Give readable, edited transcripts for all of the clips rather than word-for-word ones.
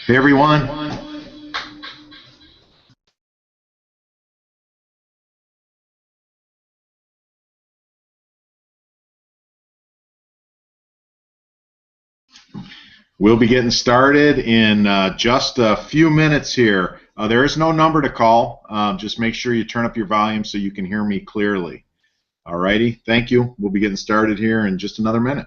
Hey everyone. We'll be getting started in just a few minutes here. There is no number to call. Just make sure you turn up your volume so you can hear me clearly. Alrighty, thank you. We'll be getting started here in just another minute.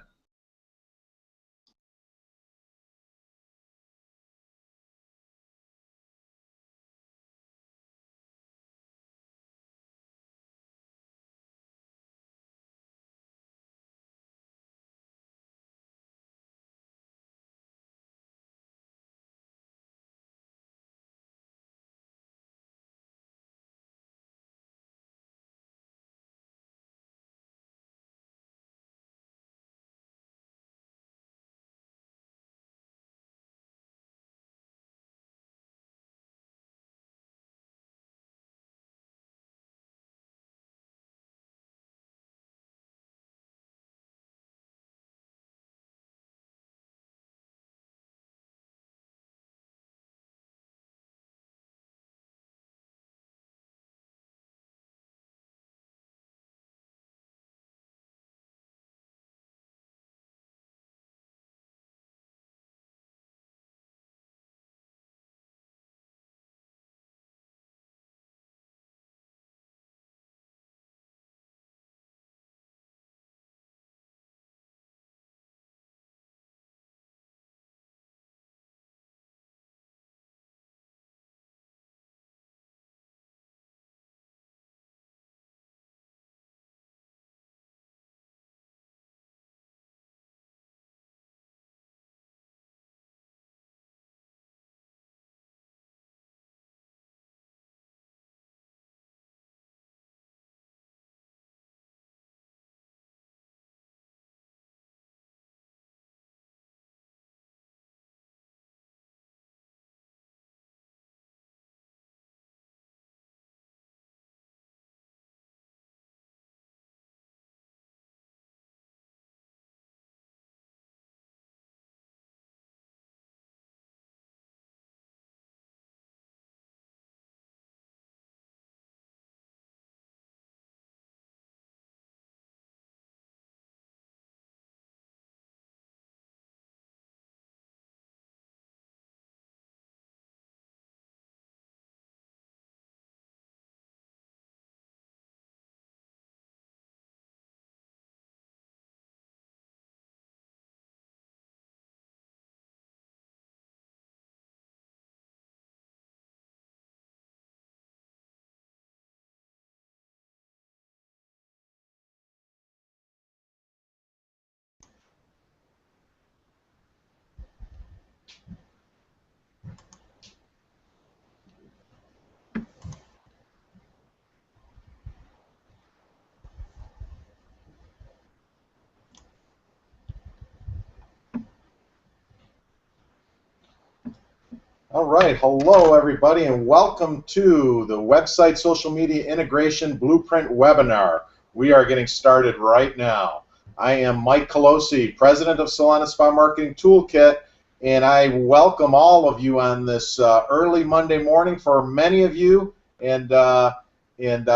All right, hello everybody and welcome to the Website Social Media Integration Blueprint webinar. We are getting started right now. I am Mike Colosi, President of Salina Spa Marketing Toolkit, and I welcome all of you on this early Monday morning for many of you, and I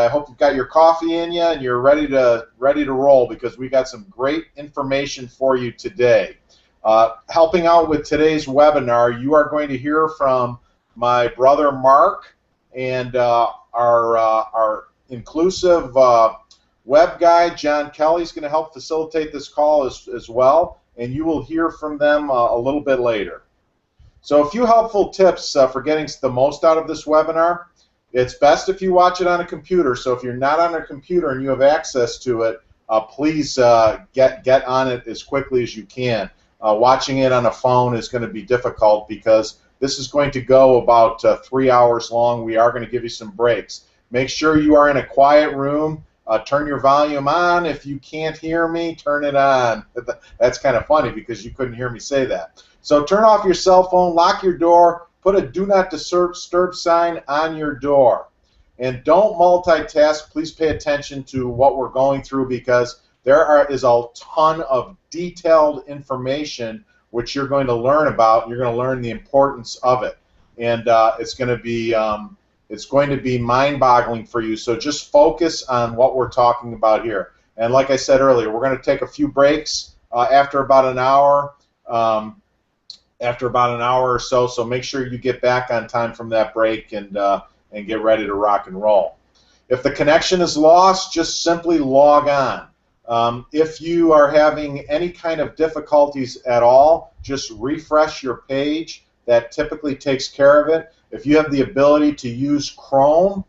hope you've got your coffee in you and you're ready to roll because we got some great information for you today. Helping out with today's webinar, you are going to hear from my brother Mark and our inclusive web guy John Kelly is going to help facilitate this call as well, and you will hear from them a little bit later. So a few helpful tips for getting the most out of this webinar. It's best if you watch it on a computer, so if you're not on a computer and you have access to it, please get on it as quickly as you can. Watching it on a phone is going to be difficult because this is going to go about 3 hours long. We are going to give you some breaks. Make sure you are in a quiet room. Turn your volume on. If you can't hear me, turn it on. That's kind of funny because you couldn't hear me say that. So turn off your cell phone, lock your door, put a do not disturb sign on your door. And don't multitask. Please pay attention to what we're going through because there is a ton of detailed information which you're going to learn about. You're going to learn the importance of it, and it's going to be mind-boggling for you. So just focus on what we're talking about here. And like I said earlier, we're going to take a few breaks after about an hour. Or so, so make sure you get back on time from that break and get ready to rock and roll. If the connection is lost, just simply log on. If you are having any kind of difficulties at all, just refresh your page. That typically takes care of it. If you have the ability to use Chrome,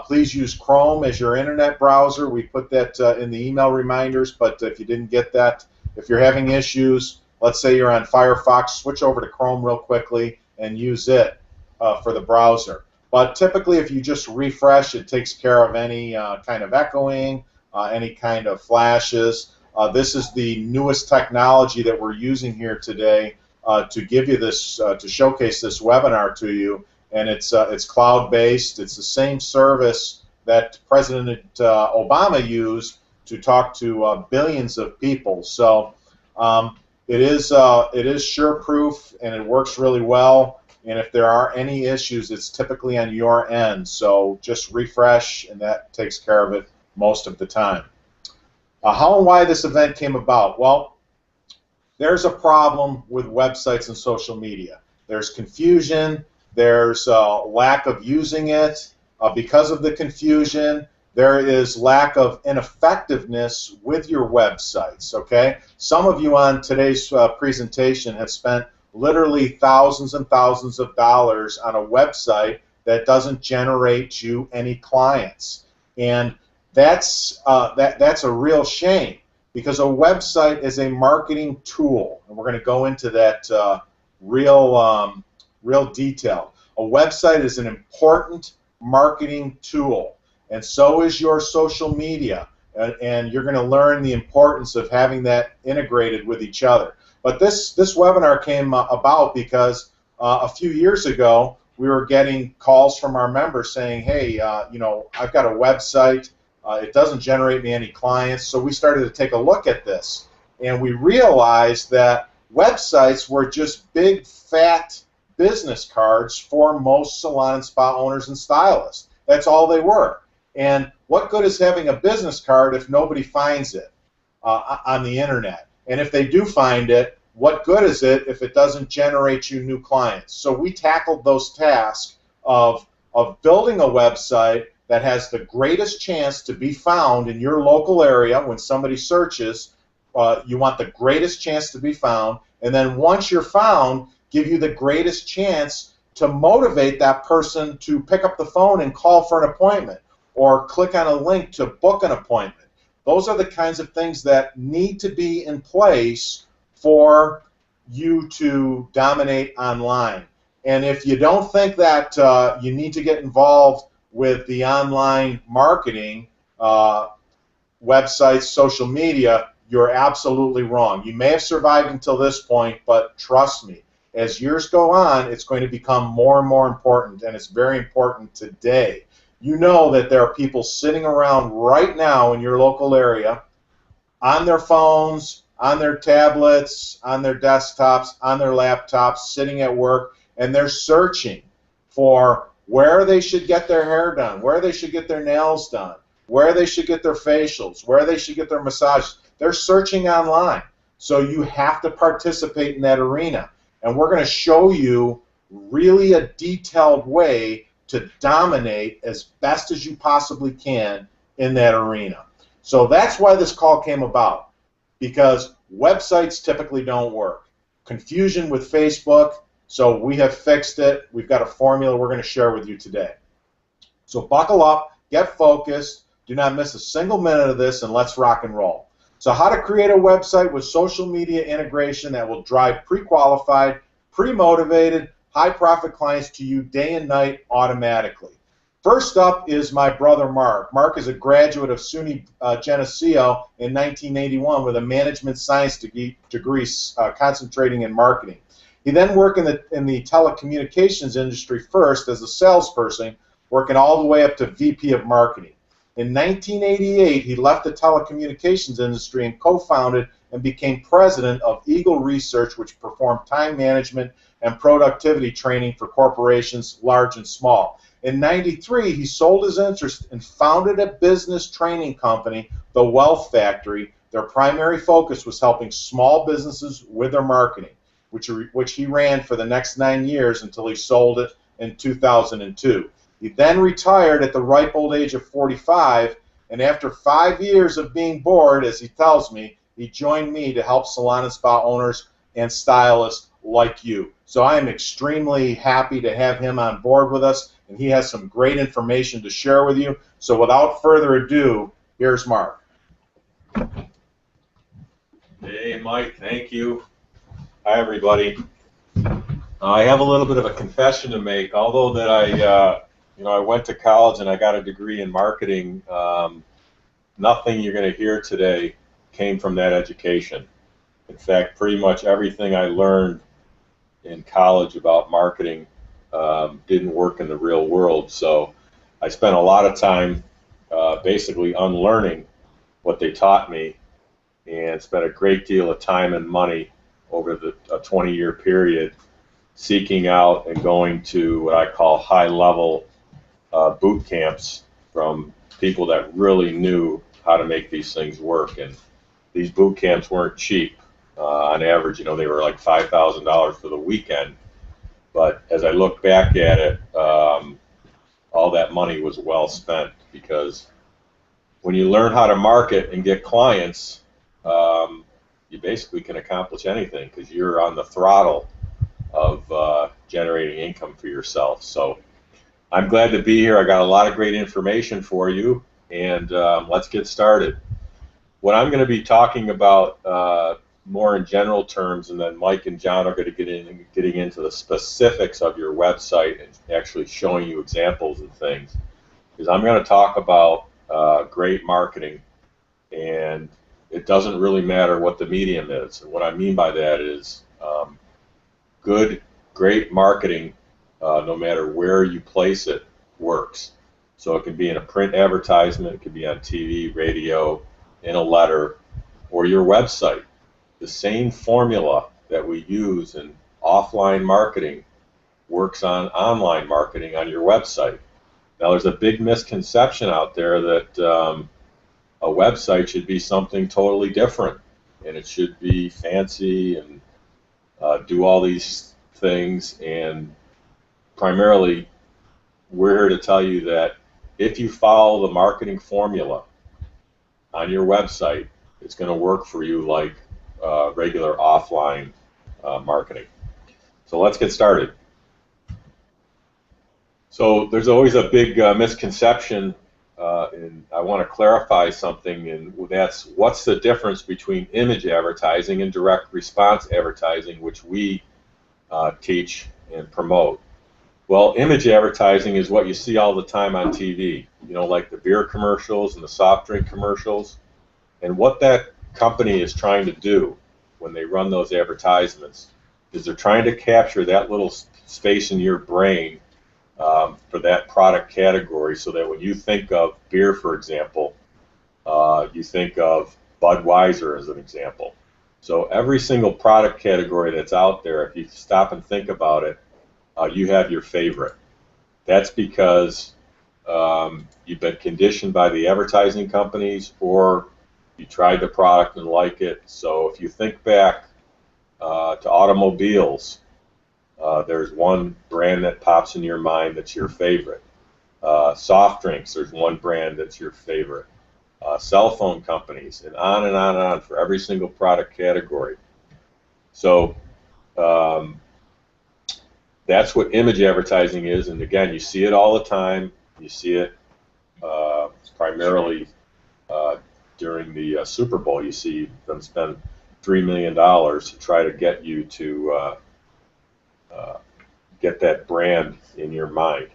please use Chrome as your internet browser. We put that in the email reminders, but if you didn't get that, if you're having issues, let's say you're on Firefox, switch over to Chrome real quickly and use it for the browser. But typically, if you just refresh, it takes care of any kind of echoing, any kind of flashes. This is the newest technology that we're using here today to give you this, to showcase this webinar to you. And it's cloud-based. It's the same service that President Obama used to talk to billions of people. So it is sure-proof, and it works really well. And if there are any issues, it's typically on your end. So just refresh, and that takes care of it most of the time. How and why this event came about? Well, there's a problem with websites and social media. There's confusion. There's lack of using it. Because of the confusion, there is lack of ineffectiveness with your websites, okay? Some of you on today's presentation have spent literally thousands and thousands of dollars on a website that doesn't generate you any clients. And that's a real shame, because a website is a marketing tool, and we're going to go into that real detail. A website is an important marketing tool, and so is your social media, and you're going to learn the importance of having that integrated with each other. But this webinar came about because a few years ago we were getting calls from our members saying, hey, you know, I've got a website, it doesn't generate me any clients. So we started to take a look at this, and we realized that websites were just big fat business cards for most salon and spa owners and stylists. That's all they were. And what good is having a business card if nobody finds it on the internet? And if they do find it, what good is it if it doesn't generate you new clients? So we tackled those tasks of building a website that has the greatest chance to be found in your local area. When somebody searches, you want the greatest chance to be found. And then once you're found, give you the greatest chance to motivate that person to pick up the phone and call for an appointment or click on a link to book an appointment. Those are the kinds of things that need to be in place for you to dominate online. And if you don't think that you need to get involved with the online marketing, websites, social media, you're absolutely wrong. You may have survived until this point, but trust me, as years go on, it's going to become more and more important, and it's very important today. You know that there are people sitting around right now in your local area on their phones, on their tablets, on their desktops, on their laptops, sitting at work, and they're searching for where they should get their hair done, where they should get their nails done, where they should get their facials, where they should get their massages. They're searching online. So you have to participate in that arena. And we're going to show you really a detailed way to dominate as best as you possibly can in that arena. So that's why this call came about, because websites typically don't work. Confusion with Facebook, so we have fixed it. We've got a formula we're going to share with you today. So buckle up, get focused, do not miss a single minute of this, and let's rock and roll. So how to create a website with social media integration that will drive pre-qualified, pre-motivated, high-profit clients to you day and night automatically. First up is my brother Mark. Mark is a graduate of SUNY Geneseo in 1981 with a management science degree concentrating in marketing. He then worked in the telecommunications industry first as a salesperson, working all the way up to VP of marketing. In 1988, he left the telecommunications industry and co-founded and became president of Eagle Research, which performed time management and productivity training for corporations large and small. In '93, he sold his interest and founded a business training company, The Wealth Factory. Their primary focus was helping small businesses with their marketing, which he ran for the next 9 years until he sold it in 2002. He then retired at the ripe old age of 45, and after 5 years of being bored, as he tells me, he joined me to help salon and spa owners and stylists like you. So I am extremely happy to have him on board with us, and he has some great information to share with you. So without further ado, here's Mark. Hey, Mike, thank you. Hi, everybody. I have a little bit of a confession to make. Although that I went to college and I got a degree in marketing, nothing you're going to hear today came from that education. In fact, pretty much everything I learned in college about marketing didn't work in the real world. So I spent a lot of time basically unlearning what they taught me, and spent a great deal of time and money over a 20-year period seeking out and going to what I call high-level boot camps from people that really knew how to make these things work. And these boot camps weren't cheap. On average, they were like $5,000 for the weekend. But as I look back at it, all that money was well spent, because when you learn how to market and get clients, you basically can accomplish anything, because you're on the throttle of generating income for yourself. So I'm glad to be here. I got a lot of great information for you, and let's get started. What I'm going to be talking about more in general terms, and then Mike and John are going to getting into the specifics of your website and actually showing you examples and things, is I'm going to talk about great marketing, and it doesn't really matter what the medium is. And what I mean by that is great marketing, no matter where you place it, works. So it can be in a print advertisement, it could be on TV, radio, in a letter, or your website. The same formula that we use in offline marketing works on online marketing on your website. Now, there's a big misconception out there that a website should be something totally different, and it should be fancy and do all these things. And primarily, we're here to tell you that if you follow the marketing formula on your website, it's going to work for you like regular offline marketing. So let's get started. So there's always a big misconception, and I want to clarify something, and that's what's the difference between image advertising and direct response advertising, which we teach and promote. Well, image advertising is what you see all the time on TV, like the beer commercials and the soft drink commercials. And what that company is trying to do when they run those advertisements is they're trying to capture that little space in your brain for that product category, so that when you think of beer, for example, you think of Budweiser as an example. So every single product category that's out there, if you stop and think about it, you have your favorite. That's because you've been conditioned by the advertising companies, or you tried the product and like it. So if you think back to automobiles, there's one brand that pops in your mind that's your favorite. Soft drinks, there's one brand that's your favorite. Cell phone companies, and on and on and on for every single product category. So that's what image advertising is. And again, you see it all the time. You see it primarily during the Super Bowl. You see them spend $3 million to try to get you to get that brand in your mind.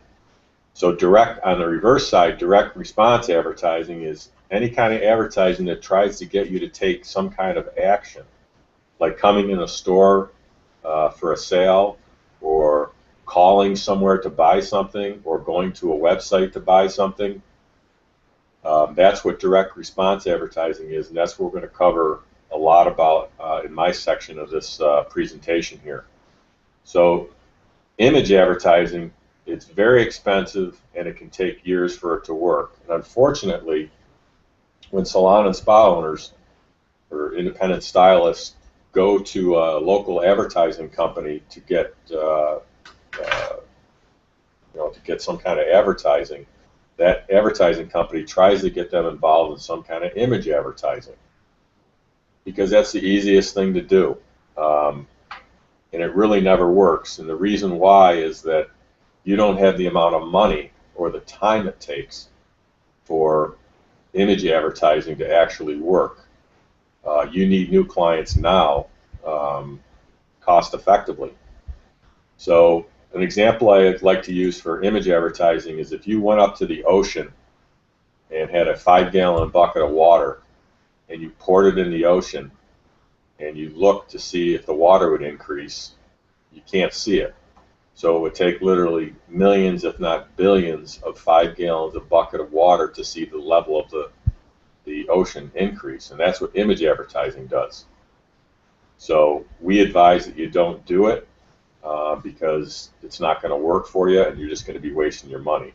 So on the reverse side, direct response advertising is any kind of advertising that tries to get you to take some kind of action, like coming in a store for a sale, or calling somewhere to buy something, or going to a website to buy something. That's what direct response advertising is, and that's what we're going to cover a lot about in my section of this presentation here. So image advertising, it's very expensive and it can take years for it to work. And unfortunately, when salon and spa owners or independent stylists go to a local advertising company to get to get some kind of advertising, that advertising company tries to get them involved in some kind of image advertising because that's the easiest thing to do. And it really never works. And the reason why is that you don't have the amount of money or the time it takes for image advertising to actually work. You need new clients now, cost effectively. So an example I like to use for image advertising is if you went up to the ocean and had a 5-gallon bucket of water and you poured it in the ocean and you looked to see if the water would increase, you can't see it. So it would take literally millions, if not billions, of 5 gallons of bucket of water to see the level of the ocean increase. And that's what image advertising does. So we advise that you don't do it because it's not going to work for you and you're just going to be wasting your money.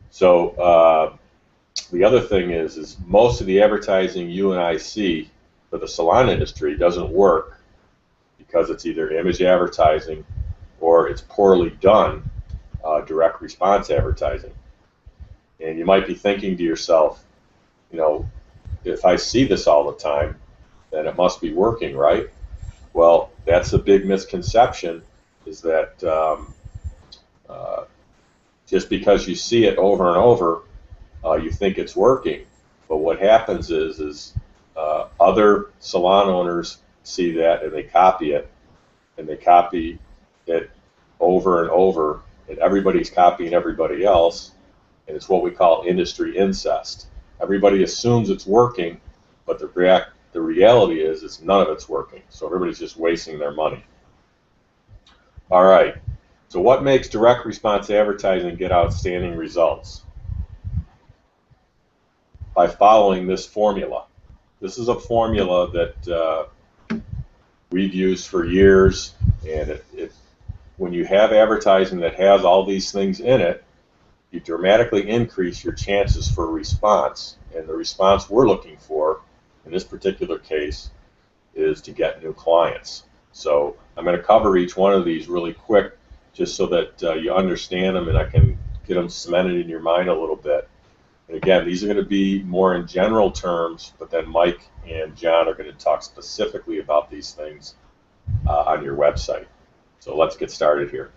So the other thing is most of the advertising you and I see for the salon industry doesn't work because it's either image advertising or it's poorly done direct response advertising. And you might be thinking to yourself, you know, if I see this all the time, then it must be working, right? Well, that's a big misconception, is that just because you see it over and over, you think it's working. But what happens is other salon owners see that and they copy it, and they copy it over and over, and everybody's copying everybody else, and it's what we call industry incest. Everybody assumes it's working, but the reality is none of it's working. So everybody's just wasting their money. All right. So what makes direct response advertising get outstanding results? By following this formula. This is a formula that we've used for years, and when you have advertising that has all these things in it, you dramatically increase your chances for response. And the response we're looking for in this particular case is to get new clients. So I'm going to cover each one of these really quick just so that you understand them and I can get them cemented in your mind a little bit. And again, these are going to be more in general terms, but then Mike and John are going to talk specifically about these things on your website. So let's get started here.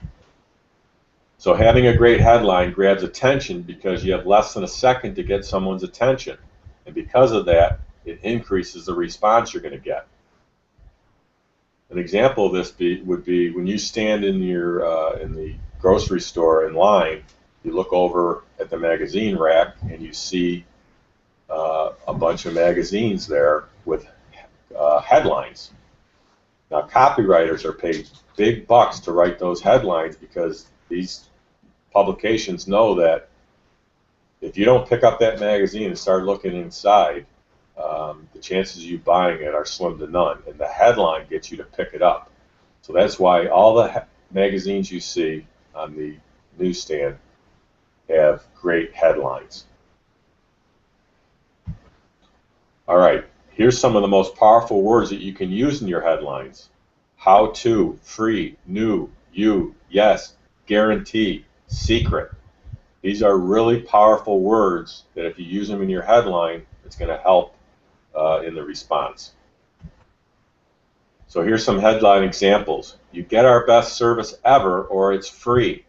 So having a great headline grabs attention because you have less than a second to get someone's attention. And because of that, it increases the response you're going to get. An example of this would be when you stand in the grocery store in line, you look over at the magazine rack and you see a bunch of magazines there with headlines. Now, copywriters are paid big bucks to write those headlines because these publications know that if you don't pick up that magazine and start looking inside, the chances of you buying it are slim to none, and the headline gets you to pick it up. So that's why all the magazines you see on the newsstand have great headlines. All right, here's some of the most powerful words that you can use in your headlines. How to, free, new, you, yes, guarantee, secret. These are really powerful words that if you use them in your headline, it's going to help in the response. So here's some headline examples. You get our best service ever, or it's free.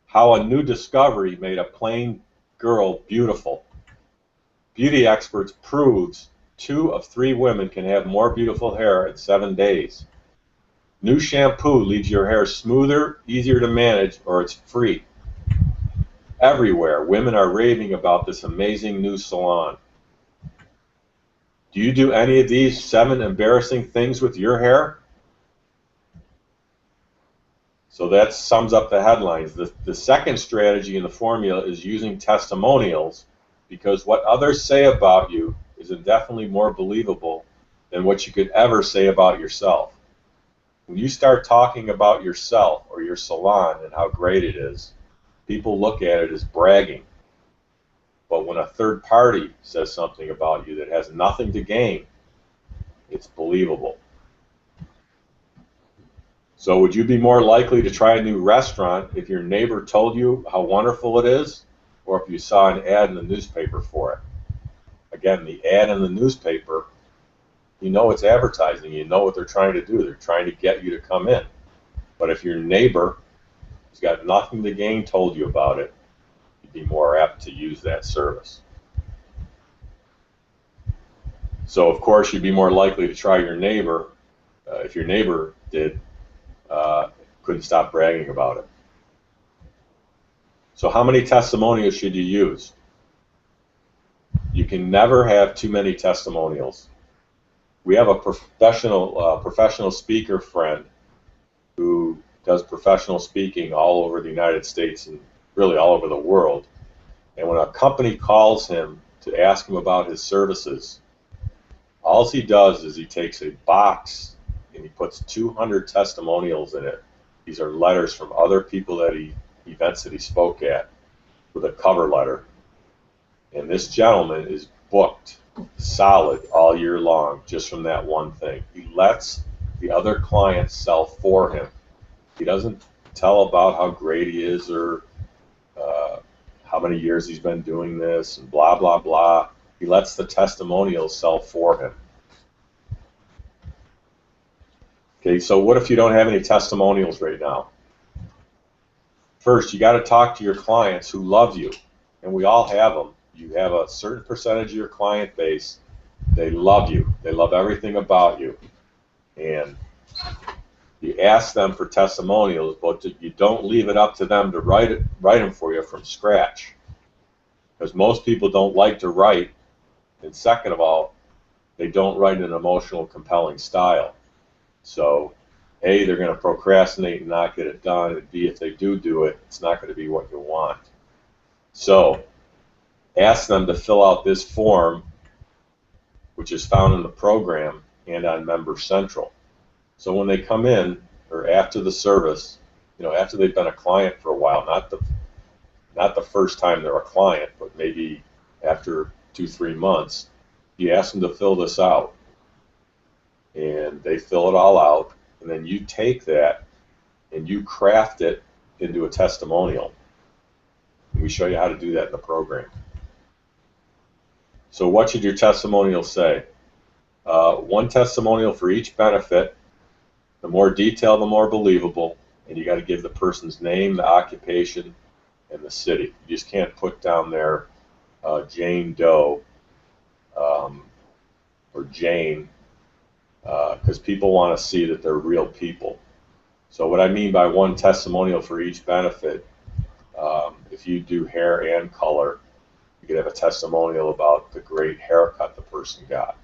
How a new discovery made a plain girl beautiful. Beauty experts proves 2 of 3 women can have more beautiful hair in 7 days. New shampoo leaves your hair smoother, easier to manage, or it's free. Everywhere, women are raving about this amazing new salon. Do you do any of these 7 embarrassing things with your hair? So that sums up the headlines. The second strategy in the formula is using testimonials, because what others say about you is indefinitely more believable than what you could ever say about yourself. When you start talking about yourself or your salon and how great it is, people look at it as bragging. But when a third party says something about you that has nothing to gain, it's believable. So would you be more likely to try a new restaurant if your neighbor told you how wonderful it is, or if you saw an ad in the newspaper for it? Again, the ad in the newspaper, you know it's advertising. You know what they're trying to do. They're trying to get you to come in. But if your neighbor who's got nothing to gain told you about it, you'd be more apt to use that service. So, of course, you'd be more likely to try your neighbor if your neighbor couldn't stop bragging about it. So how many testimonials should you use? You can never have too many testimonials. We have a professional speaker friend who does professional speaking all over the United States and really all over the world. And when a company calls him to ask him about his services, all he does is he takes a box and he puts 200 testimonials in it. These are letters from other people that events that he spoke at, with a cover letter. And this gentleman is booked solid all year long just from that one thing. He lets the other clients sell for him. He doesn't tell about how great he is or how many years he's been doing this and blah, blah, blah. He lets the testimonials sell for him. Okay, so what if you don't have any testimonials right now? First, you got to talk to your clients who love you, and we all have them. You have a certain percentage of your client base, they love you. They love everything about you. And you ask them for testimonials, but you don't leave it up to them to write them for you from scratch. Because most people don't like to write, and second of all, they don't write in an emotional, compelling style. So, A, they're going to procrastinate and not get it done, and B, if they do it, it's not going to be what you want. So, ask them to fill out this form, which is found in the program and on Member Central. So when they come in, or after the service, after they've been a client for a while, not the first time they're a client, but maybe after 2-3 months, you ask them to fill this out. And they fill it all out, and then you take that and you craft it into a testimonial. And we show you how to do that in the program. So what should your testimonial say? One testimonial for each benefit. The more detailed, the more believable, and you got to give the person's name, the occupation, and the city. You just can't put down there Jane Doe or Jane, because people want to see that they're real people. So what I mean by one testimonial for each benefit, if you do hair and color, you could have a testimonial about the great haircut the person got.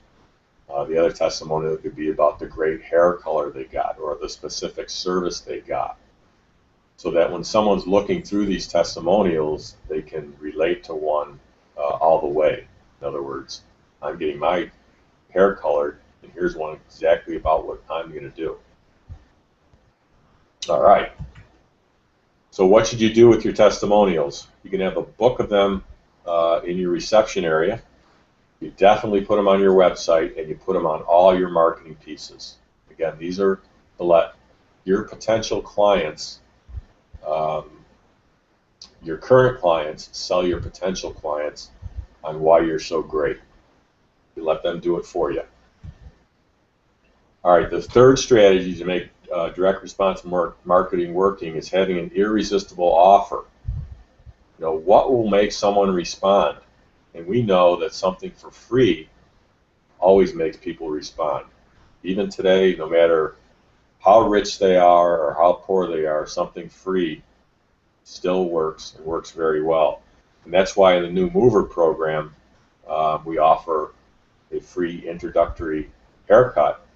The other testimonial could be about the great hair color they got or the specific service they got. So that when someone's looking through these testimonials, they can relate to one all the way. In other words, I'm getting my hair colored, and here's one exactly about what I'm going to do. All right. So what should you do with your testimonials? You can have a book of them in your reception area. You definitely put them on your website, and you put them on all your marketing pieces. Again, these are to let your potential clients, your current clients, sell your potential clients on why you're so great. You let them do it for you. All right, the third strategy to make direct response marketing working is having an irresistible offer. What will make someone respond? And we know that something for free always makes people respond. Even today, no matter how rich they are or how poor they are, something free still works and works very well. And that's why in the New Mover program, we offer a free introductory haircut,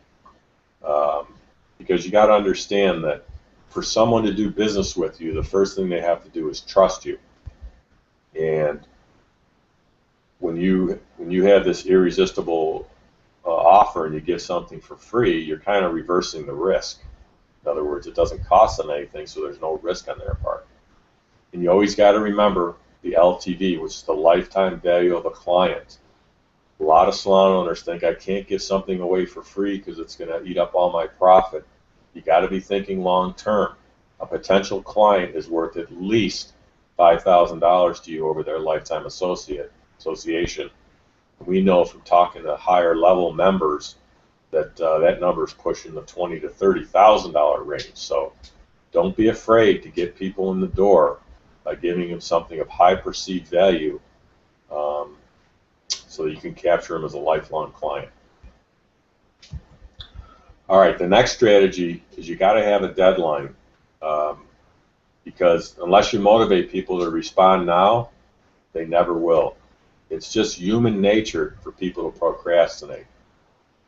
because you got to understand that for someone to do business with you, the first thing they have to do is trust you. And when you have this irresistible offer and you give something for free, you're kind of reversing the risk. In other words, it doesn't cost them anything, so there's no risk on their part. And you always got to remember the LTV, which is the lifetime value of a client. A lot of salon owners think I can't give something away for free because it's going to eat up all my profit. You got to be thinking long term. A potential client is worth at least $5,000 to you over their lifetime association. We know from talking to higher level members that that number is pushing the $20,000 to $30,000 range. So don't be afraid to get people in the door by giving them something of high perceived value, so that you can capture them as a lifelong client. All right, the next strategy is you got to have a deadline, because unless you motivate people to respond now, they never will. It's just human nature for people to procrastinate.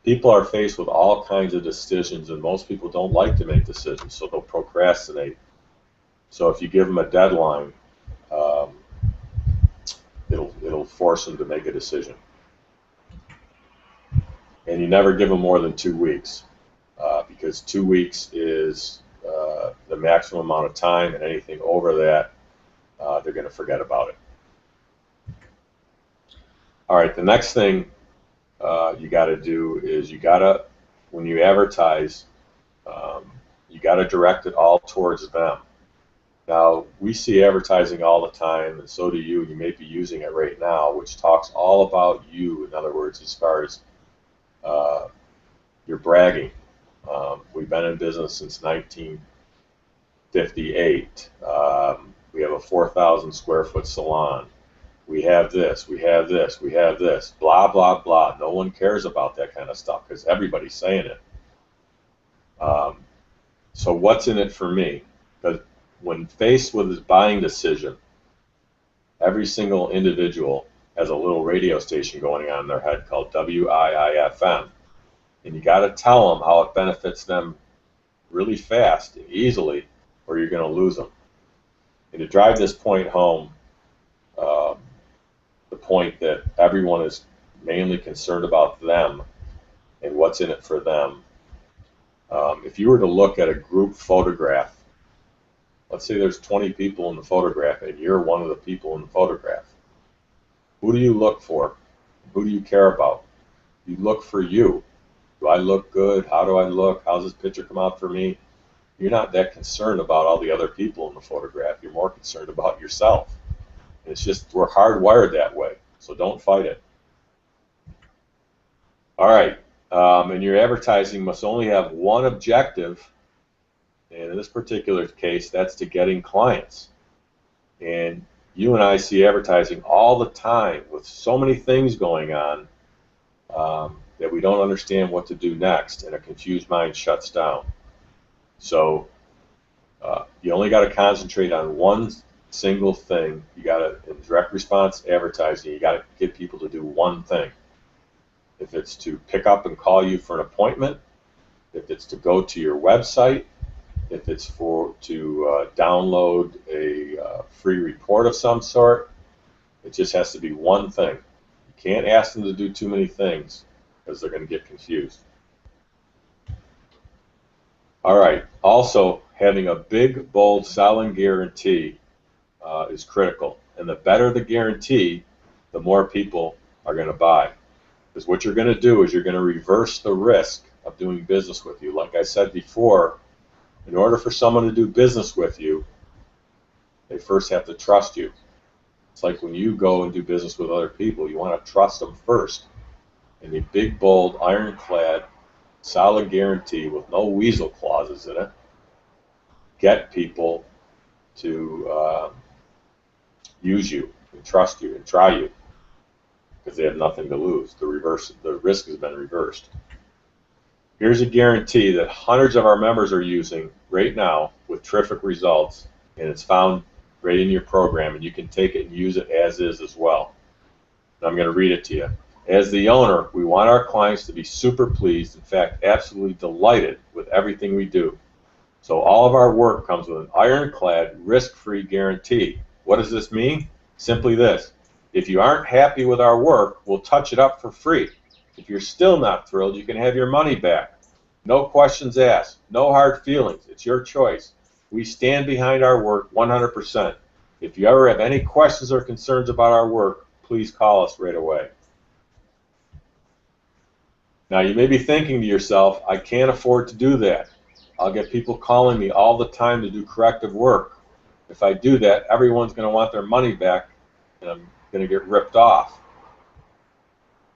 People are faced with all kinds of decisions, and most people don't like to make decisions, so they'll procrastinate. So if you give them a deadline, it'll force them to make a decision. And you never give them more than 2 weeks, because 2 weeks is the maximum amount of time, and anything over that, they're going to forget about it. All right, the next thing you got to do is when you advertise, you got to direct it all towards them. Now, we see advertising all the time, and so do you. You may be using it right now, which talks all about you. In other words, as far as you're bragging. We've been in business since 1958. We have a 4,000 square foot salon. We have this, we have this, we have this, blah, blah, blah. No one cares about that kind of stuff because everybody's saying it. So what's in it for me? Because when faced with this buying decision, every single individual has a little radio station going on in their head called WIIFM. And you got to tell them how it benefits them really fast and easily, or you're going to lose them. And to drive this point home, the point that everyone is mainly concerned about them and what's in it for them. If you were to look at a group photograph, let's say there's 20 people in the photograph and you're one of the people in the photograph. Who do you look for? Who do you care about? You look for you. Do I look good? How do I look? How's this picture come out for me? You're not that concerned about all the other people in the photograph. You're more concerned about yourself. And it's just, we're hardwired that way. So don't fight it. All right. And your advertising must only have one objective. And in this particular case, that's to getting clients. And you and I see advertising all the time with so many things going on that we don't understand what to do next, and a confused mind shuts down. So you only got to concentrate on one single thing. You got to, in direct response advertising, you got to get people to do one thing. If it's to pick up and call you for an appointment, if it's to go to your website, if it's to download a free report of some sort, it just has to be one thing. You can't ask them to do too many things because they're going to get confused. All right. Also, having a big, bold selling guarantee is critical. And the better the guarantee, the more people are going to buy. Because what you're going to do is you're going to reverse the risk of doing business with you. Like I said before, in order for someone to do business with you, they first have to trust you. It's like when you go and do business with other people, you want to trust them first. And a big, bold, ironclad, solid guarantee with no weasel clauses in it get people to use you and trust you and try you because they have nothing to lose. The risk has been reversed. Here's a guarantee that hundreds of our members are using right now with terrific results, and it's found right in your program, and you can take it and use it as is as well. And I'm going to read it to you. As the owner, we want our clients to be super pleased, in fact, absolutely delighted with everything we do. So all of our work comes with an ironclad, risk-free guarantee. What does this mean? Simply this. If you aren't happy with our work, we'll touch it up for free. If you're still not thrilled, you can have your money back. No questions asked. No hard feelings. It's your choice. We stand behind our work 100%. If you ever have any questions or concerns about our work, please call us right away. Now, you may be thinking to yourself, I can't afford to do that. I'll get people calling me all the time to do corrective work. If I do that, everyone's going to want their money back, and I'm going to get ripped off.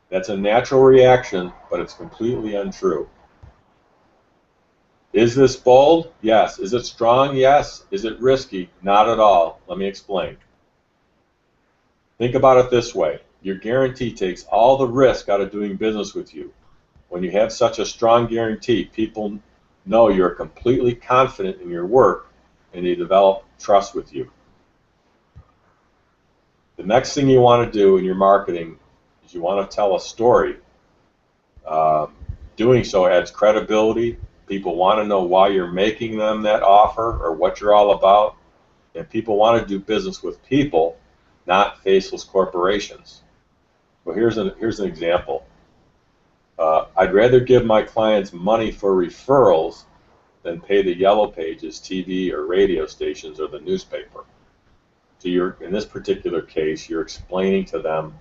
That's a natural reaction, but it's completely untrue. Is this bold? Yes. Is it strong? Yes. Is it risky? Not at all. Let me explain. Think about it this way. Your guarantee takes all the risk out of doing business with you. When you have such a strong guarantee, people know you're completely confident in your work and they develop trust with you. The next thing you want to do in your marketing is you want to tell a story. Doing so adds credibility. People want to know why you're making them that offer or what you're all about. And people want to do business with people, not faceless corporations. Well, here's an example. I'd rather give my clients money for referrals than pay the yellow pages, TV or radio stations or the newspaper. So in this particular case, you're explaining to them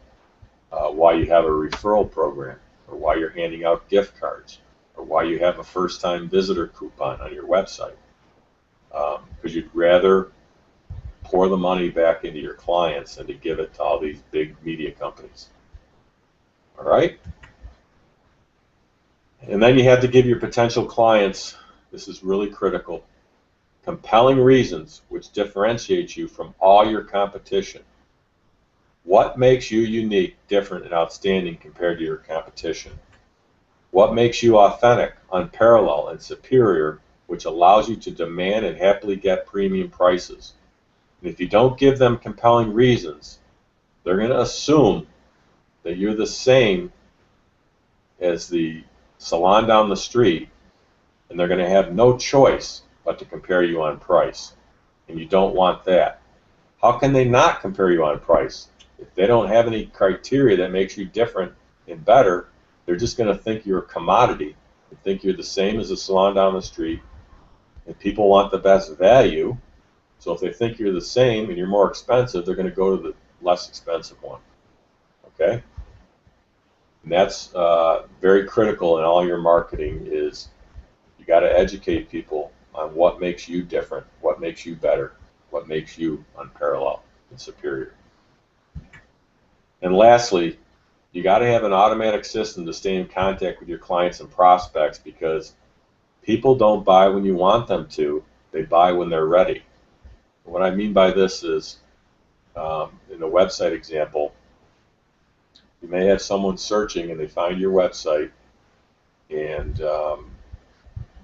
why you have a referral program, or why you're handing out gift cards, or why you have a first-time visitor coupon on your website. Because you'd rather pour the money back into your clients than to give it to all these big media companies. All right? And then you have to give your potential clients, this is really critical, compelling reasons which differentiate you from all your competition. What makes you unique, different, and outstanding compared to your competition? What makes you authentic, unparalleled, and superior, which allows you to demand and happily get premium prices? And if you don't give them compelling reasons, they're going to assume that you're the same as the salon down the street, and they're going to have no choice but to compare you on price. And you don't want that. How can they not compare you on price? If they don't have any criteria that makes you different and better, they're just going to think you're a commodity and think you're the same as the salon down the street. And people want the best value. So if they think you're the same and you're more expensive, they're going to go to the less expensive one. Okay? And that's very critical in all your marketing. Is you got to educate people on what makes you different, what makes you better, what makes you unparalleled and superior. And lastly, you got to have an automatic system to stay in contact with your clients and prospects, because people don't buy when you want them to, they buy when they're ready. What I mean by this is, in the website example, you may have someone searching and they find your website, and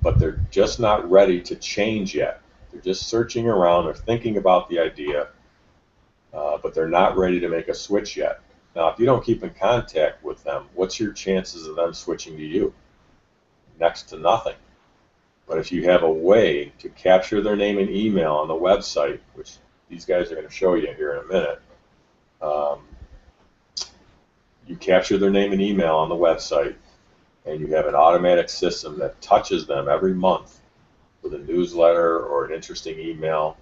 but they're just not ready to change yet. They're just searching around, they're thinking about the idea, but they're not ready to make a switch yet. Now, if you don't keep in contact with them, what's your chances of them switching to you? Next to nothing. But if you have a way to capture their name and email on the website, which these guys are going to show you here in a minute, you capture their name and email on the website, and you have an automatic system that touches them every month with a newsletter or an interesting email.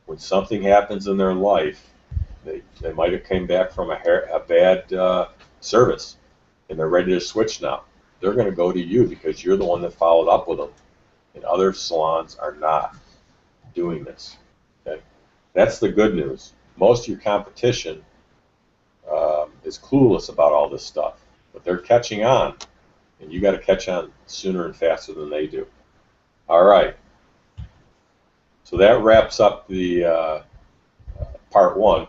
When something happens in their life, they might have came back from a bad service, and they're ready to switch now. They're going to go to you because you're the one that followed up with them, and other salons are not doing this. Okay? That's the good news. Most of your competition is clueless about all this stuff, but they're catching on, and you got to catch on sooner and faster than they do. All right. So that wraps up the part one.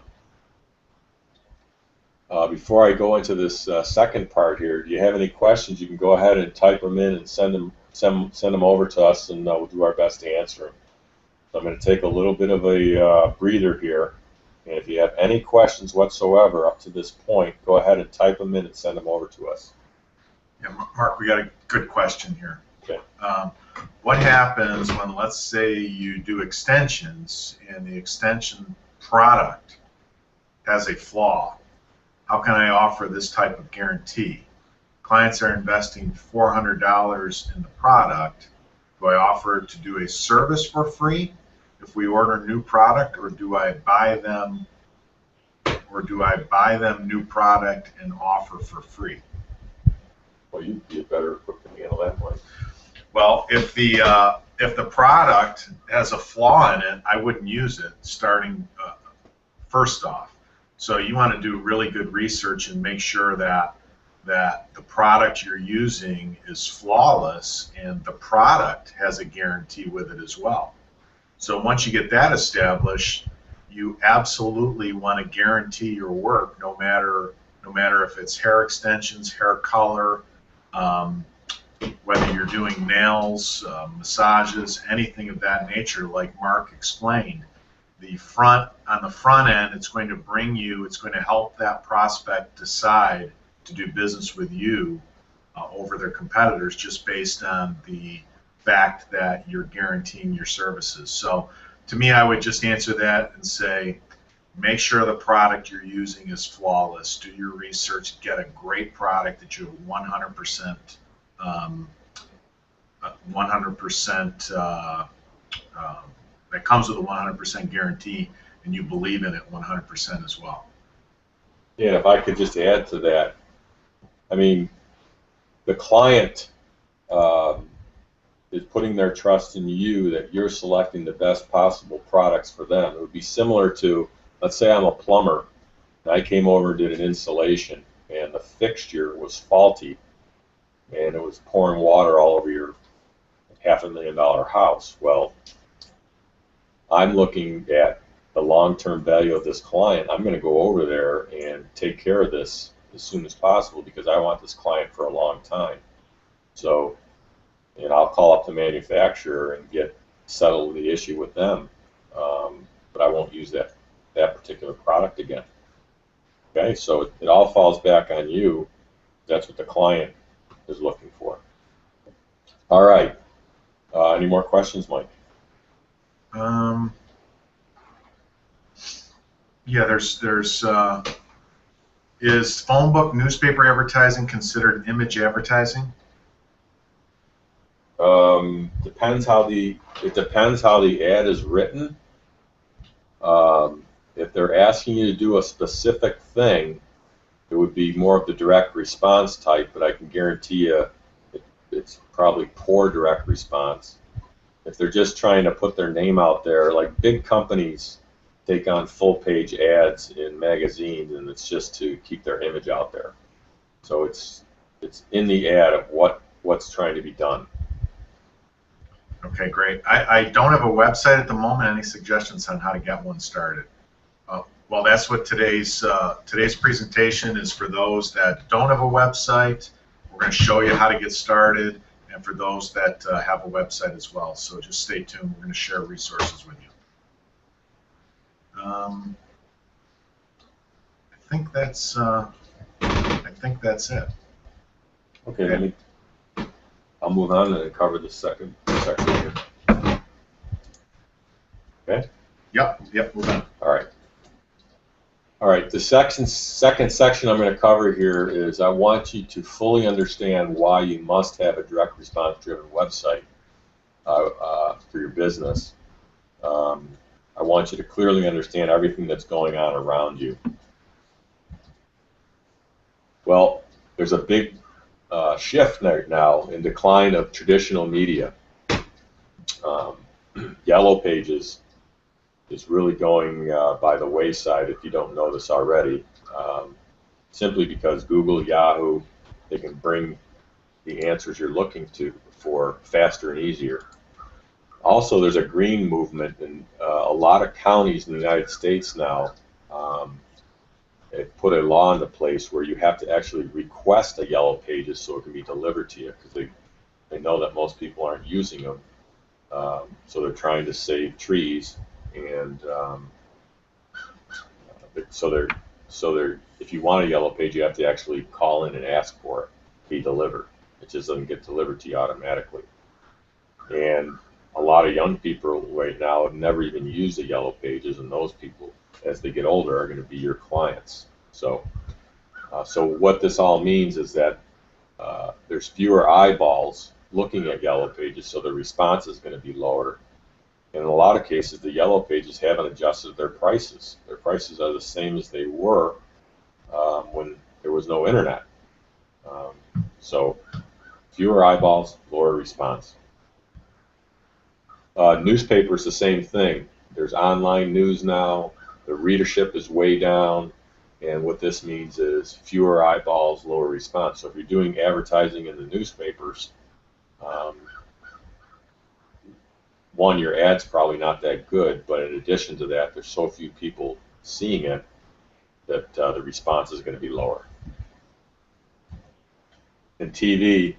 Before I go into this second part here, do you have any questions? You can go ahead and type them in and send them over to us, and we'll do our best to answer them. So I'm going to take a little bit of a breather here, and if you have any questions whatsoever up to this point, go ahead and type them in and send them over to us. Yeah, Mark, we got a good question here. Okay. What happens when, let's say, you do extensions and the extension product has a flaw? How can I offer this type of guarantee? Clients are investing $400 in the product. Do I offer to do a service for free if we order new product, or do I buy them new product and offer for free? Well, you'd be better equipped to handle that one. Well, if the product has a flaw in it, I wouldn't use it starting first off. So you want to do really good research and make sure that the product you're using is flawless and the product has a guarantee with it as well. So once you get that established, you absolutely want to guarantee your work, no matter if it's hair extensions, hair color, whether you're doing nails, massages, anything of that nature, like Mark explained. On the front end, it's going to help that prospect decide to do business with you over their competitors, just based on the fact that you're guaranteeing your services. So to me, I would just answer that and say, make sure the product you're using is flawless. Do your research, get a great product that you're 100% that comes with a 100% guarantee, and you believe in it 100% as well. Yeah, if I could just add to that, I mean, the client is putting their trust in you that you're selecting the best possible products for them. It would be similar to, let's say I'm a plumber, and I came over and did an installation, and the fixture was faulty, and it was pouring water all over your $500,000 house. Well, I'm looking at the long-term value of this client. I'm going to go over there and take care of this as soon as possible because I want this client for a long time. So, and I'll call up the manufacturer and get settled the issue with them, but I won't use that particular product again. Okay, so it all falls back on you. That's what the client is looking for. All right. Any more questions, Mike? Yeah, there's is phone book newspaper advertising considered image advertising? Depends how the ad is written. If they're asking you to do a specific thing, it would be more of the direct response type, but I can guarantee you it's probably poor direct response. If they're just trying to put their name out there, like big companies take on full-page ads in magazines, and it's just to keep their image out there. So it's in the ad of what's trying to be done. Okay, great. I don't have a website at the moment. Any suggestions on how to get one started? Well, that's what today's presentation is for those that don't have a website. We're going to show you how to get started, and for those that have a website as well. So just stay tuned. We're going to share resources with you. I think that's it. Okay, I'll move on and cover the second section here. Okay? Yep, we're done. All right, the second section I'm going to cover here is I want you to fully understand why you must have a direct response driven website for your business. I want you to clearly understand everything that's going on around you. Well, there's a big shift now in decline of traditional media. Yellow Pages is really going by the wayside if you don't know this already, simply because Google, Yahoo, they can bring the answers you're looking to for faster and easier. Also, there's a green movement in a lot of counties in the United States now. They've put a law into place where you have to actually request a Yellow Pages so it can be delivered to you because they know that most people aren't using them. So they're trying to save trees, and if you want a Yellow Page, you have to actually call in and ask for it to be delivered. It just doesn't get delivered to you automatically. And a lot of young people right now have never even used the Yellow Pages, and those people, as they get older, are going to be your clients. So what this all means is that there's fewer eyeballs looking at Yellow Pages, so the response is going to be lower. And in a lot of cases, the Yellow Pages haven't adjusted their prices. Their prices are the same as they were when there was no internet. So fewer eyeballs, lower response. Newspapers, the same thing. There's online news now. The readership is way down. And what this means is fewer eyeballs, lower response. So if you're doing advertising in the newspapers, one, your ad's probably not that good, but in addition to that, there's so few people seeing it that the response is going to be lower. In TV,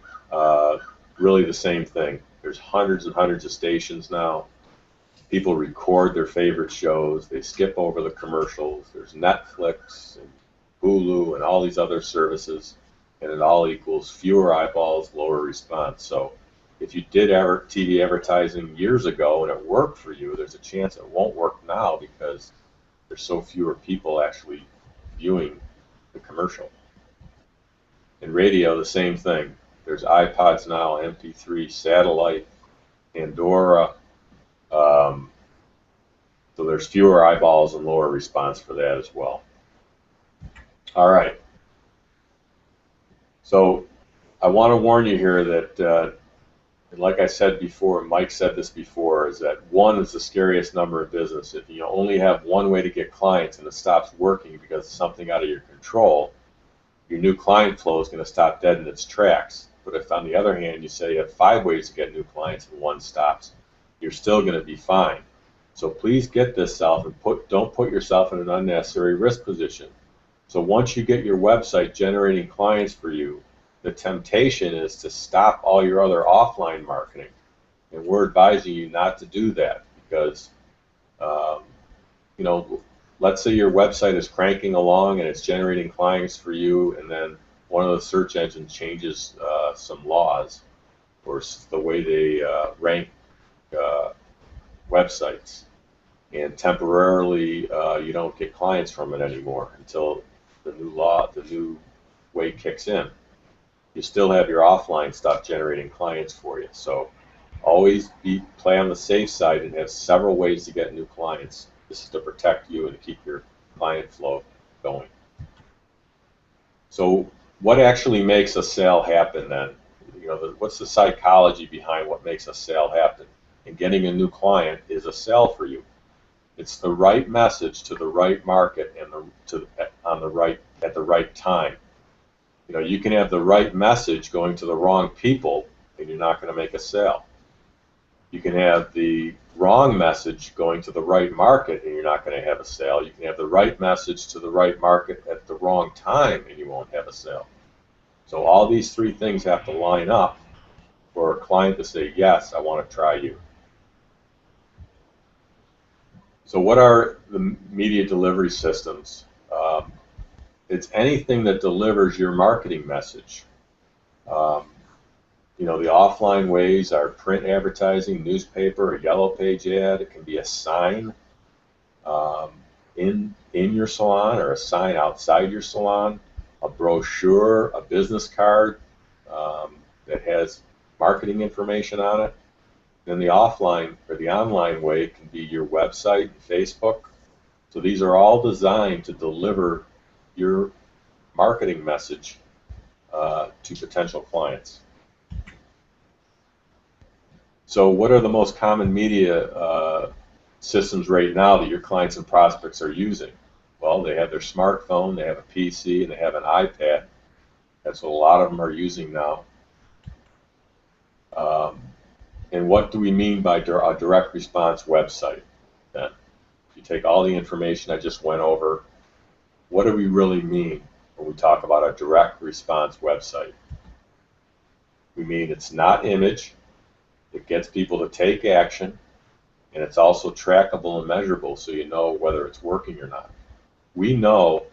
really the same thing. There's hundreds and hundreds of stations now. People record their favorite shows. They skip over the commercials. There's Netflix and Hulu and all these other services, and it all equals fewer eyeballs, lower response. So if you did TV advertising years ago and it worked for you, there's a chance it won't work now because there's so fewer people actually viewing the commercial. In radio, the same thing. There's iPods now, MP3, satellite, Pandora. So there's fewer eyeballs and lower response for that as well. All right. So I want to warn you here that, and like I said before, Mike said this before, is that 1 is the scariest number in business. If you only have one way to get clients and it stops working because of something out of your control, your new client flow is going to stop dead in its tracks. But if, on the other hand, you say you have 5 ways to get new clients and 1 stops, you're still going to be fine. So please get this self and don't put yourself in an unnecessary risk position. So once you get your website generating clients for you, the temptation is to stop all your other offline marketing. And we're advising you not to do that because, let's say your website is cranking along and it's generating clients for you, and then one of the search engines changes some laws or the way they rank websites, and temporarily you don't get clients from it anymore until the new way kicks in. You still have your offline stuff generating clients for you. So always play on the safe side and have several ways to get new clients. This is to protect you and to keep your client flow going. So what actually makes a sale happen then? What's the psychology behind what makes a sale happen? And getting a new client is a sale for you. It's the right message to the right market and at the right time. You can have the right message going to the wrong people and you're not going to make a sale. You can have the wrong message going to the right market and you're not going to have a sale. You can have the right message to the right market at the wrong time and you won't have a sale. So all these 3 things have to line up for a client to say, yes, I want to try you. So what are the media delivery systems? It's anything that delivers your marketing message. The offline ways are print advertising, newspaper, a Yellow Page ad. It can be a sign in your salon or a sign outside your salon, a brochure, a business card that has marketing information on it. Then the offline or the online way can be your website, Facebook. So these are all designed to deliver your marketing message to potential clients. So what are the most common media systems right now that your clients and prospects are using? Well, they have their smartphone, they have a PC, and they have an iPad. That's what a lot of them are using now. And what do we mean by a direct response website then? If you take all the information I just went over, what do we really mean when we talk about a direct response website? We mean it's not image, it gets people to take action, and it's also trackable and measurable so you know whether it's working or not. We know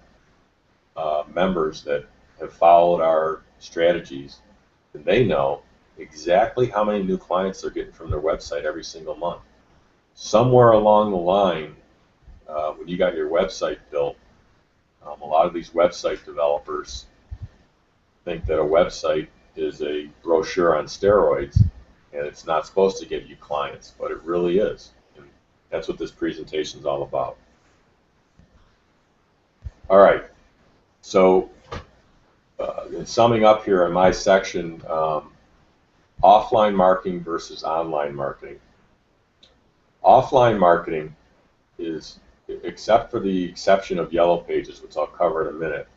members that have followed our strategies, and they know exactly how many new clients they're getting from their website every single month. Somewhere along the line, when you got your website built, a lot of these website developers think that a website is a brochure on steroids, and it's not supposed to get you clients, but it really is. And that's what this presentation is all about. All right, so in summing up here in my section, offline marketing versus online marketing. Offline marketing is, except for the exception of Yellow Pages, which I'll cover in a minute,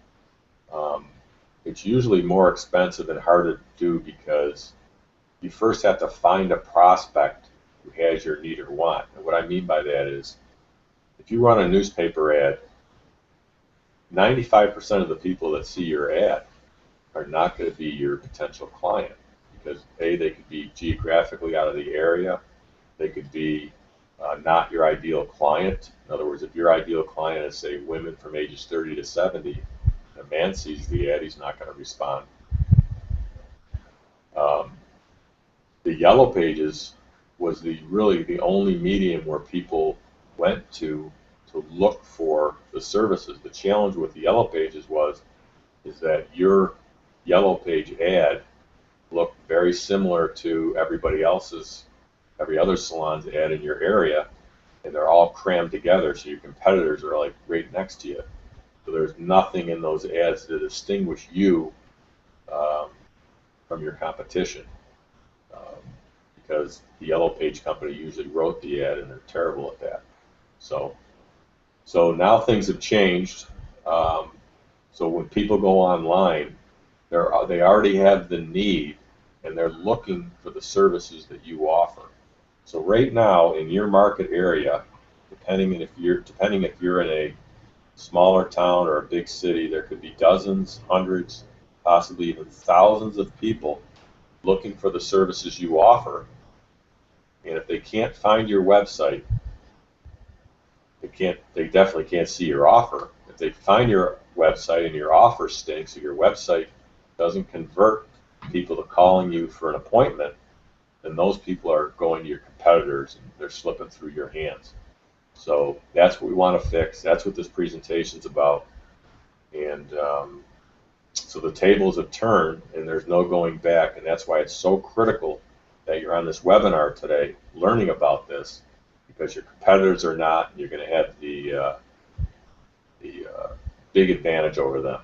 it's usually more expensive and harder to do because you first have to find a prospect who has your need or want. And what I mean by that is, if you run a newspaper ad, 95% of the people that see your ad are not going to be your potential client because A, they could be geographically out of the area, they could be not your ideal client. In other words, if your ideal client is, say, women from ages 30 to 70, a man sees the ad, he's not going to respond. The Yellow Pages was really the only medium where people went to look for the services. The challenge with the Yellow Pages is that your Yellow Page ad looked very similar to every other salon's ad in your area, and they're all crammed together, so your competitors are like right next to you. So there's nothing in those ads to distinguish you from your competition, because the Yellow Page company usually wrote the ad, and they're terrible at that. So now things have changed. So when people go online, they already have the need, and they're looking for the services that you offer. So right now in your market area, depending if you're in a smaller town or a big city, there could be dozens, hundreds, possibly even thousands of people looking for the services you offer. And if they can't find your website, they definitely can't see your offer. If they find your website and your offer stinks, or your website doesn't convert people to calling you for an appointment, then those people are going to your competitors and they're slipping through your hands. So that's what we want to fix. That's what this presentation's about. And so the tables have turned, and there's no going back, and that's why it's so critical that you're on this webinar today learning about this, because your competitors are not, and you're going to have the big advantage over them.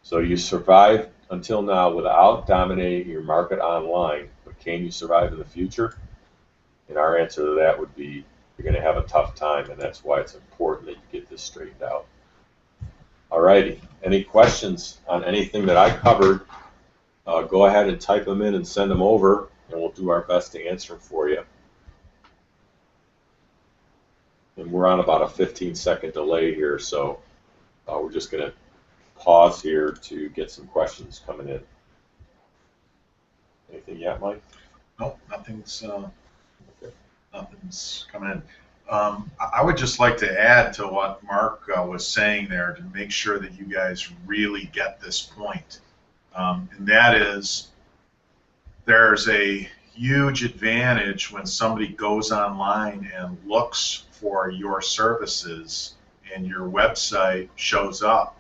So you survived until now without dominating your market online, but can you survive in the future? And our answer to that would be you're going to have a tough time, and that's why it's important that you get this straightened out. Alrighty, any questions on anything that I covered, go ahead and type them in and send them over, and we'll do our best to answer them for you. And we're on about a 15-second delay here, so we're just going to pause here to get some questions coming in. Anything yet, Mike? No, nothing's coming in. I would just like to add to what Mark was saying there to make sure that you guys really get this point. And that is, there's a huge advantage when somebody goes online and looks for your services and your website shows up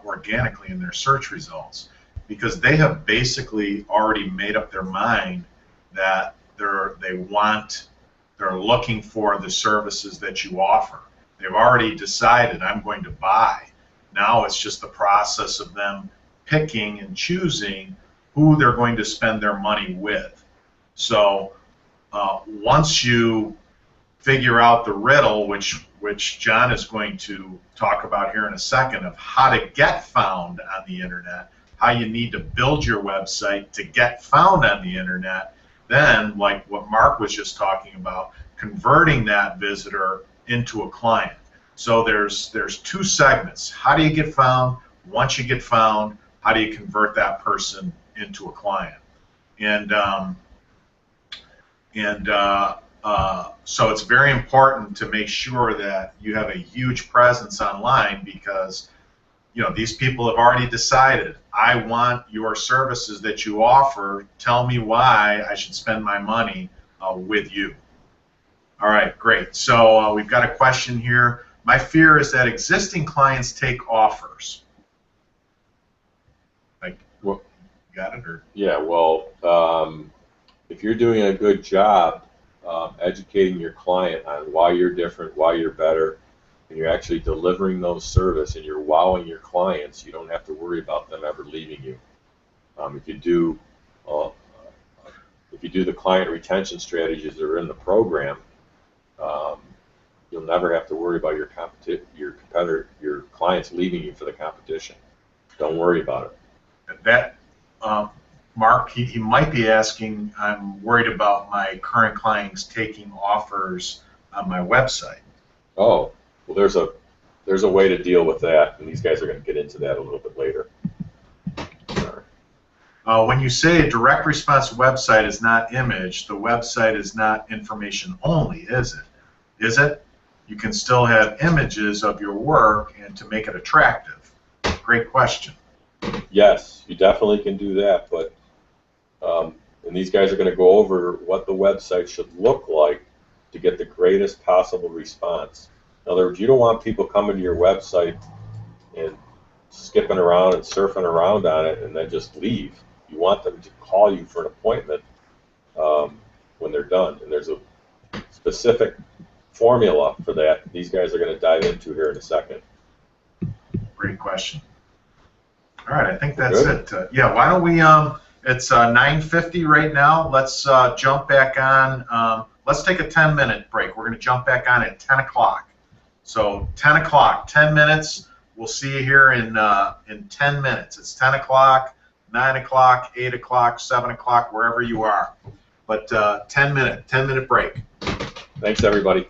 organically in their search results, because they have basically already made up their mind that they're looking for the services that you offer. They've already decided, I'm going to buy. Now it's just the process of them picking and choosing who they're going to spend their money with. So once you figure out the riddle, which John is going to talk about here in a second, of how to get found on the internet, how you need to build your website to get found on the internet, then, like what Mark was just talking about, converting that visitor into a client. So there's two segments. How do you get found? Once you get found, how do you convert that person into a client? So it's very important to make sure that you have a huge presence online, because these people have already decided, I want your services that you offer. Tell me why I should spend my money with you. All right, great. So we've got a question here. My fear is that existing clients take offers. Like, Well, got it? Or yeah, well, if you're doing a good job educating your client on why you're different, why you're better, and you're actually delivering those service and you're wowing your clients, you don't have to worry about them ever leaving you. If you do, uh, if you do the client retention strategies that are in the program, um, you'll never have to worry about your competitor, your clients leaving you for the competition. Don't worry about it. that, Mark, he might be asking, I'm worried about my current clients taking offers on my website. Oh, well, there's a way to deal with that, and these guys are going to get into that a little bit later. When you say a direct response website is not image, the website is not information only, is it? Is it? You can still have images of your work and to make it attractive. Great question. Yes, you definitely can do that, but and these guys are going to go over what the website should look like to get the greatest possible response. In other words, you don't want people coming to your website and skipping around and surfing around on it and then just leave. You want them to call you for an appointment when they're done, and there's a specific formula for that. These guys are going to dive into here in a second. Great question. All right, I think that's it. Yeah, why don't we? It's 9:50 right now. Let's jump back on. Let's take a 10-minute break. We're going to jump back on at 10 o'clock. So 10 o'clock, 10 minutes. We'll see you here in 10 minutes. It's 10 o'clock, 9 o'clock, 8 o'clock, 7 o'clock, wherever you are. But 10-minute break. Thanks, everybody.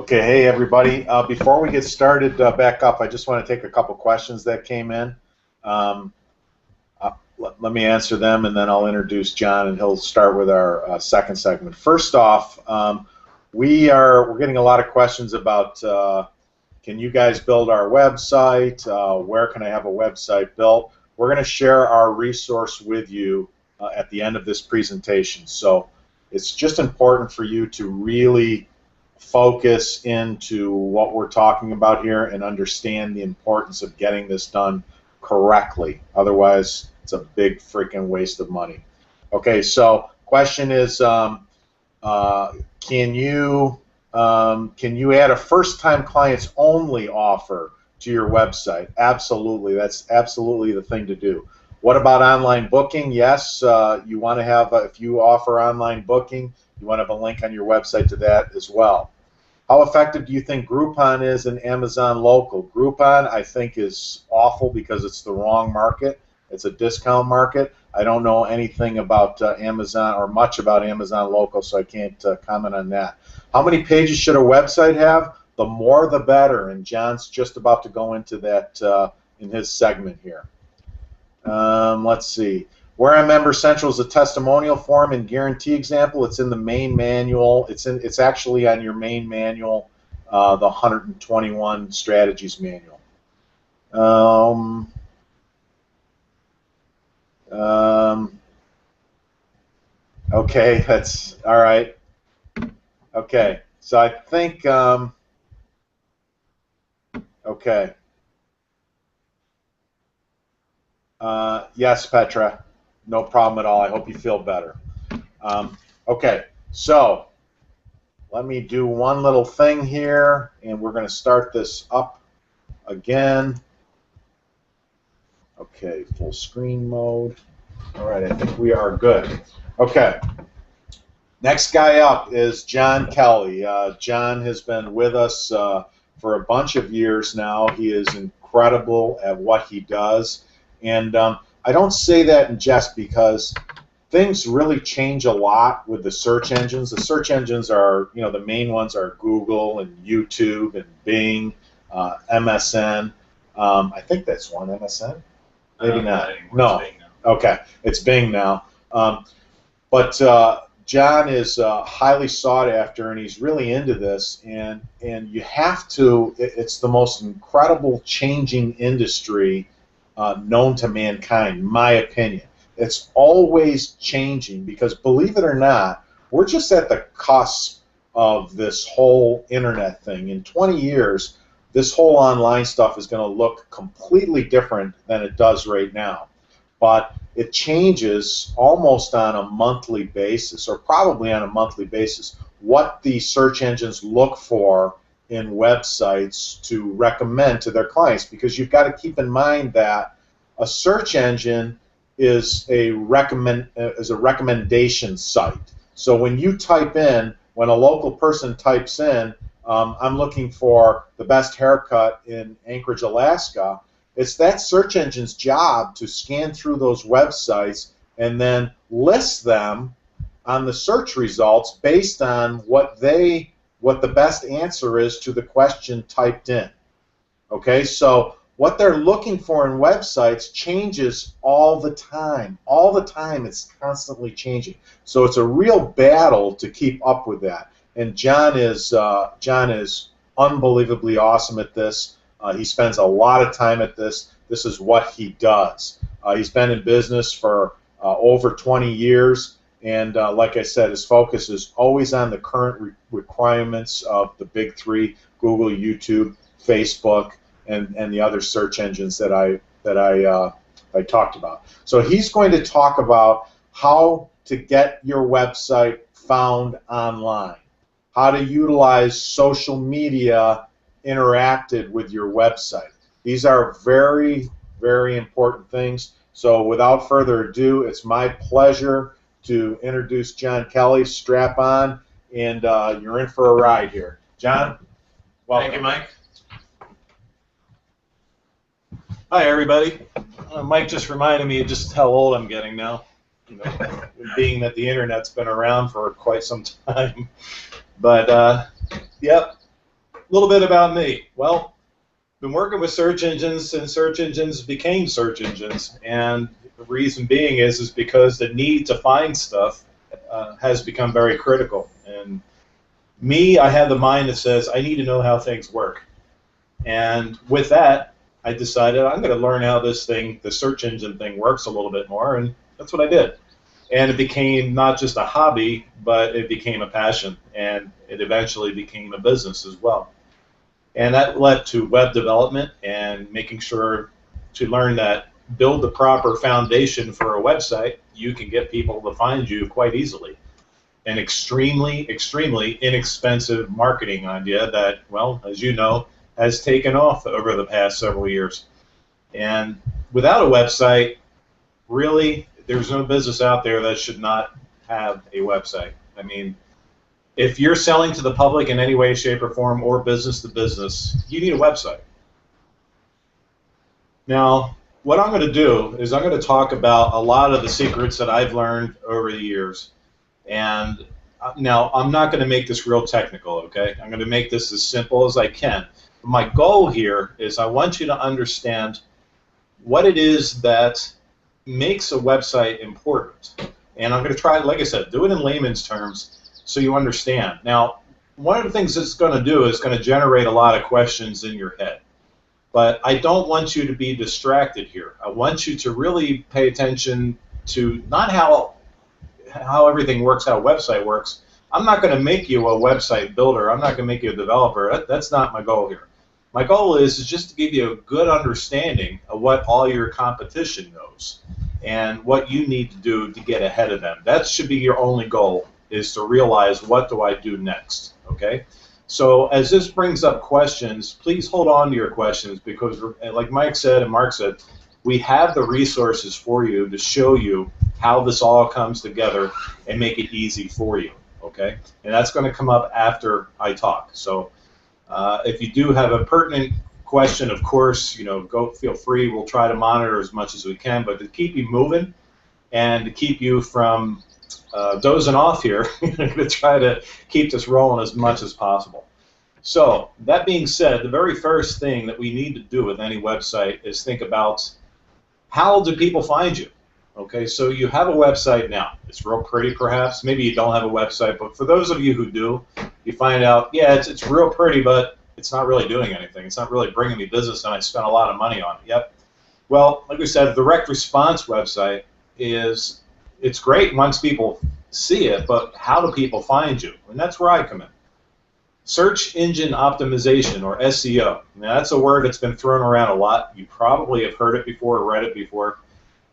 Okay, hey everybody. Before we get started back up, I just want to take a couple questions that came in. Let me answer them, and then I'll introduce John, and he'll start with our second segment. First off, we're getting a lot of questions about can you guys build our website? Where can I have a website built? We're going to share our resource with you at the end of this presentation. So it's just important for you to really focus into what we're talking about here and understand the importance of getting this done correctly. Otherwise, it's a big freaking waste of money. Okay, so question is, can you add a first-time clients only offer to your website? Absolutely, that's absolutely the thing to do. What about online booking? Yes, you want to have, if you offer online booking, you want to have a link on your website to that as well. How effective do you think Groupon is in Amazon local? Groupon, I think, is awful because it's the wrong market. It's a discount market. I don't know anything about Amazon or much about Amazon local, so I can't comment on that. How many pages should a website have? The more the better, and John's just about to go into that in his segment here. Let's see. Where on Member Central is a testimonial form and guarantee example. It's in the main manual. It's actually on your main manual, the 121 strategies manual. Okay, that's all right. Okay, so I think okay. Yes, Petra. No problem at all. I hope you feel better. Okay, so let me do one little thing here, and we're going to start this up again. Okay, full screen mode. All right, I think we are good. Okay, next guy up is John Kelly. John has been with us for a bunch of years now. He is incredible at what he does, and I don't say that in jest because things really change a lot with the search engines. The search engines are, you know, the main ones are Google and YouTube and Bing, MSN. I think that's one, MSN. Maybe not. No. Okay, it's Bing now. But John is highly sought after, and he's really into this. And you have to. It's the most incredible changing industry known to mankind, in my opinion. It's always changing because, believe it or not, we're just at the cusp of this whole internet thing. In 20 years, this whole online stuff is going to look completely different than it does right now. But it changes almost on a monthly basis, or probably on a monthly basis, what the search engines look for in websites to recommend to their clients, because you've got to keep in mind that a search engine is a recommendation site. So when you type in, when a local person types in, I'm looking for the best haircut in Anchorage, Alaska, it's that search engine's job to scan through those websites and then list them on the search results based on what the best answer is to the question typed in. Okay, so what they're looking for in websites changes all the time. All the time, it's constantly changing. So it's a real battle to keep up with that. And John is unbelievably awesome at this. He spends a lot of time at this. This is what he does. He's been in business for over 20 years, and like I said, his focus is always on the current requirements of the big three: Google, YouTube, Facebook, and the other search engines that I talked about. So he's going to talk about how to get your website found online, how to utilize social media interacted with your website. These are very, very important things. So without further ado, it's my pleasure to introduce John Kelly. Strap on, and you're in for a ride here. John, welcome. Thank you, Mike. Hi, everybody. Mike just reminded me of just how old I'm getting now, you know, being that the internet's been around for quite some time. But, yep, little bit about me. Well, been working with search engines since search engines became search engines, and the reason being is because the need to find stuff has become very critical. And me, I have the mind that says I need to know how things work. And with that, I decided I'm going to learn how this thing, the search engine thing, works a little bit more, and that's what I did. And it became not just a hobby, but it became a passion, and it eventually became a business as well. And that led to web development and making sure to learn that build the proper foundation for a website, you can get people to find you quite easily. An extremely, extremely inexpensive marketing idea that, well, as you know, has taken off over the past several years. And without a website, really, there's no business out there that should not have a website. I mean, if you're selling to the public in any way, shape, or form, or business to business, you need a website. Now, what I'm going to do is I'm going to talk about a lot of the secrets that I've learned over the years. And now, I'm not going to make this real technical, okay? I'm going to make this as simple as I can. My goal here is I want you to understand what it is that makes a website important. And I'm going to try, like I said, do it in layman's terms so you understand. Now, one of the things it's going to do is going to generate a lot of questions in your head. But I don't want you to be distracted here. I want you to really pay attention to not how everything works, how a website works. I'm not going to make you a website builder. I'm not going to make you a developer. That's not my goal here. My goal is just to give you a good understanding of what all your competition knows and what you need to do to get ahead of them. That should be your only goal, is to realize, what do I do next, okay? So as this brings up questions, please hold on to your questions, because like Mike said and Mark said, we have the resources for you to show you how this all comes together and make it easy for you, okay? And that's going to come up after I talk. So if you do have a pertinent question, of course, go feel free. We'll try to monitor as much as we can, but to keep you moving and to keep you from dozing off here, I'm going to try to keep this rolling as much as possible. So that being said, the very first thing that we need to do with any website is think about, how do people find you? Okay, so you have a website now. It's real pretty, perhaps. Maybe you don't have a website, but for those of you who do, you find out, yeah, it's real pretty, but it's not really doing anything. It's not really bringing me business, and I spent a lot of money on it. Yep. Well, like we said, the direct response website it's great once people see it, but how do people find you? And that's where I come in. Search engine optimization, or SEO. Now, that's a word that's been thrown around a lot. You probably have heard it before or read it before.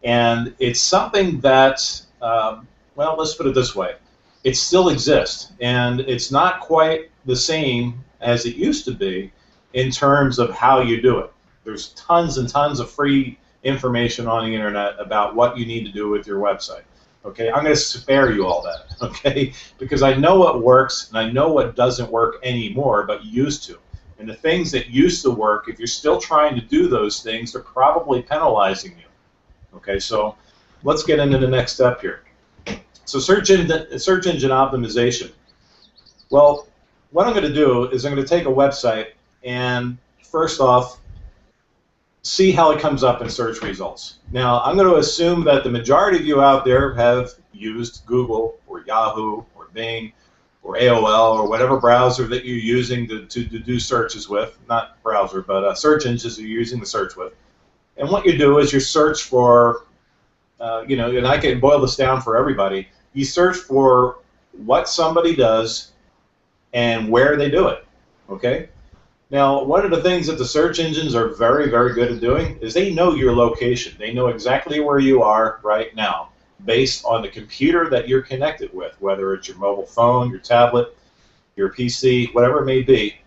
And it's something that, well, let's put it this way. It still exists, and it's not quite the same as it used to be in terms of how you do it. There's tons and tons of free information on the internet about what you need to do with your website. Okay, I'm going to spare you all that, okay, because I know what works and I know what doesn't work anymore, but used to. And the things that used to work, if you're still trying to do those things, they're probably penalizing you. Okay, so let's get into the next step here. So search engine optimization. Well, what I'm going to do is I'm going to take a website and, first off, see how it comes up in search results. Now, I'm going to assume that the majority of you out there have used Google or Yahoo or Bing or AOL or whatever browser that you're using to do searches with. Not browser, but search engines you're using to search with. And what you do is you search for, and I can boil this down for everybody, you search for what somebody does and where they do it, okay? Now, one of the things that the search engines are very, very good at doing is they know your location. They know exactly where you are right now based on the computer that you're connected with, whether it's your mobile phone, your tablet, your PC, whatever it may be.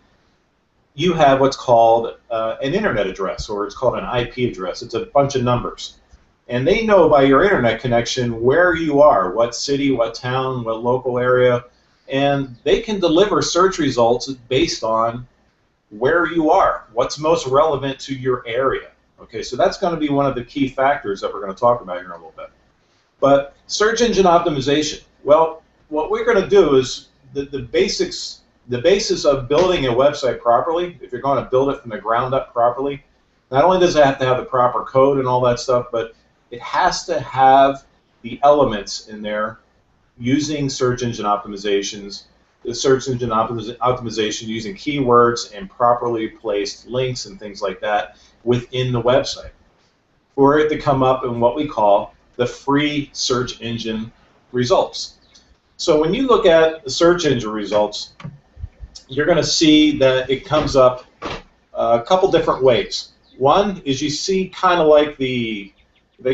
You have what's called an internet address, or it's called an IP address. It's a bunch of numbers. And they know by your internet connection where you are, what city, what town, what local area, and they can deliver search results based on where you are, what's most relevant to your area. Okay, so that's going to be one of the key factors that we're going to talk about here in a little bit. But search engine optimization, well, what we're going to do is the basics the basis of building a website properly, if you're going to build it from the ground up properly, not only does it have to have the proper code and all that stuff, but it has to have the elements in there using search engine optimizations, the search engine optimization using keywords and properly placed links and things like that within the website for it to come up in what we call the free search engine results. So when you look at the search engine results, you're going to see that it comes up a couple different ways. One is you see kind of like they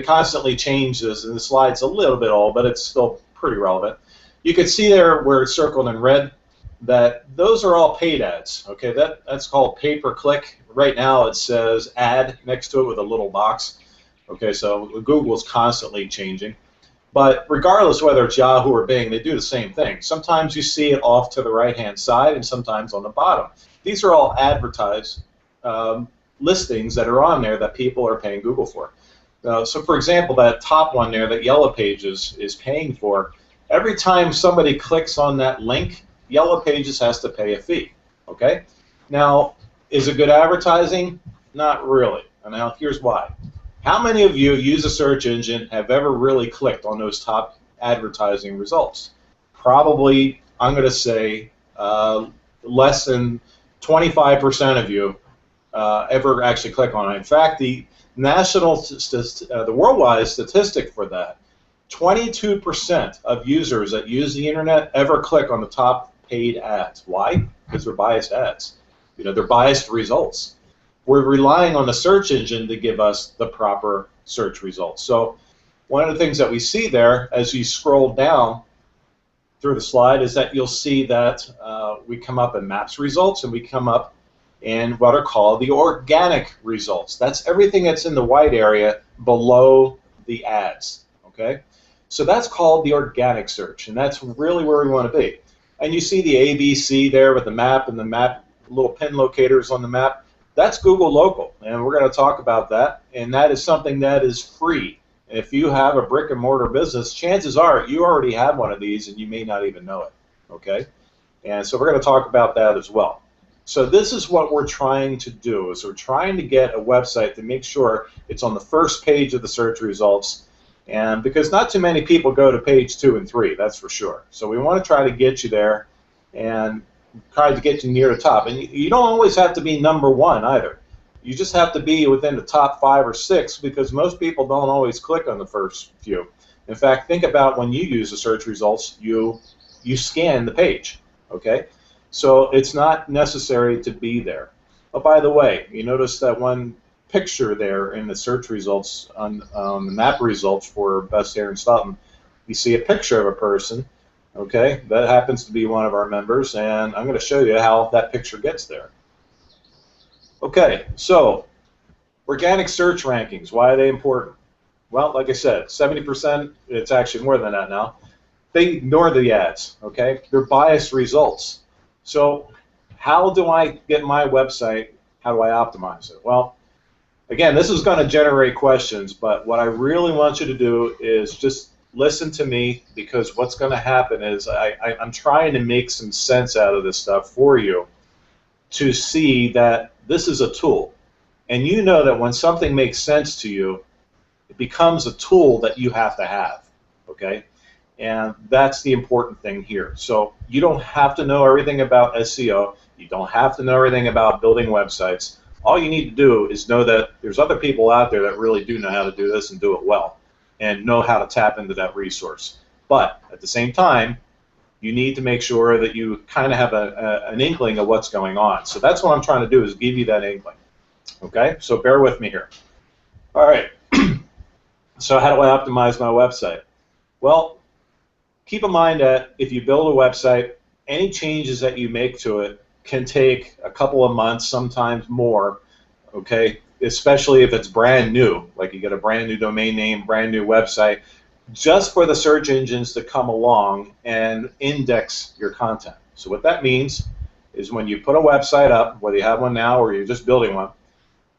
constantly change this, and the slide's a little bit old, but it's still pretty relevant. You can see there where it's circled in red that those are all paid ads. Okay, that's called pay-per-click. Right now it says ad next to it with a little box. Okay, so Google's constantly changing. But regardless whether it's Yahoo or Bing, they do the same thing. Sometimes you see it off to the right-hand side and sometimes on the bottom. These are all advertised listings that are on there that people are paying Google for. So for example, that top one there that Yellow Pages is paying for, every time somebody clicks on that link, Yellow Pages has to pay a fee. Okay? Now, is it good advertising? Not really. And now here's why. How many of you use a search engine have ever really clicked on those top advertising results? Probably, I'm going to say, less than 25% of you ever actually click on it. In fact, the worldwide statistic for that, 22% of users that use the internet ever click on the top paid ads. Why? Because they're biased ads. You know, they're biased results. We're relying on the search engine to give us the proper search results. So one of the things that we see there as you scroll down through the slide is that you'll see that we come up in maps results and we come up in what are called the organic results. That's everything that's in the white area below the ads. Okay? So that's called the organic search, and that's really where we want to be. And you see the ABC there with the map and the map little pin locators on the map. That's Google Local, and we're going to talk about that, and that is something that is free. If you have a brick and mortar business, chances are you already have one of these and you may not even know it. Okay? And so we're going to talk about that as well. So this is what we're trying to do, is we're trying to get a website to make sure it's on the first page of the search results, and because not too many people go to page 2 and 3, that's for sure. So we want to try to get you there and try to get you near the top. And you don't always have to be number 1 either. You just have to be within the top 5 or 6 because most people don't always click on the first few. In fact, think about when you use the search results, you scan the page. Okay? So it's not necessary to be there. Oh, by the way, you notice that one picture there in the search results on the map results for Best Hair in Stoughton. You see a picture of a person. Okay, that happens to be one of our members, and I'm going to show you how that picture gets there. Okay, so organic search rankings, why are they important? Well, like I said, 70%, it's actually more than that now, they ignore the ads, okay? They're biased results. So how do I get my website, how do I optimize it? Well, again, this is going to generate questions, but what I really want you to do is just listen to me, because what's going to happen is I'm trying to make some sense out of this stuff for you to see that this is a tool. And you know that when something makes sense to you, it becomes a tool that you have to have, okay? And that's the important thing here. So you don't have to know everything about SEO. You don't have to know everything about building websites. All you need to do is know that there's other people out there that really do know how to do this and do it well, and know how to tap into that resource. But at the same time, you need to make sure that you kind of have an inkling of what's going on. So that's what I'm trying to do, is give you that inkling. Okay? So bear with me here. All right. So how do I optimize my website? Well, keep in mind that if you build a website, any changes that you make to it can take a couple of months, sometimes more, okay? Especially if it's brand new, like you get a brand new domain name, brand new website, just for the search engines to come along and index your content. So what that means is when you put a website up, whether you have one now or you're just building one,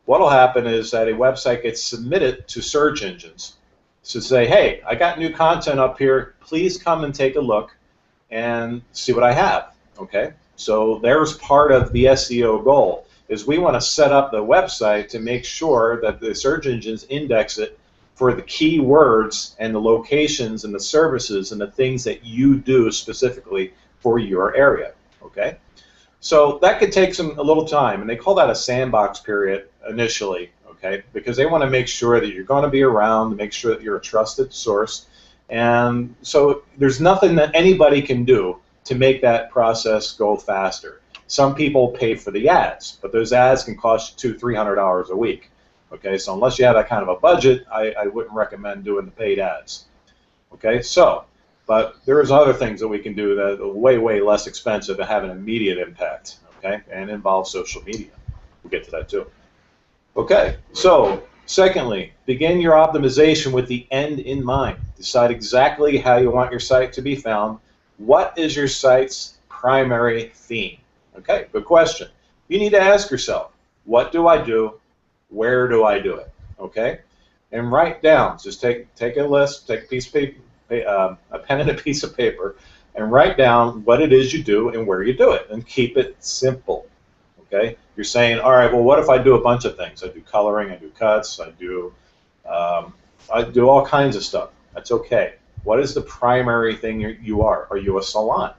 what will happen is that a website gets submitted to search engines to say, hey, I got new content up here, please come and take a look and see what I have, okay? So there's part of the SEO goal, is we want to set up the website to make sure that the search engines index it for the keywords and the locations and the services and the things that you do specifically for your area, okay? So that could take a little time, and they call that a sandbox period initially, okay? Because they want to make sure that you're going to be around, to make sure that you're a trusted source. And so there's nothing that anybody can do to make that process go faster. Some people pay for the ads, but those ads can cost you $200-300 a week. Okay, so unless you have that kind of a budget, I wouldn't recommend doing the paid ads. Okay, so, but there's other things that we can do that are way, way less expensive and have an immediate impact, okay, and involve social media. We'll get to that too. Okay, so secondly, begin your optimization with the end in mind. Decide exactly how you want your site to be found. What is your site's primary theme? Okay, good question. You need to ask yourself, what do I do? Where do I do it? Okay, and write down. Just take a list, take a piece of paper, a pen and a piece of paper, and write down what it is you do and where you do it, and keep it simple. Okay, you're saying, all right, well, what if I do a bunch of things? I do coloring, I do cuts, I do all kinds of stuff. That's okay. What is the primary thing you are? Are you a salon?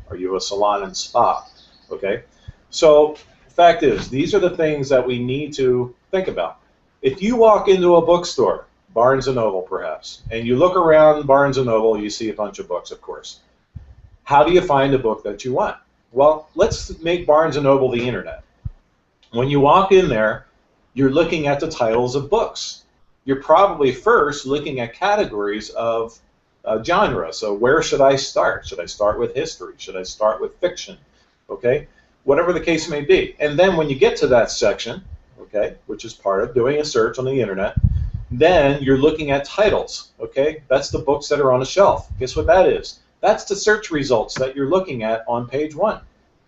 Are you a salon and spa? Okay, so the fact is, these are the things that we need to think about. If you walk into a bookstore, Barnes & Noble perhaps, and you look around Barnes & Noble, you see a bunch of books, of course. How do you find a book that you want? Well, let's make Barnes & Noble the internet. When you walk in there, you're looking at the titles of books. You're probably first looking at categories of genre. So where should I start? Should I start with history? Should I start with fiction? Okay, whatever the case may be. And then when you get to that section, okay, which is part of doing a search on the internet, then you're looking at titles, okay? That's the books that are on the shelf. Guess what that is? That's the search results that you're looking at on page 1,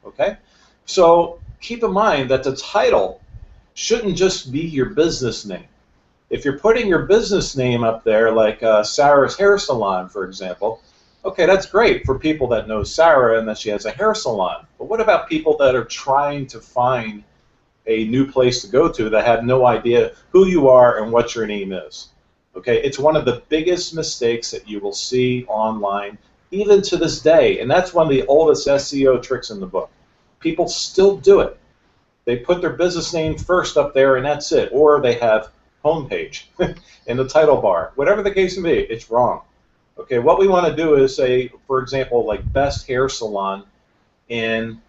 okay? So keep in mind that the title shouldn't just be your business name. If you're putting your business name up there, like Sarah's Hair Salon, for example, okay, that's great for people that know Sarah and that she has a hair salon. But what about people that are trying to find a new place to go to that have no idea who you are and what your name is? Okay, it's one of the biggest mistakes that you will see online, even to this day, and that's one of the oldest SEO tricks in the book. People still do it. They put their business name first up there, and that's it, or they have homepage in the title bar. Whatever the case may be, it's wrong. Okay, what we want to do is say, for example, like best hair salon in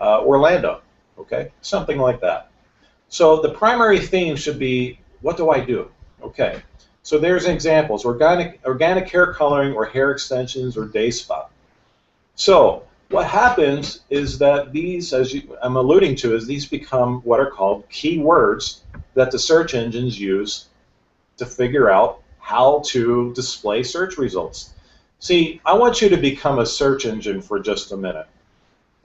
Orlando. Okay, something like that. So the primary theme should be, what do I do? Okay, so there's examples: organic hair coloring, or hair extensions, or day spa. So what happens is that these, as I'm alluding to, is these become what are called keywords that the search engines use to figure out how to display search results. See, I want you to become a search engine for just a minute.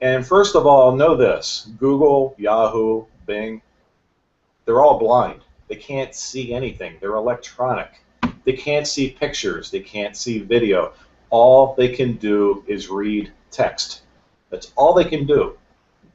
And first of all, know this: Google, Yahoo, Bing, they're all blind. They can't see anything. They're electronic. They can't see pictures. They can't see video. All they can do is read text. That's all they can do,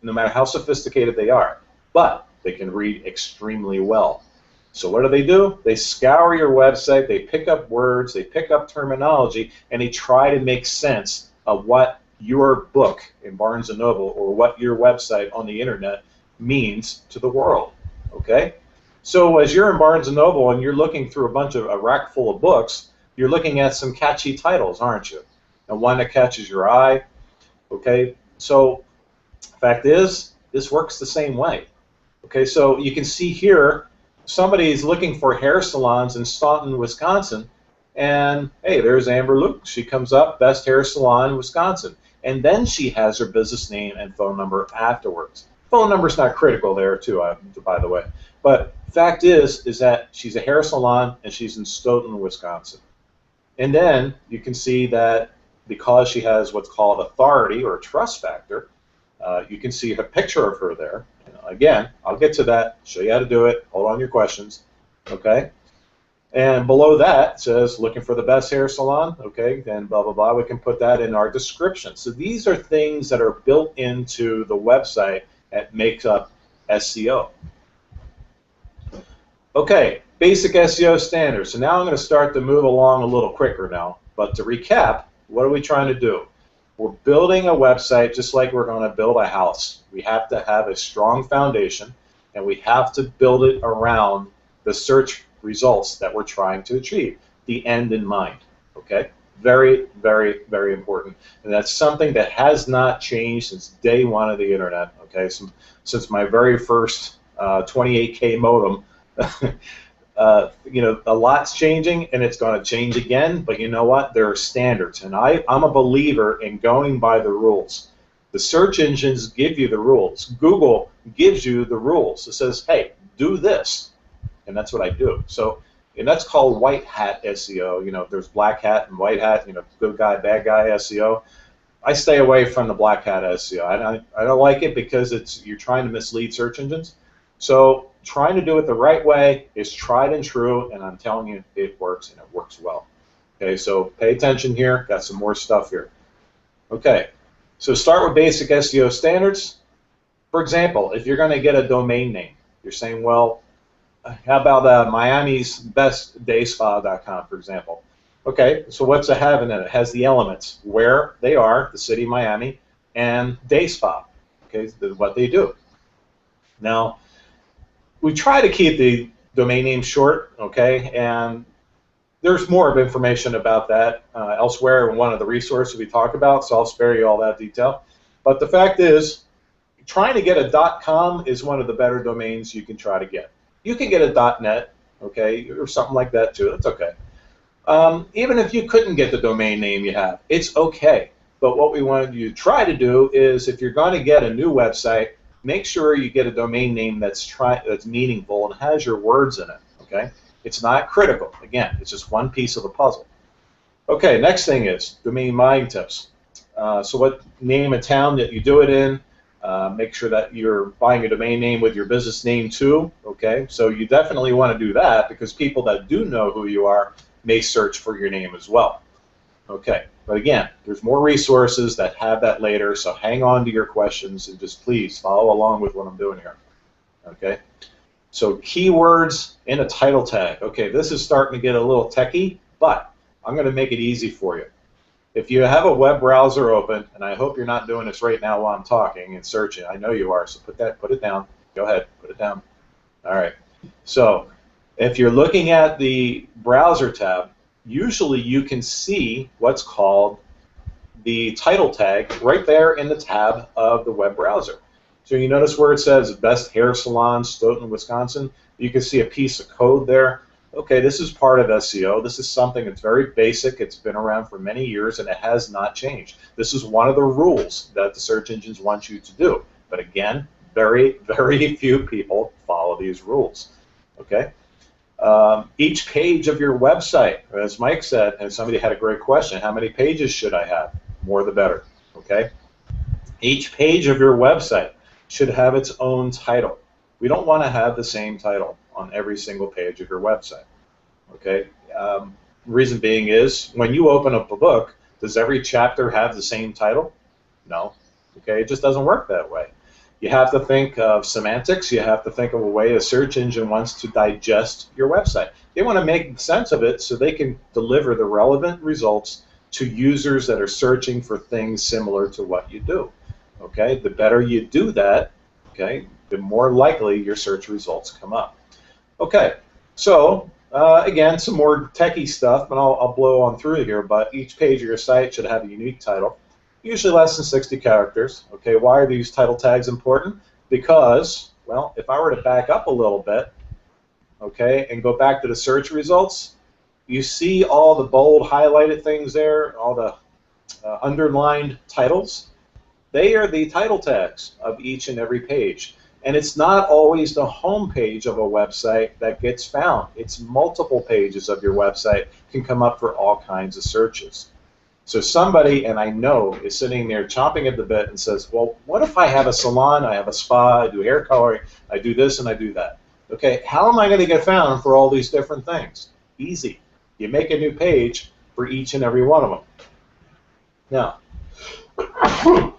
no matter how sophisticated they are. But they can read extremely well. So what do? They scour your website, they pick up words, they pick up terminology, and they try to make sense of what your book in Barnes & Noble or what your website on the internet means to the world. Okay? So as you're in Barnes & Noble and you're looking through a rack full of books, you're looking at some catchy titles, aren't you? And one that catches your eye. Okay? So fact is, this works the same way. Okay, so you can see here, somebody is looking for hair salons in Staunton, Wisconsin, and hey, there's Amber Luke. She comes up, best hair salon in Wisconsin, and then she has her business name and phone number afterwards. Phone number's not critical there, too, by the way. But fact is that she's a hair salon and she's in Stoughton, Wisconsin. And then you can see that because she has what's called authority or trust factor, you can see a picture of her there. Again, I'll get to that, show you how to do it, hold on your questions, okay? And below that says looking for the best hair salon, okay, then blah, blah, blah. We can put that in our description. So these are things that are built into the website that makes up SEO. Okay, basic SEO standards. So now I'm going to start to move along a little quicker now. But to recap, what are we trying to do? We're building a website just like we're going to build a house. We have to have a strong foundation, and we have to build it around the search results that we're trying to achieve, the end in mind. Okay, very, very, very important, and that's something that has not changed since day one of the internet. Okay, since my very first 28K modem. You know, a lot's changing, and it's going to change again. But you know what? There are standards, and I'm a believer in going by the rules. The search engines give you the rules. Google gives you the rules. It says, hey, do this. And that's what I do. So, and that's called white hat SEO. You know, there's black hat and white hat. You know, good guy, bad guy SEO. I stay away from the black hat SEO. I don't like it because you're trying to mislead search engines. So trying to do it the right way is tried and true, and I'm telling you, it works, and it works well. Okay, so pay attention here. Got some more stuff here. Okay, so start with basic SEO standards. For example, if you're going to get a domain name, you're saying, well, how about Miami's bestdayspa.com, for example? Okay, so what's it have in it? It has the elements, where they are, the city of Miami, and day spa, okay, what they do. Now, we try to keep the domain name short, okay, and there's more of information about that elsewhere in one of the resources we talk about, so I'll spare you all that detail. But the fact is, trying to get a .com is one of the better domains you can try to get. You can get a .net, okay, or something like that too. That's okay. Even if you couldn't get the domain name you have, it's okay. But what we want you to try to do is, if you're going to get a new website, make sure you get a domain name that's meaningful and has your words in it. Okay, it's not critical. Again, it's just one piece of the puzzle. Okay, next thing is domain buying tips. So what name a town that you do it in. Make sure that you're buying a domain name with your business name too. Okay, so you definitely want to do that because people that do know who you are may search for your name as well. Okay, but again, there's more resources that have that later, so hang on to your questions and just please follow along with what I'm doing here. Okay, so keywords in a title tag. Okay, this is starting to get a little techie, but I'm going to make it easy for you. If you have a web browser open, and I hope you're not doing this right now while I'm talking and searching, I know you are, so put it down. Go ahead, put it down. All right. So if you're looking at the browser tab, usually you can see what's called the title tag right there in the tab of the web browser. So you notice where it says Best Hair Salon, Stoughton, Wisconsin. You can see a piece of code there. Okay, this is part of SEO. This is something that's very basic. It's been around for many years, and it has not changed. This is one of the rules that the search engines want you to do. But again, very, very few people follow these rules. Okay. Each page of your website, as Mike said, and somebody had a great question, how many pages should I have? More the better. Okay. Each page of your website should have its own title. We don't want to have the same title on every single page of your website. Okay. Reason being is when you open up a book, does every chapter have the same title? No. Okay. It just doesn't work that way. You have to think of semantics. You have to think of a way a search engine wants to digest your website. They want to make sense of it so they can deliver the relevant results to users that are searching for things similar to what you do. Okay. The better you do that, okay, the more likely your search results come up. Okay, so again, some more techie stuff, but I'll blow on through here, but each page of your site should have a unique title, usually less than 60 characters. Okay, why are these title tags important? Because, well, if I were to back up a little bit, okay, and go back to the search results, you see all the bold highlighted things there, all the underlined titles. They are the title tags of each and every page. And it's not always the home page of a website that gets found. It's multiple pages of your website can come up for all kinds of searches. So somebody, and I know, is sitting there chomping at the bit and says, well, what if I have a salon, I have a spa, I do hair coloring, I do this and I do that. Okay, how am I going to get found for all these different things? Easy. You make a new page for each and every one of them. Now,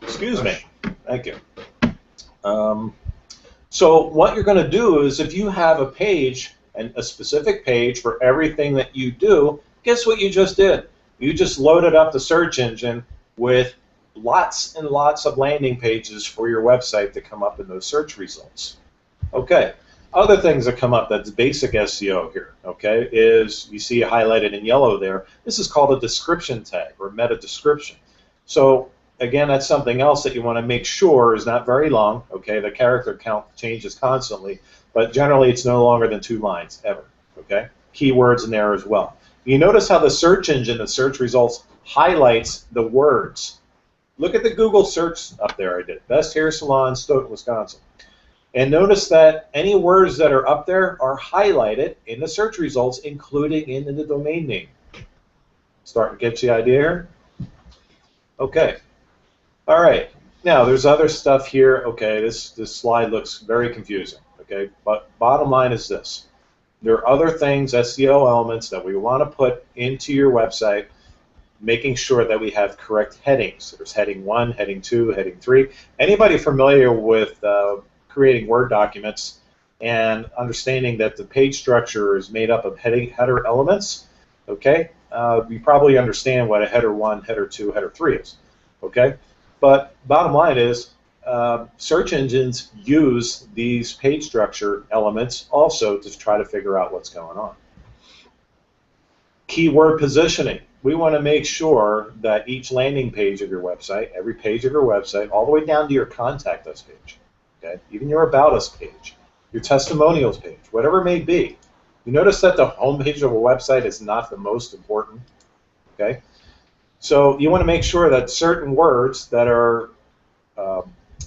excuse me. Thank you. So what you're going to do is if you have a page, and a specific page for everything that you do, guess what you just did? You just loaded up the search engine with lots and lots of landing pages for your website to come up in those search results. Okay. Other things that come up that's basic SEO here, okay, is you see highlighted in yellow there. This is called a description tag or meta description. So again, that's something else that you want to make sure is not very long. Okay, the character count changes constantly, but generally it's no longer than 2 lines ever. Okay, keywords in there as well. You notice how the search engine, the search results, highlights the words. Look at the Google search up there I did. Best hair salon, Stoughton, Wisconsin. And notice that any words that are up there are highlighted in the search results, including in the domain name. Starting to get the idea here? Okay. All right. Now, there's other stuff here. Okay, this slide looks very confusing. Okay, but bottom line is this. There are other things, SEO elements, that we want to put into your website, making sure that we have correct headings. There's heading 1, heading 2, heading 3. Anybody familiar with creating Word documents and understanding that the page structure is made up of header elements, okay, you probably understand what a header 1, header 2, header 3 is, okay? But bottom line is search engines use these page structure elements also to try to figure out what's going on. Keyword positioning. We want to make sure that each landing page of your website, every page of your website, all the way down to your contact us page, okay, even your about us page, your testimonials page, whatever it may be. You notice that the home page of a website is not the most important, okay? So you want to make sure that certain words that are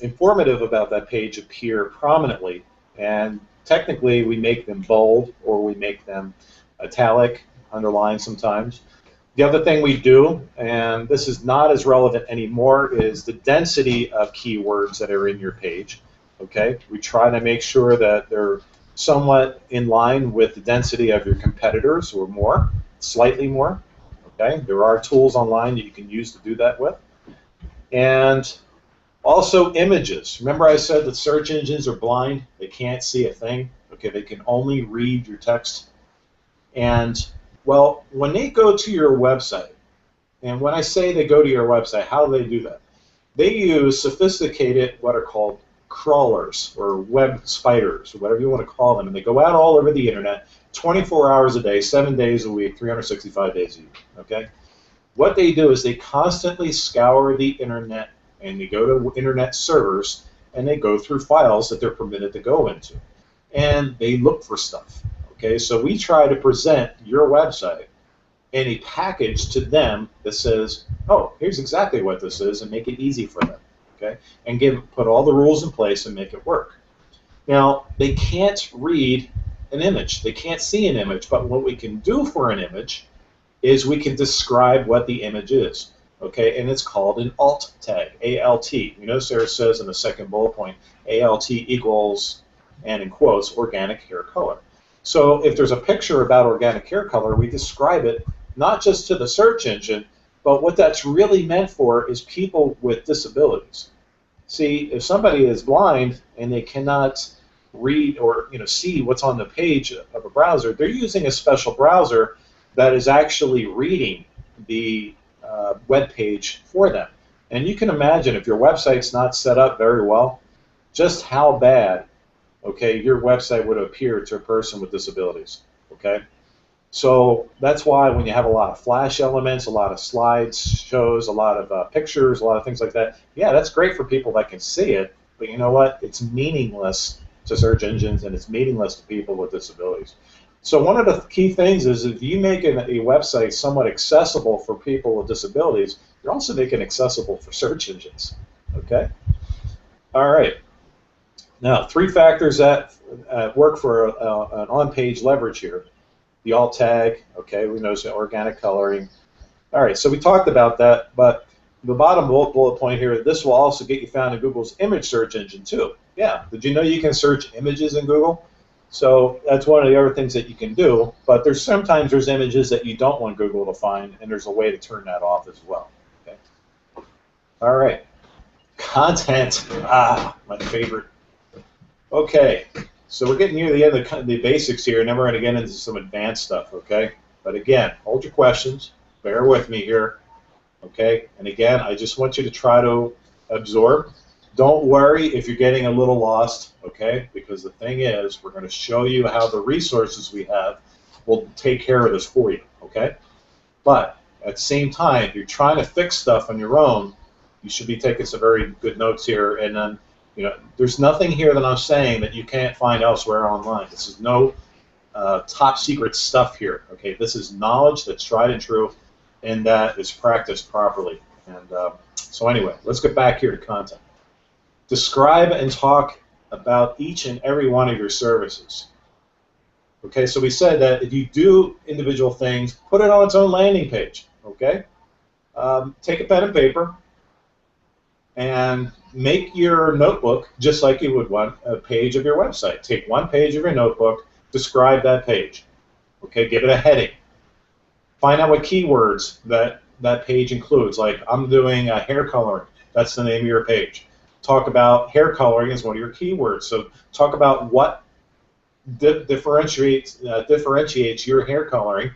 informative about that page appear prominently, and technically we make them bold or we make them italic, underlined sometimes. The other thing we do, and this is not as relevant anymore, is the density of keywords that are in your page. Okay, we try to make sure that they're somewhat in line with the density of your competitors or more, slightly more. Okay, there are tools online that you can use to do that with. And also images. Remember I said that search engines are blind? They can't see a thing. Okay, they can only read your text. And well, when they go to your website, and when I say they go to your website, how do they do that? They use sophisticated, what are called crawlers or web spiders, or whatever you want to call them, and they go out all over the internet 24 hours a day, 7 days a week, 365 days a year. Okay? What they do is they constantly scour the internet, and they go to internet servers, and they go through files that they're permitted to go into, and they look for stuff. Okay, so we try to present your website in a package to them that says, oh, here's exactly what this is, and make it easy for them. Okay, and put all the rules in place and make it work. Now, they can't read an image. They can't see an image, but what we can do for an image is we can describe what the image is. Okay, and it's called an alt tag, ALT. You notice there it says in the second bullet point, ALT equals, and in quotes, organic hair color. So if there's a picture about organic hair color, we describe it not just to the search engine, but what that's really meant for is people with disabilities. See, if somebody is blind and they cannot read or see what's on the page of a browser, they're using a special browser that is actually reading the web page for them. And you can imagine if your website's not set up very well, just how bad, okay, your website would appear to a person with disabilities. Okay, so that's why when you have a lot of flash elements, a lot of slides, shows, a lot of pictures, a lot of things like that, yeah, that's great for people that can see it, but you know what? It's meaningless to search engines, and it's meaningless to people with disabilities. So one of the key things is if you make a website somewhat accessible for people with disabilities, you're also making it accessible for search engines. Okay? All right. Now, 3 factors that work for an on-page leverage here. The alt tag, okay, we know organic coloring. All right, so we talked about that, but the bottom bullet point here, this will also get you found in Google's image search engine too. Yeah, did you know you can search images in Google? So that's one of the other things that you can do, but sometimes there's images that you don't want Google to find, and there's a way to turn that off as well. Okay. All right. Content. My favorite. Okay. So we're getting near the end of the basics here, and then we're going to get into some advanced stuff, okay? But again, hold your questions. Bear with me here, okay? And again, I just want you to try to absorb. Don't worry if you're getting a little lost, okay? Because the thing is, we're going to show you how the resources we have will take care of this for you, okay? But at the same time, if you're trying to fix stuff on your own, you should be taking some very good notes here. And then, you know, there's nothing here that I'm saying that you can't find elsewhere online. This is no top secret stuff here, okay? This is knowledge that's tried and true, and that is practiced properly. And so anyway, let's get back here to content. Describe and talk about each and every one of your services. Okay, so we said that if you do individual things, put it on its own landing page, okay? Take a pen and paper and make your notebook just like you would want a page of your website. Take one page of your notebook, describe that page, okay? Give it a heading. Find out what keywords that page includes. Like, I'm doing hair coloring. That's the name of your page. Talk about hair coloring as one of your keywords. So talk about what differentiates your hair coloring,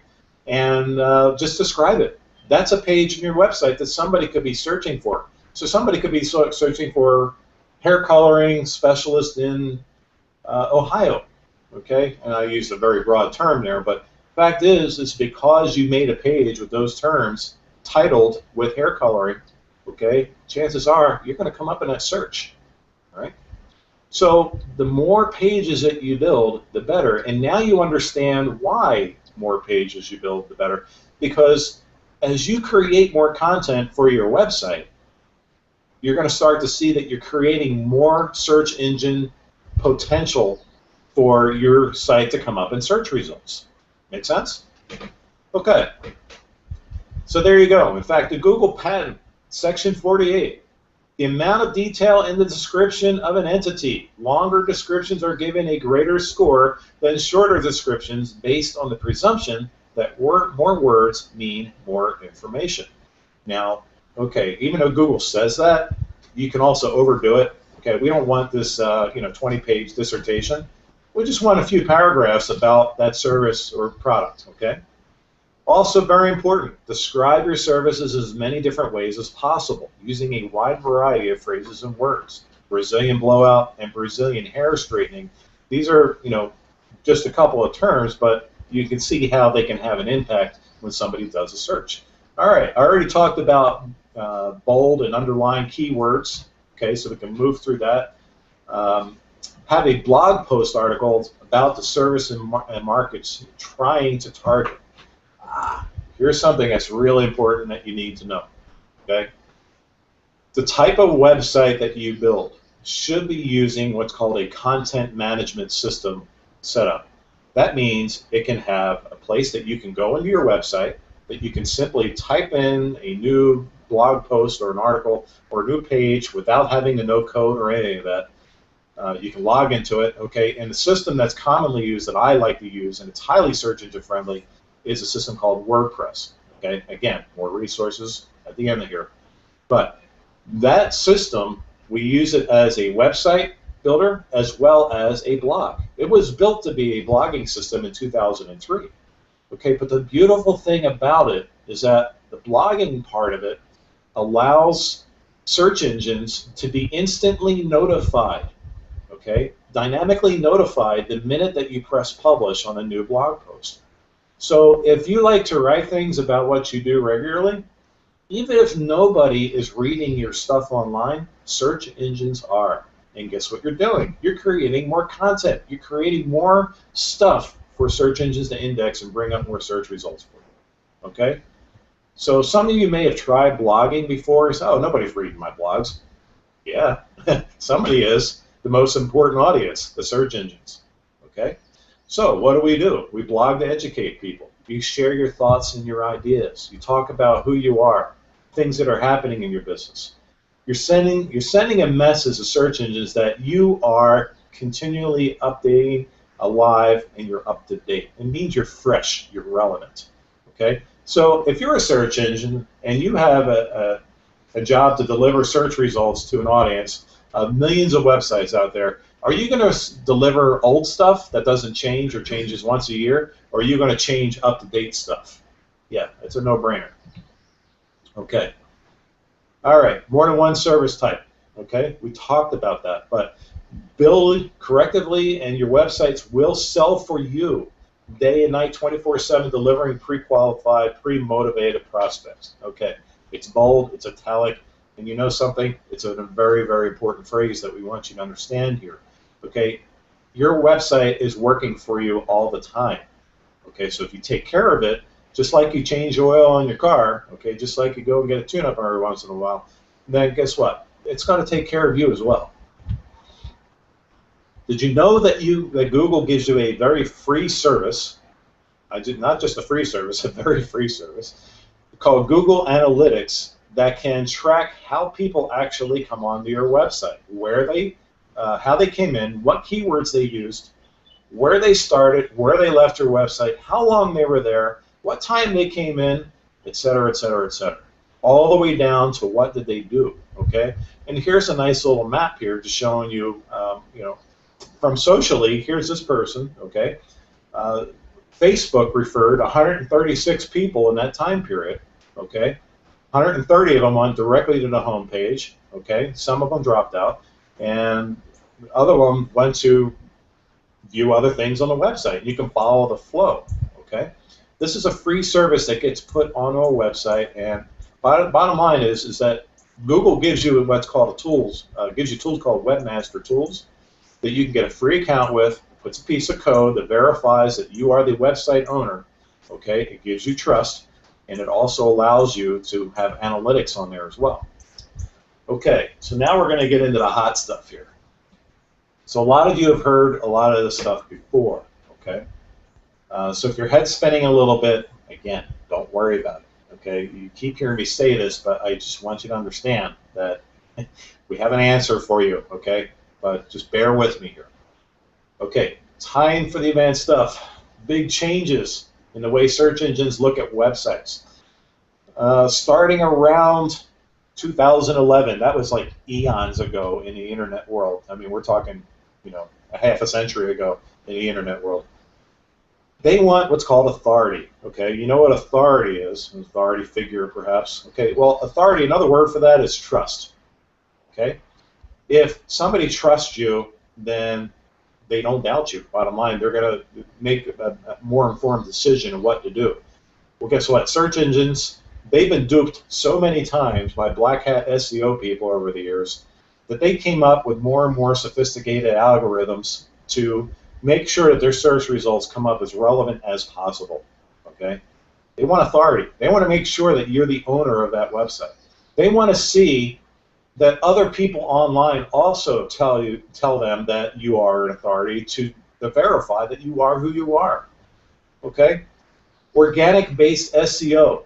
and just describe it. That's a page in your website that somebody could be searching for. So somebody could be searching for hair coloring specialist in Ohio. Okay, and I used a very broad term there, but fact is, it's because you made a page with those terms titled with hair coloring. Okay, chances are you're going to come up in that search. All right. So the more pages that you build, the better. And now you understand why more pages you build, the better. Because as you create more content for your website, you're going to start to see that you're creating more search engine potential for your site to come up in search results. Make sense? Okay. So there you go. In fact, the Google patent, Section 48, the amount of detail in the description of an entity. Longer descriptions are given a greater score than shorter descriptions based on the presumption that more words mean more information. Now, okay, even though Google says that, you can also overdo it. Okay, we don't want this 20-page dissertation. We just want a few paragraphs about that service or product, okay? Also very important, describe your services as many different ways as possible, using a wide variety of phrases and words. Brazilian blowout and Brazilian hair straightening, these are, just a couple of terms, but you can see how they can have an impact when somebody does a search. All right, I already talked about bold and underlined keywords, okay, so we can move through that. Have a blog post article about the service and markets trying to target. Here's something that's really important that you need to know, okay? The type of website that you build should be using what's called a content management system setup. That means it can have a place that you can go into your website, that you can simply type in a new blog post or an article or a new page without having to know code or any of that. You can log into it, okay? And the system that's commonly used that I like to use, and it's highly search engine friendly, is a system called WordPress. Okay, again, more resources at the end of here. But that system, we use it as a website builder as well as a blog. It was built to be a blogging system in 2003. Okay, but the beautiful thing about it is that the blogging part of it allows search engines to be instantly notified, okay, dynamically notified the minute that you press publish on a new blog post. So if you like to write things about what you do regularly, even if nobody is reading your stuff online, search engines are. And guess what you're doing? You're creating more content. You're creating more stuff for search engines to index and bring up more search results for you. Okay? So some of you may have tried blogging before. You say, oh, nobody's reading my blogs. Yeah, somebody is. The most important audience, the search engines. Okay? So what do? We blog to educate people. You share your thoughts and your ideas. You talk about who you are, things that are happening in your business. You're sending a message to search engines that you are continually updating alive, and you're up to date. It means you're fresh, you're relevant. Okay? So if you're a search engine and you have a job to deliver search results to an audience of millions of websites out there, are you going to deliver old stuff that doesn't change or changes once a year, or are you going to change up-to-date stuff? Yeah, it's a no-brainer. Okay. All right, more than one service type. Okay, we talked about that, but build correctly and your websites will sell for you day and night, 24/7, delivering pre-qualified, pre-motivated prospects. Okay, it's bold, it's italic, and you know something? It's a very, very important phrase that we want you to understand here. Okay, your website is working for you all the time. Okay, so if you take care of it, just like you change oil on your car, okay, just like you go and get a tune-up every once in a while, then guess what? It's going to take care of you as well. Did you know that Google gives you a very free service? Not just a free service, a very free service called Google Analytics that can track how people actually come onto your website, how they came in, what keywords they used, where they started, where they left your website, how long they were there, what time they came in, etc., etc., etc. All the way down to what did they do, okay? And here's a nice little map here just showing you, from socially, here's this person, okay? Facebook referred 136 people in that time period, okay? 130 of them went directly to the home page, okay? Some of them dropped out, and other of them went to view other things on the website. You can follow the flow, okay? This is a free service that gets put on our website, and bottom line is that Google gives you what's called tools called Webmaster Tools that you can get a free account with, puts a piece of code that verifies that you are the website owner, okay? It gives you trust, and it also allows you to have analytics on there as well. Okay, so now we're going to get into the hot stuff here. So a lot of you have heard a lot of this stuff before, okay? So if your head's spinning a little bit, again, don't worry about it, okay? You keep hearing me say this, but I just want you to understand that we have an answer for you, okay? But just bear with me here. Okay, time for the advanced stuff. Big changes in the way search engines look at websites. Starting around 2011, that was like eons ago in the internet world. I mean, we're talking, a half a century ago in the internet world. They want what's called authority, okay? You know what authority is, an authority figure perhaps. Okay, well, authority, another word for that is trust, okay? If somebody trusts you, then they don't doubt you. Bottom line, they're going to make a more informed decision of what to do. Well, guess what? Search engines, they've been duped so many times by black hat SEO people over the years that they came up with more and more sophisticated algorithms to make sure that their search results come up as relevant as possible, okay? They want authority. They want to make sure that you're the owner of that website. They want to see that other people online also tell them that you are an authority to verify that you are who you are, okay? Organic-based SEO,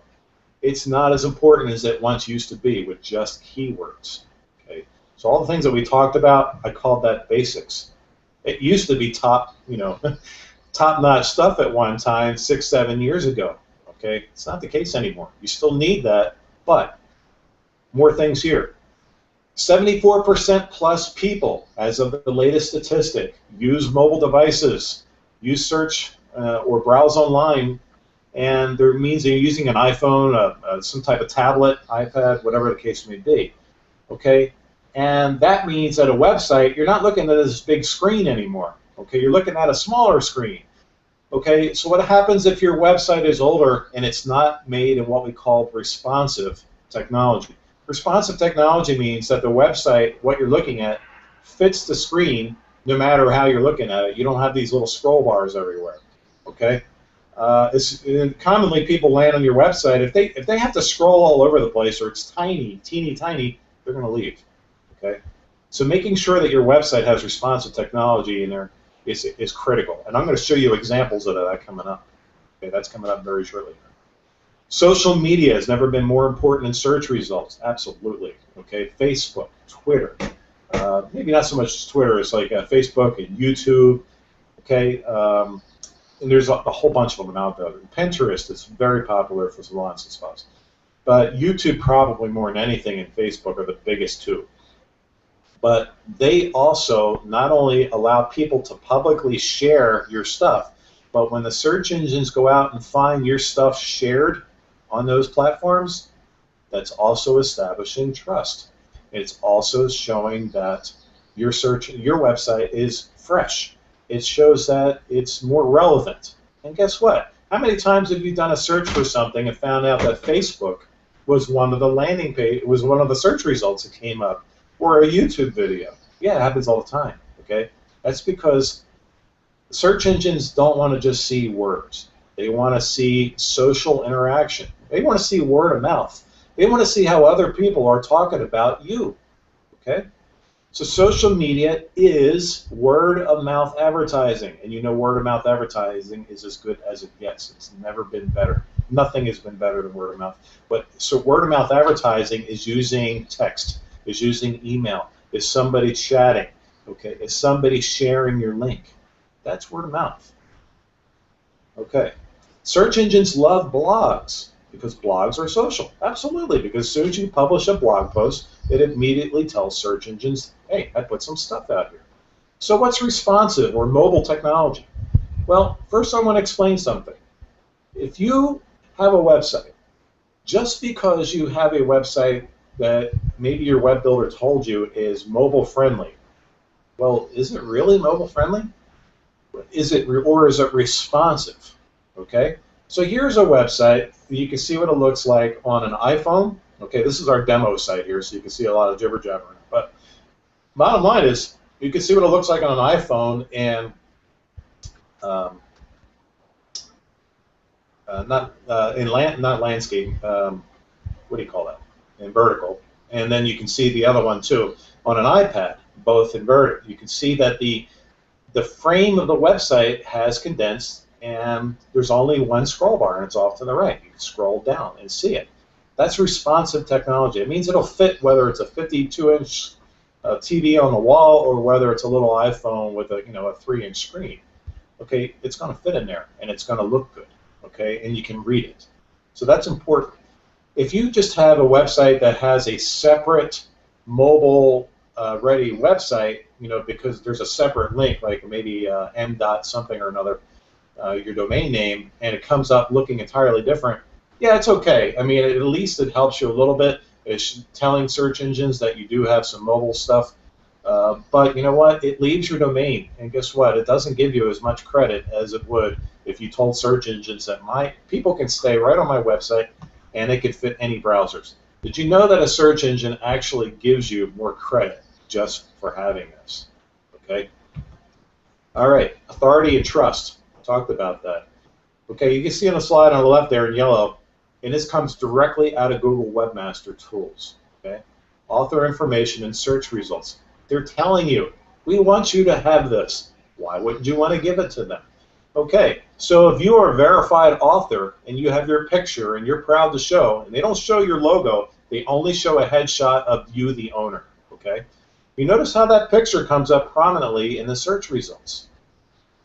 it's not as important as it once used to be with just keywords, okay? So all the things that we talked about, I called that basics. It used to be top-notch stuff at one time 6, 7 years ago, okay? It's not the case anymore. You still need that, but more things here. 74% plus people, as of the latest statistic, use mobile devices, use search or browse online, and there means they're using an iPhone, some type of tablet, iPad, whatever the case may be. Okay, and that means that a website, you're not looking at this big screen anymore. Okay, you're looking at a smaller screen. Okay, so what happens if your website is older and it's not made in what we call responsive technology? Responsive technology means that the website, what you're looking at, fits the screen no matter how you're looking at it. You don't have these little scroll bars everywhere, okay? Commonly people land on your website, if they have to scroll all over the place or it's tiny, teeny tiny, they're going to leave, okay? So making sure that your website has responsive technology in there is critical. And I'm going to show you examples of that coming up. Okay, that's coming up very shortly. Social media has never been more important in search results. Absolutely. Okay, Facebook, Twitter. Maybe not so much Twitter. It's like Facebook and YouTube. Okay, and there's a whole bunch of them out there. Pinterest is very popular for salons and spas, but YouTube probably more than anything, and Facebook are the biggest two. But they also not only allow people to publicly share your stuff, but when the search engines go out and find your stuff shared on those platforms, that's also establishing trust. It's also showing that your website is fresh. It shows that it's more relevant. And guess what? How many times have you done a search for something and found out that Facebook was one of the landing page, was one of the search results that came up, or a YouTube video? Yeah, it happens all the time. Okay, that's because search engines don't want to just see words. They want to see social interaction. They want to see word of mouth. They want to see how other people are talking about you. Okay? So social media is word of mouth advertising. And you know word of mouth advertising is as good as it gets. It's never been better. Nothing has been better than word of mouth. So word of mouth advertising is using text, is using email, is somebody chatting, okay, is somebody sharing your link. That's word of mouth. Okay. Search engines love blogs because blogs are social. Absolutely, because as soon as you publish a blog post, it immediately tells search engines, hey, I put some stuff out here. So what's responsive or mobile technology? Well, first I want to explain something. If you have a website, just because you have a website that maybe your web builder told you is mobile friendly, well, is it really mobile friendly? Is it responsive? Okay, so here's a website. You can see what it looks like on an iPhone. Okay, this is our demo site here, so you can see a lot of jibber jabbering. But bottom line is, you can see what it looks like on an iPhone, and not landscape. What do you call that? In vertical, and then you can see the other one too on an iPad, both inverted. You can see that the frame of the website has condensed, and there's only one scroll bar, and it's off to the right. You can scroll down and see it. That's responsive technology. It means it'll fit whether it's a 52-inch TV on the wall or whether it's a little iPhone with a 3-inch screen. Okay, it's going to fit in there, and it's going to look good. Okay, and you can read it. So that's important. If you just have a website that has a separate mobile ready website, because there's a separate link, like maybe m dot something or another, your domain name, and it comes up looking entirely different, yeah, it's okay. I mean, at least it helps you a little bit. It's telling search engines that you do have some mobile stuff. But you know what? It leaves your domain, and guess what? It doesn't give you as much credit as it would if you told search engines that people can stay right on my website and they could fit any browsers. Did you know that a search engine actually gives you more credit just for having this? Okay. All right. Authority and trust. I talked about that. Okay. You can see on the slide on the left there in yellow, and this comes directly out of Google Webmaster Tools. Okay. Author information and search results. They're telling you, we want you to have this. Why wouldn't you want to give it to them? Okay, so if you are a verified author and you have your picture and you're proud to show, and they don't show your logo, they only show a headshot of you, the owner. Okay, you notice how that picture comes up prominently in the search results.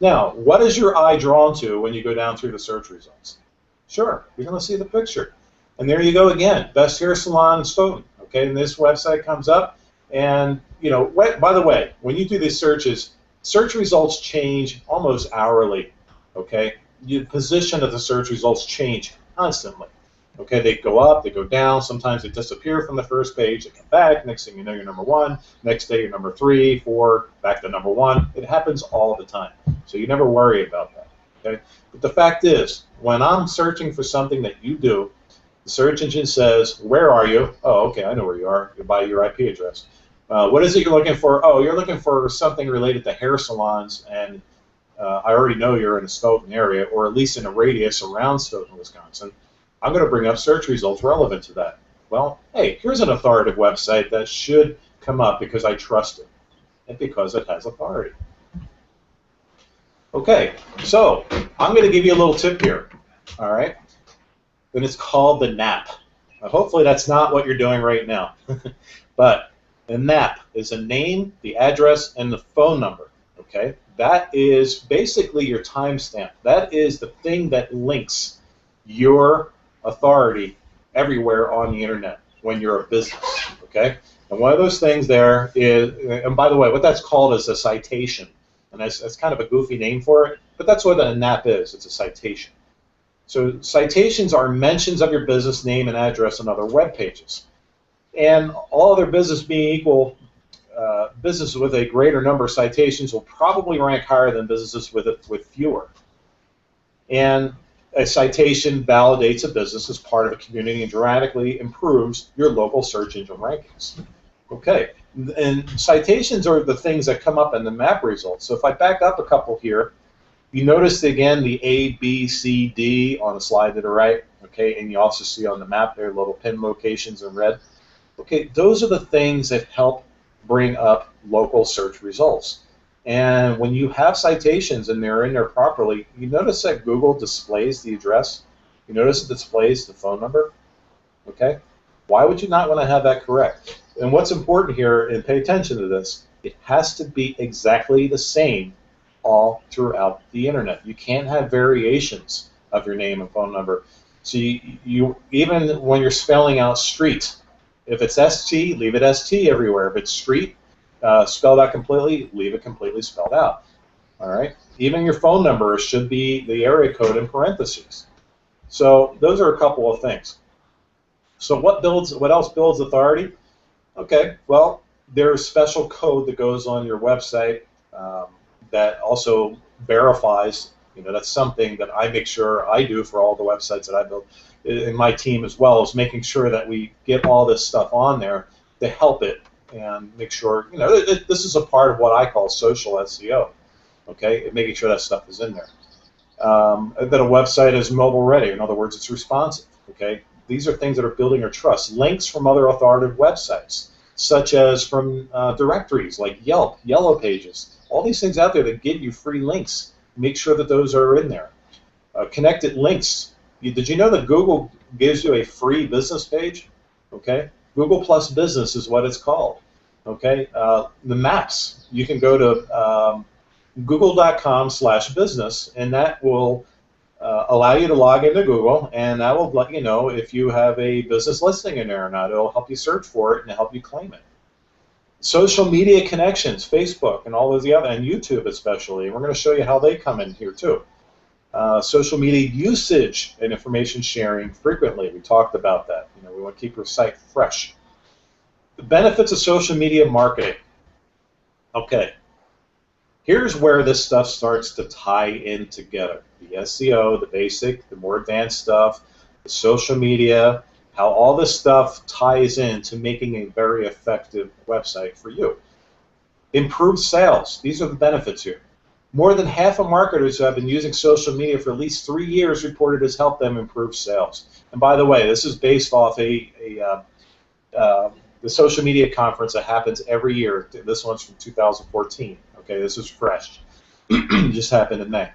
Now, what is your eye drawn to when you go down through the search results? Sure, you're going to see the picture. And there you go again, best hair salon in Stoughton. Okay, and this website comes up, and by the way, when you do these searches, search results change almost hourly. Okay, the position of the search results change constantly. Okay, they go up, they go down. Sometimes they disappear from the first page, they come back. Next thing you know, you're number 1. Next day, you're number 3, 4, back to number 1. It happens all the time, so you never worry about that. Okay, but the fact is, when I'm searching for something that you do, the search engine says, "Where are you?" Oh, okay, I know where you are. By your IP address. What is it you're looking for? Oh, you're looking for something related to hair salons, and I already know you're in the Stoughton area, or at least in a radius around Stoughton, Wisconsin. I'm going to bring up search results relevant to that. Well, hey, here's an authoritative website that should come up because I trust it and because it has authority. Okay, so I'm going to give you a little tip here, all right? And it's called the NAP. Now, hopefully that's not what you're doing right now, but the NAP is a name, the address, and the phone number. Okay, that is basically your timestamp. That is the thing that links your authority everywhere on the internet when you're a business. Okay, and one of those things there is, and by the way, what that's called is a citation, and that's kind of a goofy name for it, but that's what a NAP is. It's a citation. So citations are mentions of your business name and address on other web pages. And all other business being equal, businesses with a greater number of citations will probably rank higher than businesses with fewer. And a citation validates a business as part of a community and dramatically improves your local search engine rankings. Okay, and citations are the things that come up in the map results. So if I back up a couple here, you notice again the A, B, C, D on the slide to the right, okay, and you also see on the map there little pin locations in red. Okay, those are the things that help bring up local search results. And when you have citations and they're in there properly, you notice that Google displays the address. You notice it displays the phone number. Okay, why would you not want to have that correct? And what's important here, and pay attention to this, it has to be exactly the same all throughout the internet. You can't have variations of your name and phone number. So you even when you're spelling out street, if it's ST, leave it ST everywhere. If it's street, spelled out completely, leave it completely spelled out. All right. Even your phone number should be the area code in parentheses. So those are a couple of things. So what else builds authority? Okay. Well, there's special code that goes on your website that also verifies. You know, that's something that I make sure I do for all the websites that I build in my team as well, is making sure that we get all this stuff on there to help it and make sure, you know, this is a part of what I call social SEO, okay, and making sure that stuff is in there. That a website is mobile ready, in other words, it's responsive, okay. These are things that are building your trust. Links from other authoritative websites, such as from directories like Yelp, Yellow Pages, all these things out there that get you free links. Make sure that those are in there. Connected links. Did you know that Google gives you a free business page? Okay, Google Plus Business is what it's called. Okay, the maps. You can go to google.com/business, and that will allow you to log into Google, and that will let you know if you have a business listing in there or not. It'll help you search for it and help you claim it. Social media connections, Facebook and all those other, and YouTube especially. We're going to show you how they come in here too. Social media usage and information sharing frequently. We talked about that. You know, we want to keep your site fresh. The benefits of social media marketing. Okay, here's where this stuff starts to tie in together. The SEO, the basic, the more advanced stuff, the social media, how all this stuff ties into making a very effective website for you. Improved sales. These are the benefits here. More than half of marketers who have been using social media for at least 3 years reported has helped them improve sales. And by the way, this is based off the social media conference that happens every year. This one's from 2014. Okay, this is fresh. Just happened in May.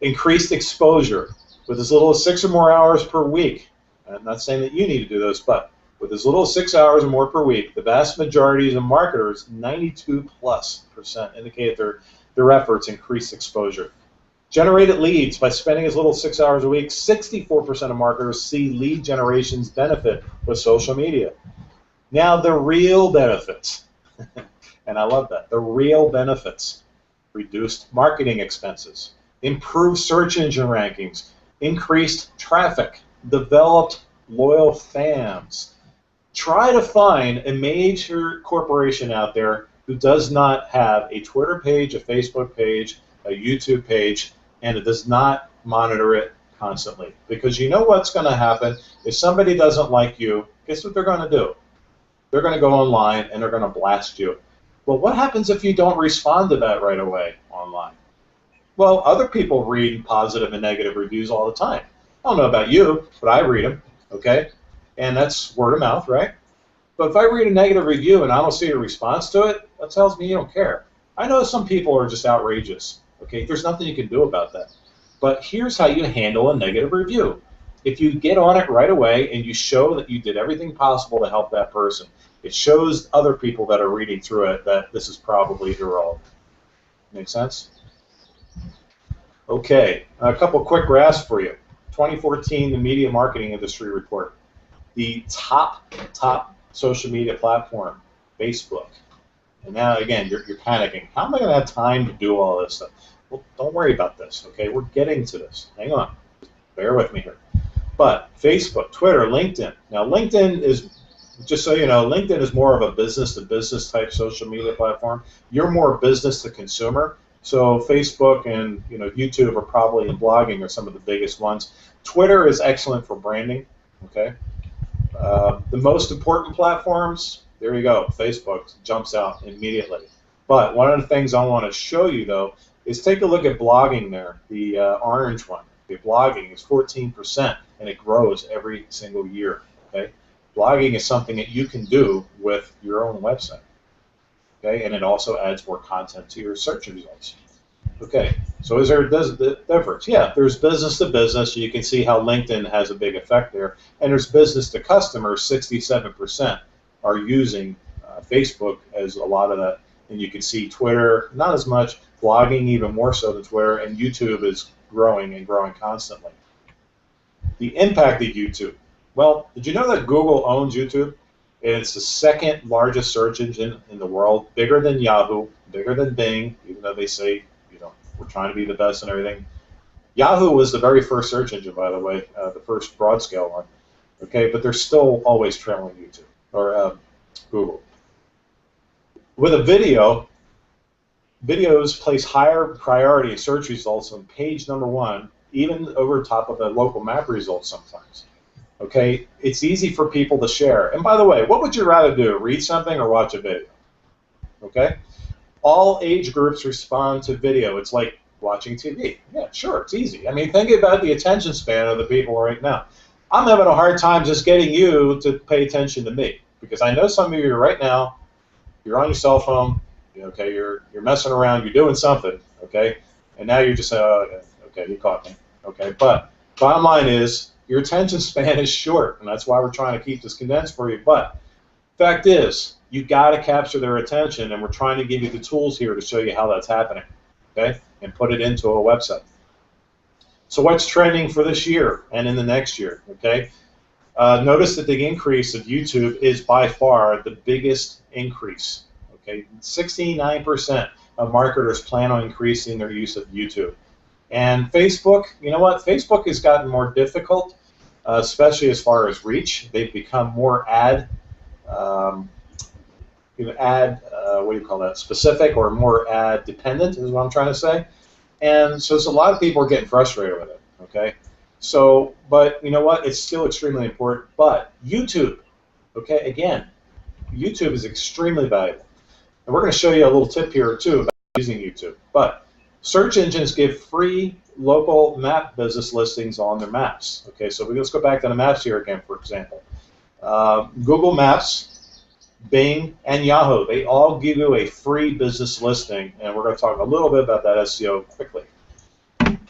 Increased exposure with as little as 6 or more hours per week. I'm not saying that you need to do this, but with as little as 6 hours or more per week, the vast majority of marketers, 92+%, indicate their efforts increase exposure. Generated leads by spending as little as 6 hours a week. 64% of marketers see lead generations benefit with social media. Now the real benefits, and I love that, the real benefits: reduced marketing expenses, improved search engine rankings, increased traffic, developed loyal fans. Try to find a major corporation out there who does not have a Twitter page, a Facebook page, a YouTube page, and it does not monitor it constantly. Because you know what's going to happen? If somebody doesn't like you, guess what they're going to do? They're going to go online and they're going to blast you. Well, what happens if you don't respond to that right away online? Well, other people read positive and negative reviews all the time. I don't know about you, but I read them, okay? And that's word of mouth, right? But if I read a negative review and I don't see a response to it, that tells me you don't care. I know some people are just outrageous, okay? There's nothing you can do about that. But here's how you handle a negative review. If you get on it right away and you show that you did everything possible to help that person, it shows other people that are reading through it that this is probably irrelevant. Make sense? Okay, a couple quick graphs for you. 2014, the Media Marketing Industry Report. The top social media platform, Facebook. And now, again, you're panicking. How am I going to have time to do all this stuff? Well, don't worry about this, okay? We're getting to this. Hang on. Bear with me here. But Facebook, Twitter, LinkedIn. Now, LinkedIn is, just so you know, LinkedIn is more of a business-to-business type social media platform. You're more business-to-consumer. So Facebook and YouTube are probably, and blogging are some of the biggest ones. Twitter is excellent for branding, okay? The most important platforms, there you go, Facebook jumps out immediately. But one of the things I want to show you, though, is take a look at blogging there, the orange one. The blogging is 14%, and it grows every single year, okay? Blogging is something that you can do with your own website, okay? And it also adds more content to your search results. Okay, so is there a difference? Yeah, there's business to business. You can see how LinkedIn has a big effect there. And there's business to customers, 67% are using Facebook as a lot of that. And you can see Twitter, not as much, blogging even more so than Twitter, and YouTube is growing and growing constantly. The impact of YouTube. Well, did you know that Google owns YouTube? It's the second largest search engine in the world, bigger than Yahoo, bigger than Bing, even though they say, we're trying to be the best and everything. Yahoo was the very first search engine, by the way, the first broad scale one. Okay, but they're still always trailing YouTube or Google. With a video, videos place higher priority in search results on page #1, even over top of the local map results sometimes. Okay, it's easy for people to share. And by the way, what would you rather do, read something or watch a video? Okay. All age groups respond to video. It's like watching TV. Yeah, sure, it's easy. I mean, think about the attention span of the people right now. I'm having a hard time just getting you to pay attention to me because I know some of you right now, you're on your cell phone, okay, you're messing around, you're doing something, okay, and now you're just saying, oh, okay, you caught me, okay. But bottom line is your attention span is short, and that's why we're trying to keep this condensed for you. But fact is, you got to capture their attention, and we're trying to give you the tools here to show you how that's happening, okay, and put it into a website. So what's trending for this year and in the next year, okay? Notice that the increase of YouTube is by far the biggest increase, okay? 69% of marketers plan on increasing their use of YouTube. And Facebook, you know what? Facebook has gotten more difficult, especially as far as reach. They've become more what do you call that, specific or more ad dependent is what I'm trying to say. And so a lot of people are getting frustrated with it, okay? So, but you know what, it's still extremely important. But YouTube, okay, again, YouTube is extremely valuable. And we're going to show you a little tip here too about using YouTube. But search engines give free local map business listings on their maps. Okay, so let's go back to the maps here again, for example. Google Maps, Bing, and Yahoo, they all give you a free business listing, and we're going to talk a little bit about that SEO quickly.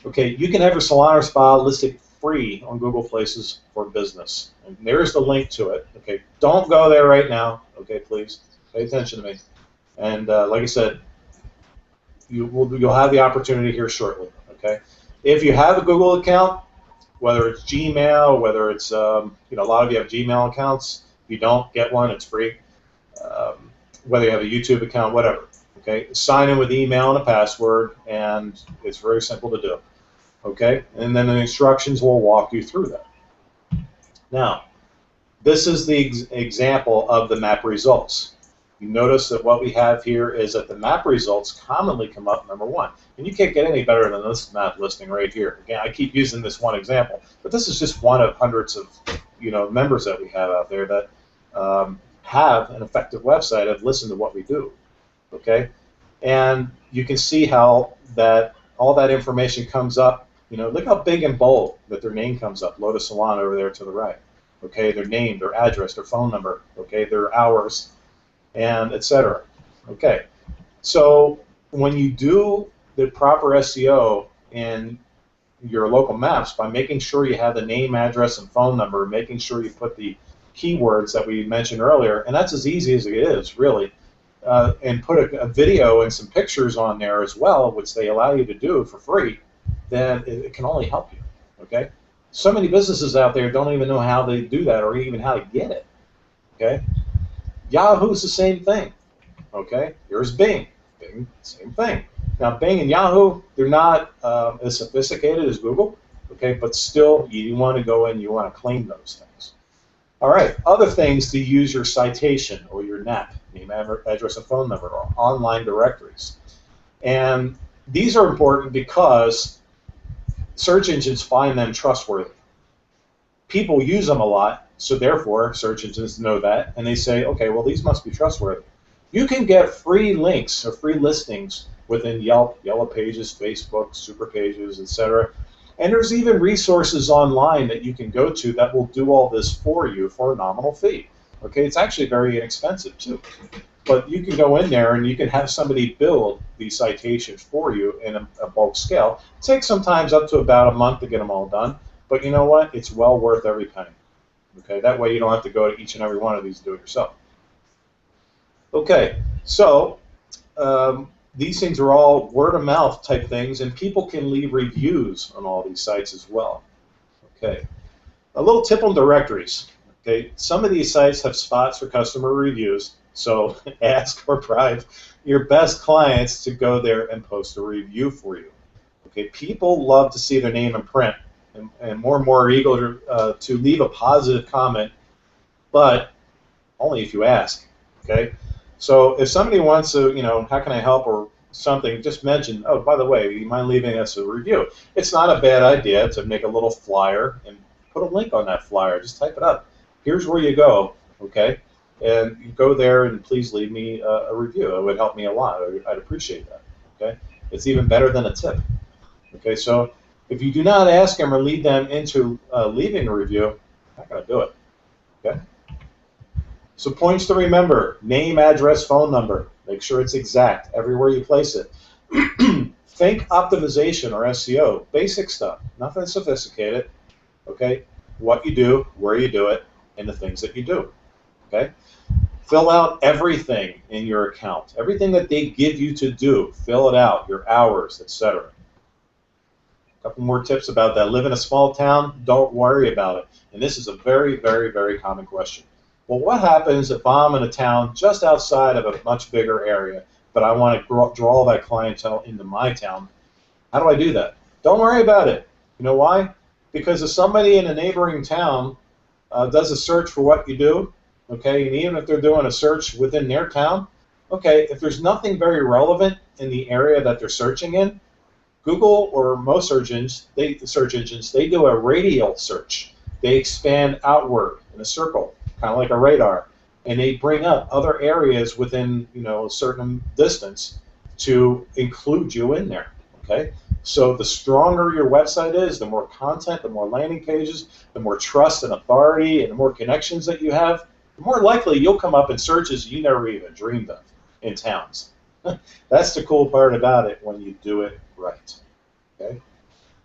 Okay, you can have your salon or spa listed free on Google Places for Business. And there's the link to it. Okay, don't go there right now. Okay, please pay attention to me. And like I said, you'll have the opportunity here shortly. Okay, if you have a Google account, whether it's Gmail, whether it's a lot of you have Gmail accounts. If you don't, get one. It's free. Whether you have a YouTube account, whatever. Okay, sign in with email and a password, and it's very simple to do. Okay, and then the instructions will walk you through that. Now, this is the example of the map results. You notice that what we have here is that the map results commonly come up #1, and you can't get any better than this map listing right here. Again, I keep using this one example, but this is just one of hundreds of members that we have out there that have an effective website, have listened to what we do, okay? And you can see how that all that information comes up. Look how big and bold that their name comes up, Lotus Salon over there to the right, okay? Their name, their address, their phone number, okay? Their hours, and etc. Okay, so when you do the proper SEO in your local maps by making sure you have the name, address, and phone number, making sure you put the keywords that we mentioned earlier, and that's as easy as it is, really. and put a video and some pictures on there as well, which they allow you to do for free, then it can only help you. Okay? So many businesses out there don't even know how they do that or even how to get it. Okay? Yahoo's the same thing. Okay? Here's Bing. Bing, same thing. Now, Bing and Yahoo, they're not as sophisticated as Google. Okay? But still, you want to go in, you want to claim those things. All right. Other things to use your citation or your NAP, name, address, and phone number, or online directories. And these are important because search engines find them trustworthy. People use them a lot, so therefore search engines know that, and they say, okay, well, these must be trustworthy. You can get free links or free listings within Yelp, Yellow Pages, Facebook, Super Pages, etc. And there's even resources online that you can go to that will do all this for you for a nominal fee. Okay, it's actually very inexpensive too. But you can go in there and you can have somebody build these citations for you in a bulk scale. It takes sometimes up to about a month to get them all done. But you know what? It's well worth every penny. Okay, that way you don't have to go to each and every one of these and do it yourself. Okay, so these things are all word of mouth type things, and people can leave reviews on all these sites as well. Okay, a little tip on directories. Okay, some of these sites have spots for customer reviews, so ask or bribe your best clients to go there and post a review for you. Okay, people love to see their name in print, and more are eager to leave a positive comment, but only if you ask. Okay, so if somebody wants to, you know, how can I help or something, just mention, oh, by the way, do you mind leaving us a review? It's not a bad idea to make a little flyer and put a link on that flyer. Just type it up. Here's where you go, okay? And you go there and please leave me a review. It would help me a lot. I'd appreciate that, okay? It's even better than a tip. Okay, so if you do not ask them or lead them into leaving a review, I'm not going to do it, okay? So points to remember: name, address, phone number. Make sure it's exact everywhere you place it. Think optimization or SEO, basic stuff, nothing sophisticated. Okay, what you do, where you do it, and the things that you do. Okay, fill out everything in your account, everything that they give you to do. Fill it out, your hours, etc. A couple more tips about that. Live in a small town, don't worry about it. And this is a very, very, very common question. Well, what happens if I'm in a town just outside of a much bigger area, but I want to draw that clientele into my town? How do I do that? Don't worry about it. You know why? Because if somebody in a neighboring town does a search for what you do, okay, and even if they're doing a search within their town, okay, if there's nothing very relevant in the area that they're searching in, Google or most search engines, they do a radial search. They expand outward in a circle, kind of like a radar, and they bring up other areas within, you know, a certain distance to include you in there. Okay, so the stronger your website is, the more content, the more landing pages, the more trust and authority, and the more connections that you have, the more likely you'll come up in searches you never even dreamed of in towns. That's the cool part about it when you do it right. Okay,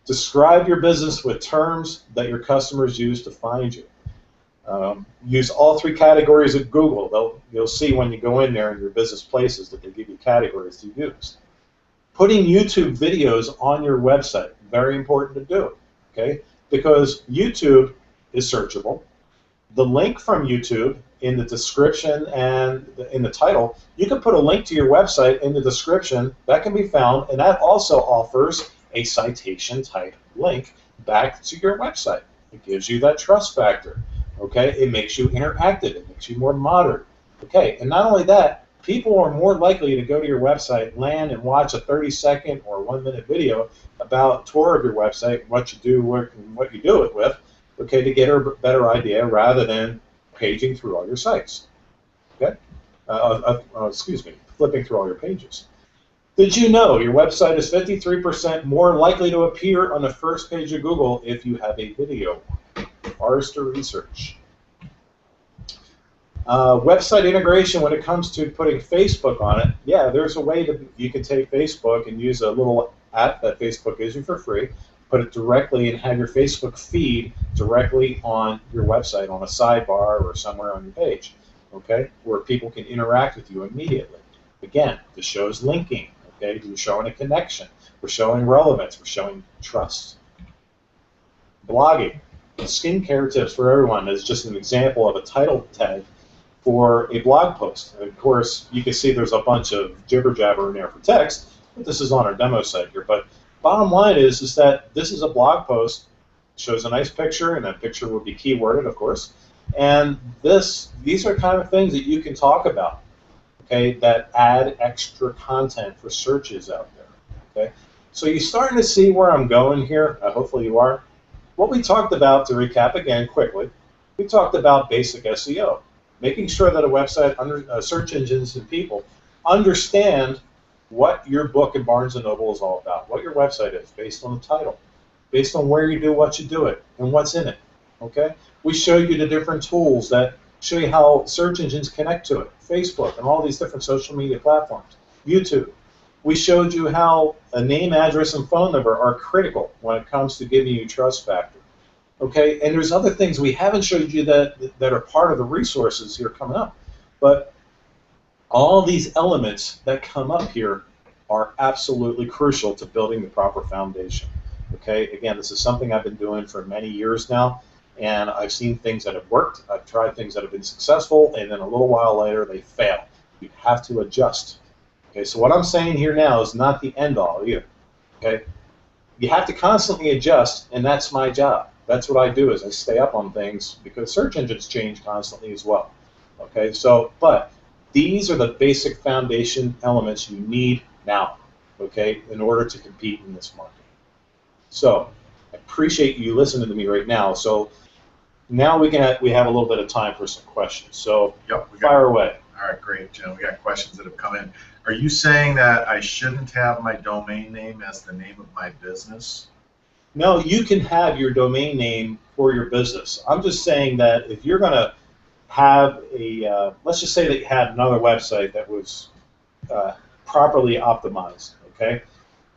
describe your business with terms that your customers use to find you. Use all three categories of Google. You'll see when you go in there in your business places that they give you categories to use. Putting YouTube videos on your website, very important to do, okay? Because YouTube is searchable. The link from YouTube in the description and in the title, you can put a link to your website in the description. That can be found, and that also offers a citation type link back to your website. It gives you that trust factor. Okay, it makes you interactive. It makes you more modern. Okay, and not only that, people are more likely to go to your website, land, and watch a 30-second or 1-minute video about a tour of your website, what you do, what you do it with, okay, to get a better idea rather than paging through all your sites. Okay, excuse me, flipping through all your pages. Did you know your website is 53% more likely to appear on the first page of Google if you have a video? Forrester Research. Website integration when it comes to putting Facebook on it. Yeah, there's a way that you can take Facebook and use a little app that Facebook gives you for free, put it directly and have your Facebook feed directly on your website on a sidebar or somewhere on your page, okay, where people can interact with you immediately. Again, this shows linking. Okay, we're showing a connection. We're showing relevance. We're showing trust. Blogging, skincare tips for everyone is just an example of a title tag for a blog post. And of course, you can see there's a bunch of jibber jabber in there for text, but this is on our demo site here. But bottom line is that this is a blog post. It shows a nice picture, and that picture will be keyworded, of course. And these are kind of things that you can talk about, okay, that add extra content for searches out there. Okay, so you're starting to see where I'm going here. Hopefully you are. What we talked about, to recap again quickly, we talked about basic SEO, making sure that a website, search engines and people understand what your book in Barnes & Noble is all about, what your website is, based on the title, based on where you do what you do it, and what's in it. Okay? We show you the different tools that show you how search engines connect to it, Facebook and all these different social media platforms, YouTube. We showed you how a name, address, and phone number are critical when it comes to giving you trust factor. Okay, and there's other things we haven't showed you that are part of the resources here coming up. But all these elements that come up here are absolutely crucial to building the proper foundation. Okay, again, this is something I've been doing for many years now, and I've seen things that have worked. I've tried things that have been successful, and then a little while later they fail. You have to adjust. Okay, so what I'm saying here now is not the end all either. Okay, you have to constantly adjust, and that's my job. That's what I do, is I stay up on things because search engines change constantly as well. Okay, so but these are the basic foundation elements you need now, okay, in order to compete in this market. So I appreciate you listening to me right now. So now we have a little bit of time for some questions. So fire away. All right, great, Jim. We got questions that have come in. Are you saying that I shouldn't have my domain name as the name of my business? No, you can have your domain name for your business. I'm just saying that if you're going to have a, let's just say that you had another website that was properly optimized, okay,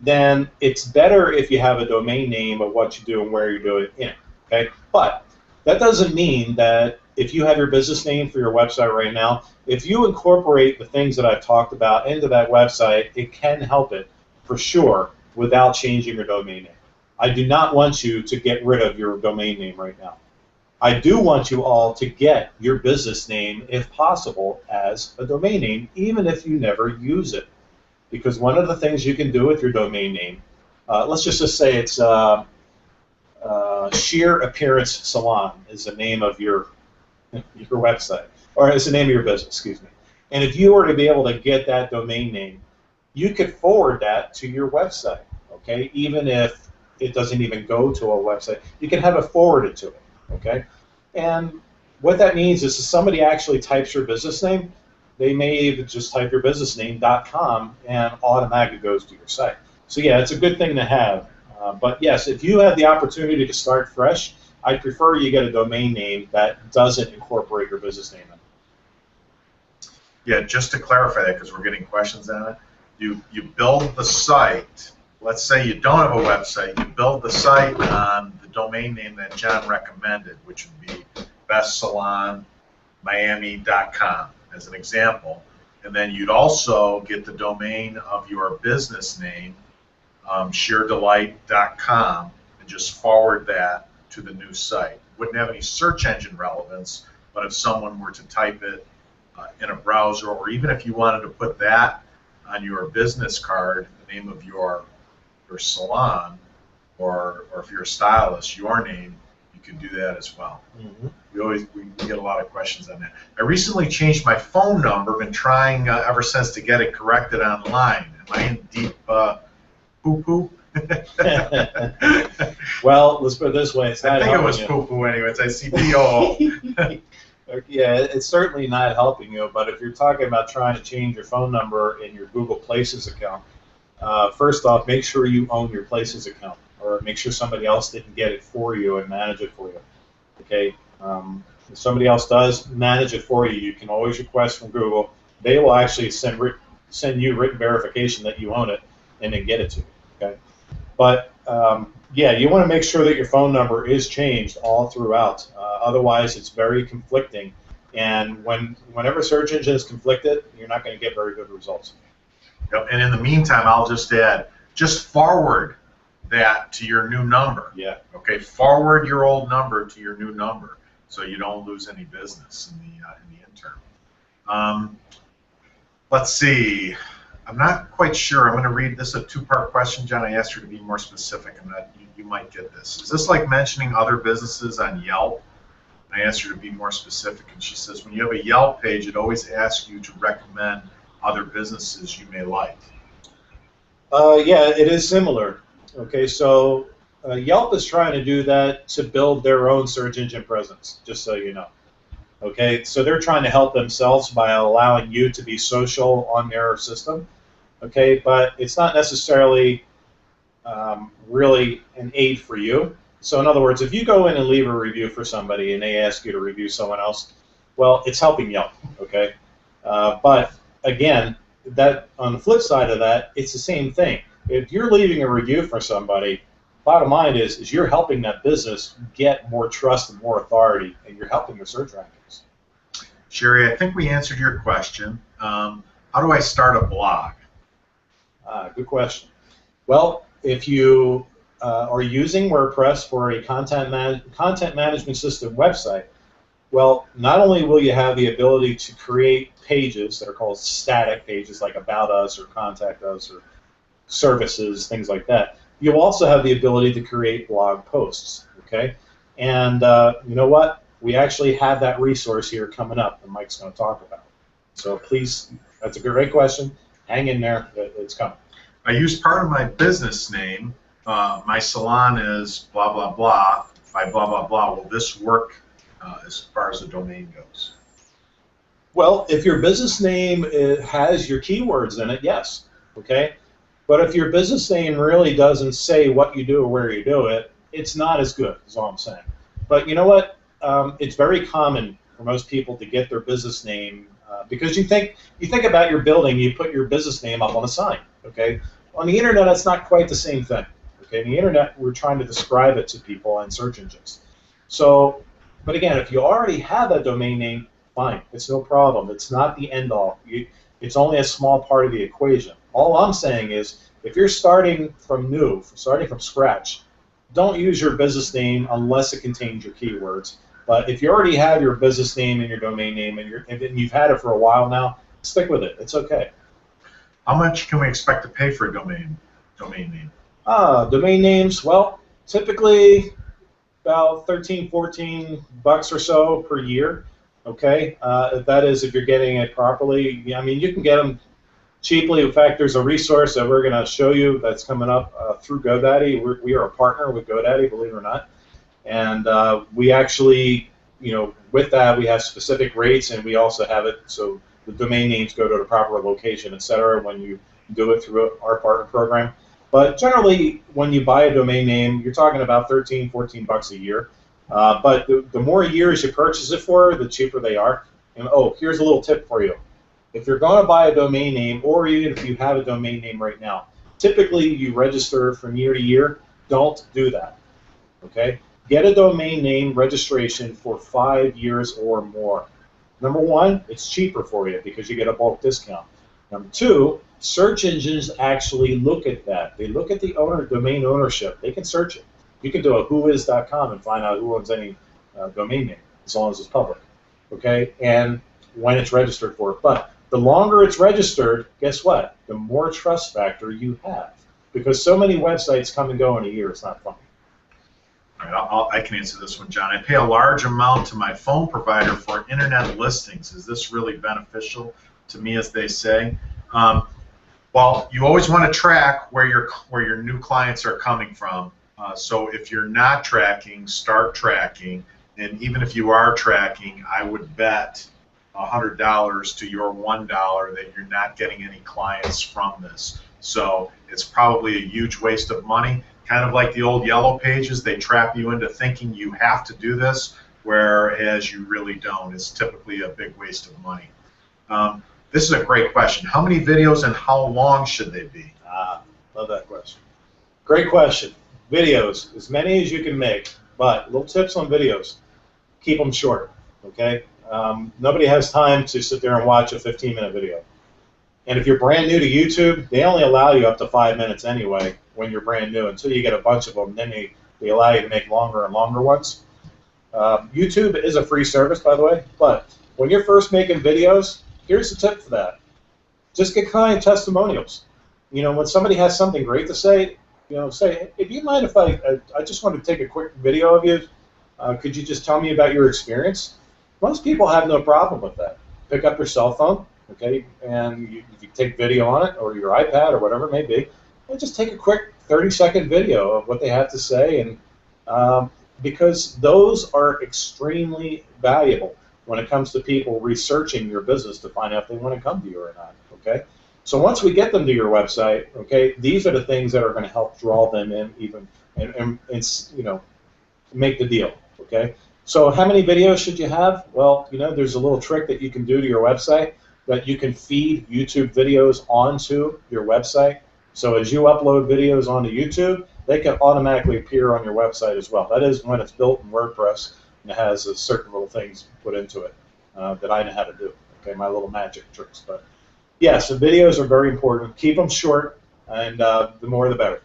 then it's better if you have a domain name of what you do and where you do it in, okay? But that doesn't mean that if you have your business name for your website right now, if you incorporate the things that I've talked about into that website, it can help it for sure without changing your domain name. I do not want you to get rid of your domain name right now. I do want you all to get your business name, if possible, as a domain name, even if you never use it. Because one of the things you can do with your domain name, let's just say it's Sheer Appearance Salon is the name of your website, or it's the name of your business, excuse me. And if you were to be able to get that domain name, you could forward that to your website, okay? Even if it doesn't even go to a website, you can have it forwarded to it, okay? And what that means is if somebody actually types your business name, they may even just type your business name.com and automatically goes to your site. So yeah, it's a good thing to have. But yes, if you have the opportunity to start fresh, I prefer you get a domain name that doesn't incorporate your business name in. Yeah, just to clarify that, because we're getting questions on it, you build the site. Let's say you don't have a website. You build the site on the domain name that John recommended, which would be bestsalonmiami.com as an example. And then you'd also get the domain of your business name, sheerdelight.com, and just forward that to the new site. Wouldn't have any search engine relevance, but if someone were to type it in a browser, or even if you wanted to put that on your business card, the name of your salon, or if you're a stylist, your name, you can do that as well. Mm-hmm. We get a lot of questions on that. I recently changed my phone number. Been trying ever since to get it corrected online. Am I in deep poo-poo? Well, let's put it this way. It's not I think it was you. poo-poo anyways. I see P-O. Yeah, it's certainly not helping you, but if you're talking about trying to change your phone number in your Google Places account, first off, make sure you own your Places account, or make sure somebody else didn't get it for you and manage it for you. Okay, if somebody else does manage it for you, you can always request from Google. They will actually send you written verification that you own it, and then get it to you. Okay, but yeah, you want to make sure that your phone number is changed all throughout. Otherwise, it's very conflicting, And whenever search engine is conflicted, you're not going to get very good results. Yep. And in the meantime, I'll just add, just forward that to your new number. Yeah. Okay. Forward your old number to your new number, so you don't lose any business in the interim. Let's see. I'm not quite sure. I'm going to read this, a two-part question, John. I asked her to be more specific. You might get this. Is this like mentioning other businesses on Yelp? I asked her to be more specific, and she says, when you have a Yelp page, it always asks you to recommend other businesses you may like. Yeah, it is similar. Okay, so Yelp is trying to do that to build their own search engine presence, just so you know. Okay, so they're trying to help themselves by allowing you to be social on their system. Okay, but it's not necessarily really an aid for you. So in other words, if you go in and leave a review for somebody and they ask you to review someone else, well, it's helping Yelp. Okay, but again, that on the flip side of that, it's the same thing. If you're leaving a review for somebody, bottom line is you're helping that business get more trust and more authority, and you're helping their search rankings. Sherry, I think we answered your question. How do I start a blog? Good question. Well, if you are using WordPress for a content management system website, well, not only will you have the ability to create pages that are called static pages, like About Us or Contact Us or Services, things like that, you'll also have the ability to create blog posts, okay? And you know what? We actually have that resource here coming up that Mike's going to talk about. So please, that's a great question. Hang in there. It's coming. I use part of my business name. My salon is blah, blah, blah, by blah, blah, blah. Will this work as far as the domain goes? Well, if your business name has your keywords in it, yes, okay? But if your business name really doesn't say what you do or where you do it, it's not as good, is all I'm saying. But you know what? It's very common for most people to get their business name because you think about your building, you put your business name up on a sign, okay? On the internet, it's not quite the same thing, okay? On the internet, we're trying to describe it to people on search engines. So, but again, if you already have that domain name, fine, it's no problem. It's not the end all. It's only a small part of the equation. All I'm saying is, if you're starting from scratch, don't use your business name unless it contains your keywords. But if you already have your business name and your domain name and you've had it for a while now, stick with it. It's okay. How much can we expect to pay for a domain name? Domain names, well, typically about $13, $14 or so per year. Okay, that is if you're getting it properly. I mean, you can get them cheaply. In fact, there's a resource that we're going to show you that's coming up through GoDaddy. We are a partner with GoDaddy, believe it or not. And we actually, with that, we have specific rates, and we also have it so the domain names go to the proper location, etc. when you do it through our partner program. But generally, when you buy a domain name, you're talking about $13, $14 a year. But the more years you purchase it for, the cheaper they are. And here's a little tip for you. If you're going to buy a domain name, or even if you have a domain name right now, typically you register from year to year. Don't do that. Okay? Get a domain name registration for 5 years or more. Number one, it's cheaper for you because you get a bulk discount. Number two, search engines actually look at that. They look at the domain ownership. They can search it. You can do a whois.com and find out who owns any domain name, as long as it's public, okay? And when it's registered for it. But the longer it's registered, guess what? The more trust factor you have, because so many websites come and go in a year. It's not fun. All right, I can answer this one, John. I pay a large amount to my phone provider for internet listings. Is this really beneficial to me, as they say? Well, you always want to track where your new clients are coming from. So if you're not tracking, start tracking. And even if you are tracking, I would bet $100 to your $1 that you're not getting any clients from this. So it's probably a huge waste of money. Kind of like the old Yellow Pages, they trap you into thinking you have to do this, whereas you really don't. It's typically a big waste of money. This is a great question. How many videos and how long should they be? Love that question. Great question. Videos, as many as you can make, but little tips on videos. Keep them short, okay? Nobody has time to sit there and watch a 15-minute video. And if you're brand new to YouTube, they only allow you up to 5 minutes anyway when you're brand new until you get a bunch of them. Then they allow you to make longer and longer ones. YouTube is a free service, by the way, but when you're first making videos, here's the tip for that. Just get client testimonials. You know, when somebody has something great to say, you know, say, hey, do you mind if I just want to take a quick video of you? Could you just tell me about your experience? Most people have no problem with that. Pick up your cell phone, okay, and you take video on it, or your iPad, or whatever it may be, and just take a quick 30-second video of what they have to say, and because those are extremely valuable when it comes to people researching your business to find out if they want to come to you or not, okay? So once we get them to your website, okay, these are the things that are going to help draw them in even and you know, make the deal, okay? So how many videos should you have? Well, you know, there's a little trick that you can do to your website that you can feed YouTube videos onto your website. So as you upload videos onto YouTube, they can automatically appear on your website as well. That is when it's built in WordPress and it has certain little things put into it that I know how to do. Okay, my little magic tricks. But yeah, so videos are very important. Keep them short, and the more the better.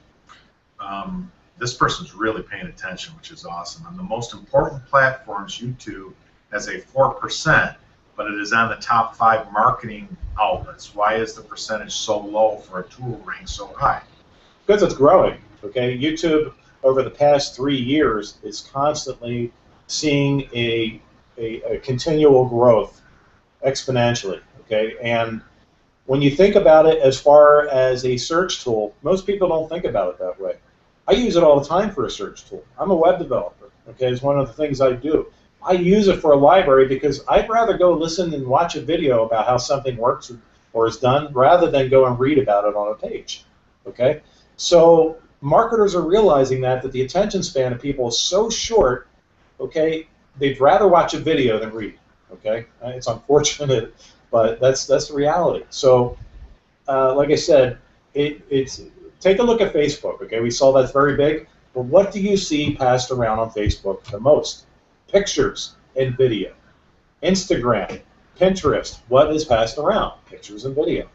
This person's really paying attention, which is awesome. On the most important platforms, YouTube has a 4%, but it is on the top 5 marketing outlets. Why is the percentage so low for a tool ranked so high? Because it's growing. Okay, YouTube over the past 3 years is constantly seeing a continual growth exponentially. Okay, and when you think about it as far as a search tool, most people don't think about it that way. I use it all the time for a search tool. I'm a web developer. Okay, it's one of the things I do. I use it for a library because I'd rather go listen and watch a video about how something works or is done rather than go and read about it on a page. Okay, so marketers are realizing that the attention span of people is so short. Okay, they'd rather watch a video than read. Okay, it's unfortunate, but that's the reality. So, like I said, it's take a look at Facebook. Okay, we saw that's very big. But what do you see passed around on Facebook the most? Pictures and video. Instagram, Pinterest. What is passed around? Pictures and video.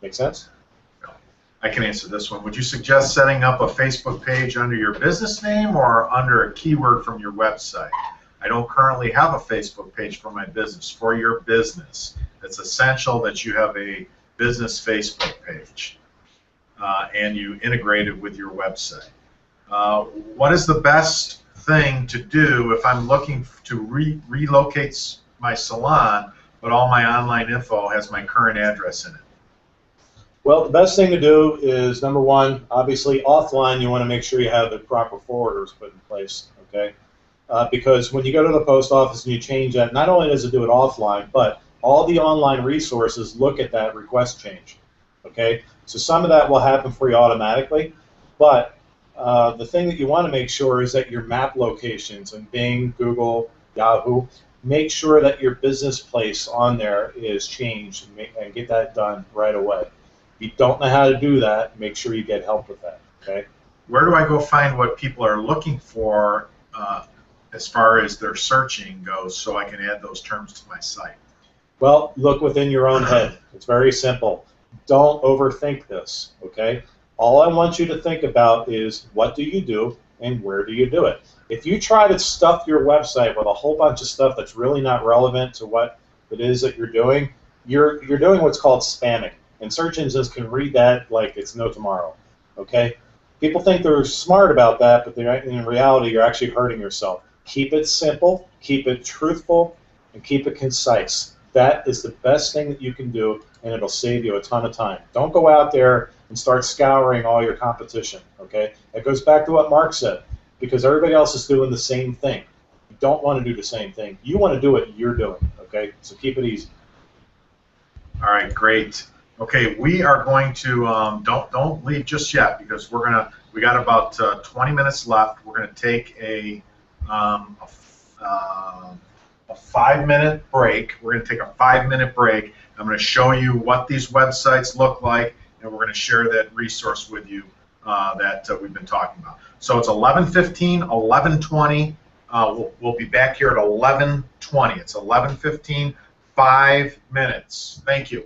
Make sense? I can answer this one. Would you suggest setting up a Facebook page under your business name or under a keyword from your website? I don't currently have a Facebook page for my business. For your business, it's essential that you have a business Facebook page and you integrate it with your website. What is the best thing to do if I'm looking to relocate my salon, but all my online info has my current address in it? Well, the best thing to do is, number one, obviously offline, you want to make sure you have the proper forwarders put in place, okay? Because when you go to the post office and you change that, not only does it do it offline, but all the online resources look at that request change, okay? So some of that will happen for you automatically, but the thing that you want to make sure is that your map locations in Bing, Google, Yahoo, make sure that your business place on there is changed and get that done right away. If you don't know how to do that, make sure you get help with that, okay? Where do I go find what people are looking for as far as their searching goes so I can add those terms to my site? Well, look within your own head. It's very simple. Don't overthink this, okay? All I want you to think about is what do you do and where do you do it? If you try to stuff your website with a whole bunch of stuff that's really not relevant to what it is that you're doing doing what's called spamming. And search engines can read that like it's no tomorrow, okay? People think they're smart about that, but in reality, you're actually hurting yourself. Keep it simple, keep it truthful, and keep it concise. That is the best thing that you can do, and it'll save you a ton of time. Don't go out there and start scouring all your competition, okay? It goes back to what Mark said, because everybody else is doing the same thing. You don't want to do the same thing. You want to do what you're doing, okay? So keep it easy. All right, great. Okay, we are going to don't leave just yet because we got about 20 minutes left. We're gonna take a 5-minute break. We're gonna take a 5-minute break. I'm gonna show you what these websites look like, and we're gonna share that resource with you that we've been talking about. So it's 11:15, 11:20. We'll be back here at 11:20. It's 11:15. 5 minutes. Thank you.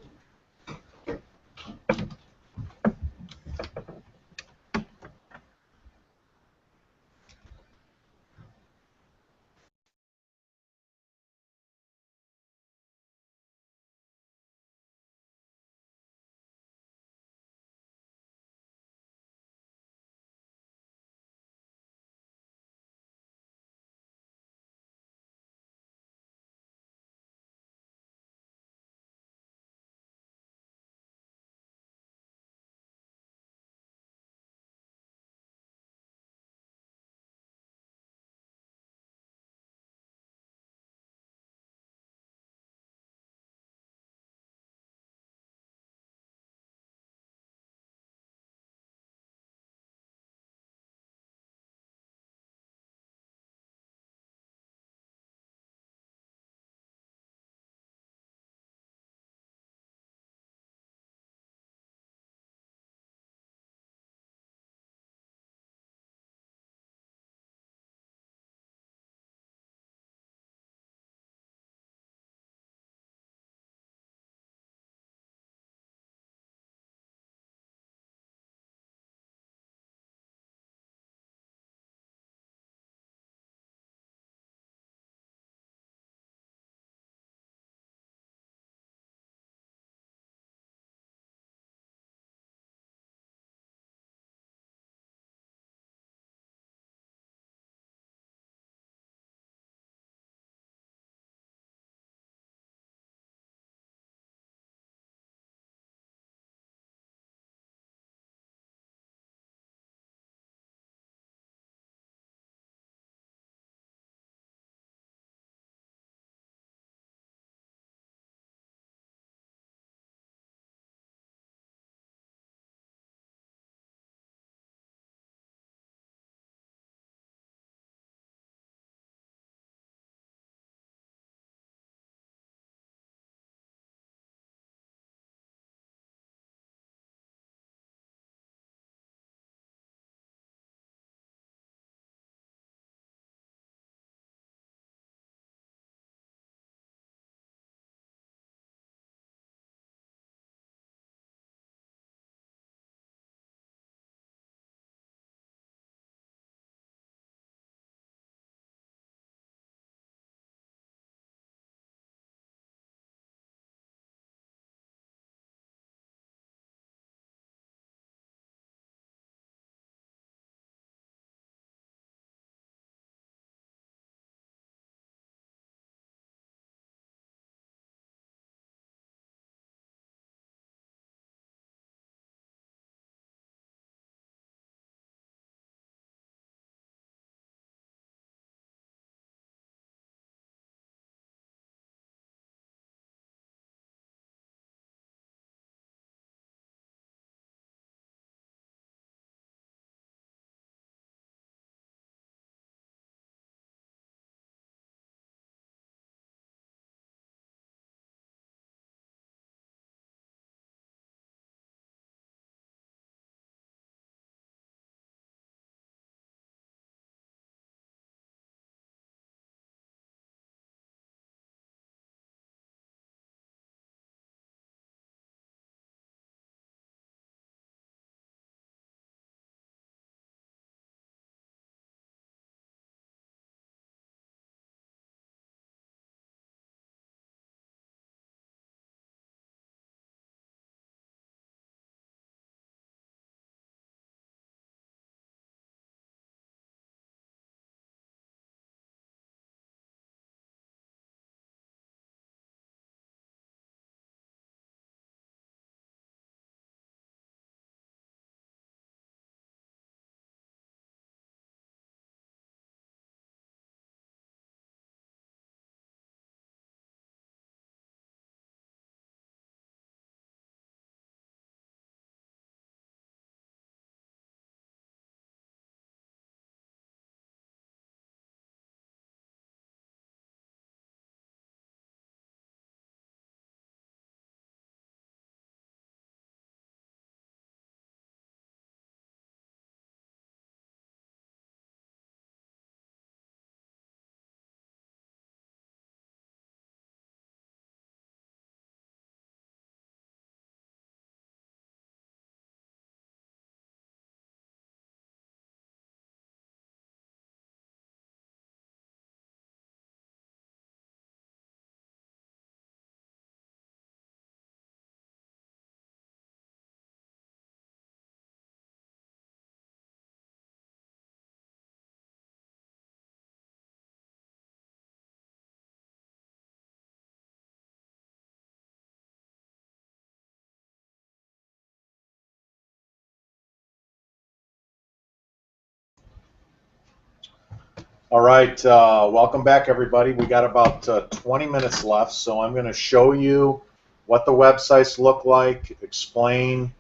All right, welcome back, everybody. We got about 20 minutes left, so I'm going to show you what the websites look like, explain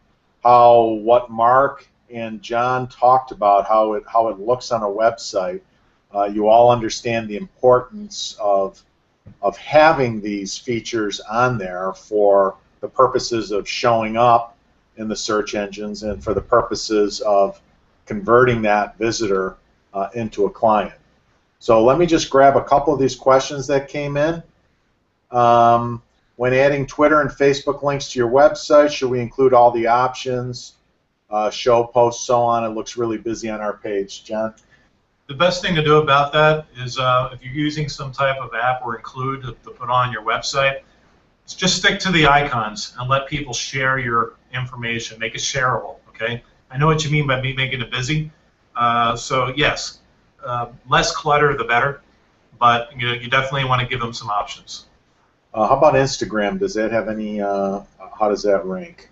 what Mark and John talked about, how it looks on a website. You all understand the importance of having these features on there for the purposes of showing up in the search engines and for the purposes of converting that visitor into a client. So let me just grab a couple of these questions that came in. When adding Twitter and Facebook links to your website, should we include all the options, show, post, so on? It looks really busy on our page. John? The best thing to do about that is if you're using some type of app or include to put on your website, just stick to the icons and let people share your information. Make it shareable, okay? I know what you mean by me making it busy. So yes, less clutter the better, but you definitely want to give them some options. How about Instagram? Does that have any, how does that rank?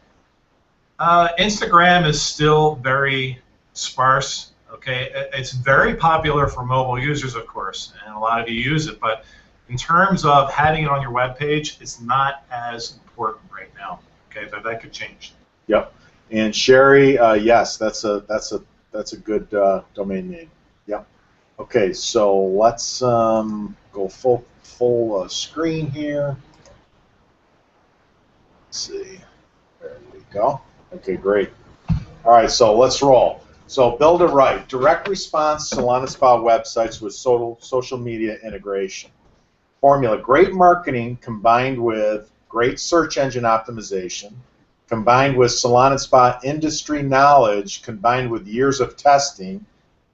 Instagram is still very sparse. Okay, it's very popular for mobile users, of course, and a lot of you use it. But in terms of having it on your web page, it's not as important right now. Okay, but that could change. Yep. And Sherry, yes, that's a good domain name. Yep. Okay, so let's go full screen here. Let's see. There we go. Okay, great. All right, so let's roll. So build it right. Direct response salon and spa websites with social media integration. Formula: great marketing combined with great search engine optimization, combined with salon and spa industry knowledge, combined with years of testing,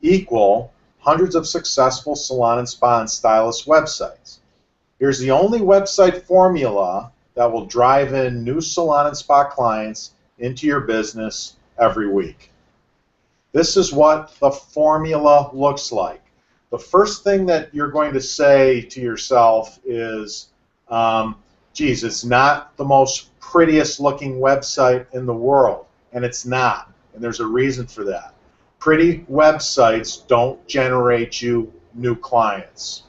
equal hundreds of successful salon and spa and stylist websites. Here's the only website formula that will drive in new salon and spa clients into your business every week. This is what the formula looks like. The first thing that you're going to say to yourself is, geez, it's not the most prettiest looking website in the world, and it's not, and there's a reason for that. Pretty websites don't generate you new clients.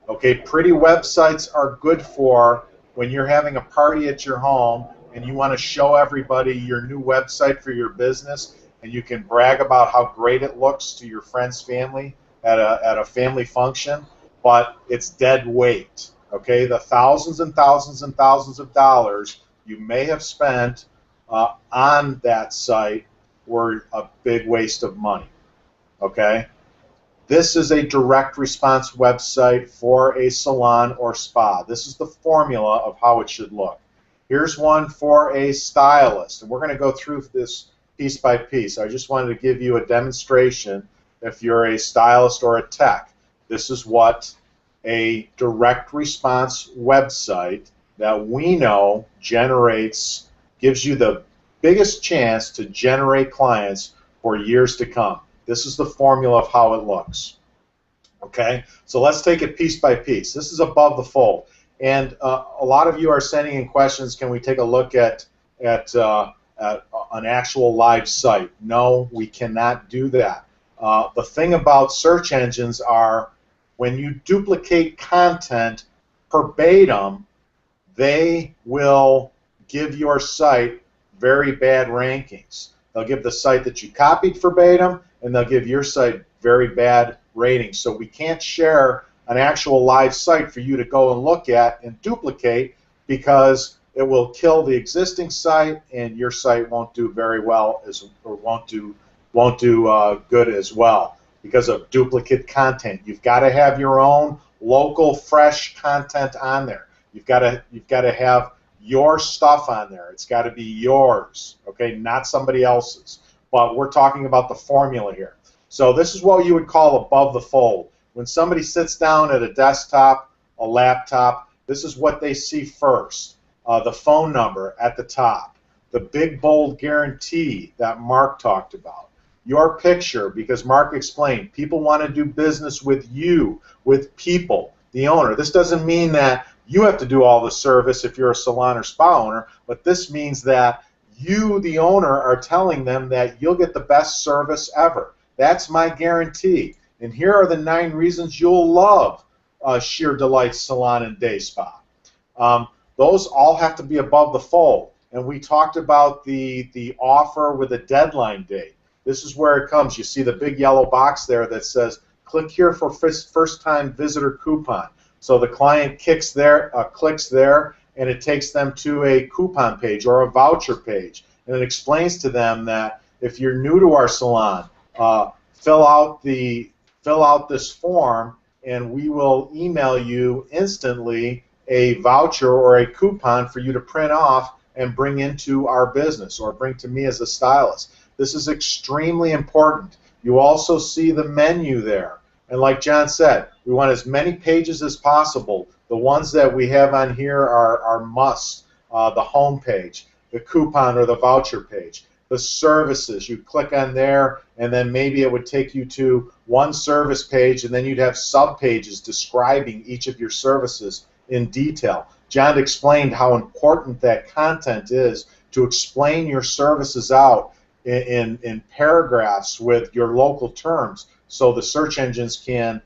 Okay, pretty websites are good for when you're having a party at your home and you want to show everybody your new website for your business, and you can brag about how great it looks to your friends, family at a family function, but it's dead weight. Okay, the thousands and thousands and thousands of dollars you may have spent on that site were a big waste of money. Okay, this is a direct response website for a salon or spa. This is the formula of how it should look. Here's one for a stylist, and we're going to go through this piece by piece. I just wanted to give you a demonstration. If you're a stylist or a tech, this is what a direct response website that we know gives you the biggest chance to generate clients for years to come. This is the formula of how it looks. Okay, so let's take it piece by piece. This is above the fold, and a lot of you are sending in questions. Can we take a look at an actual live site? No, we cannot do that. The thing about search engines are when you duplicate content verbatim, they will give your site very bad rankings. They'll give the site that you copied verbatim, and they'll give your site very bad ratings. So we can't share an actual live site for you to go and look at and duplicate, because it will kill the existing site, and your site won't do very well, or won't do good as well because of duplicate content. You've got to have your own local, fresh content on there. You've got to have your stuff on there. It's got to be yours, okay, not somebody else's. But we're talking about the formula here. So this is what you would call above the fold. When somebody sits down at a desktop, a laptop, this is what they see first. The phone number at the top, the big bold guarantee that Mark talked about, your picture, because Mark explained, people want to do business with you, with people, the owner. This doesn't mean that you have to do all the service if you're a salon or spa owner, but this means that you, the owner, are telling them that you'll get the best service ever. That's my guarantee. And here are the 9 reasons you'll love Sheer Delight Salon and Day Spa. Those all have to be above the fold. And we talked about the offer with a deadline date. This is where it comes. You see the big yellow box there that says, click here for first-time visitor coupon. So the client clicks there, and it takes them to a coupon page or a voucher page. And it explains to them that if you're new to our salon, fill out this form, and we will email you instantly a voucher or a coupon for you to print off and bring into our business or bring to me as a stylist. This is extremely important. You also see the menu there. And like John said, we want as many pages as possible. The ones that we have on here are must. The home page, the coupon or the voucher page, the services. You click on there, and then maybe it would take you to one service page, and then you'd have sub-pages describing each of your services in detail. John explained how important that content is to explain your services out in paragraphs with your local terms, so the search engines can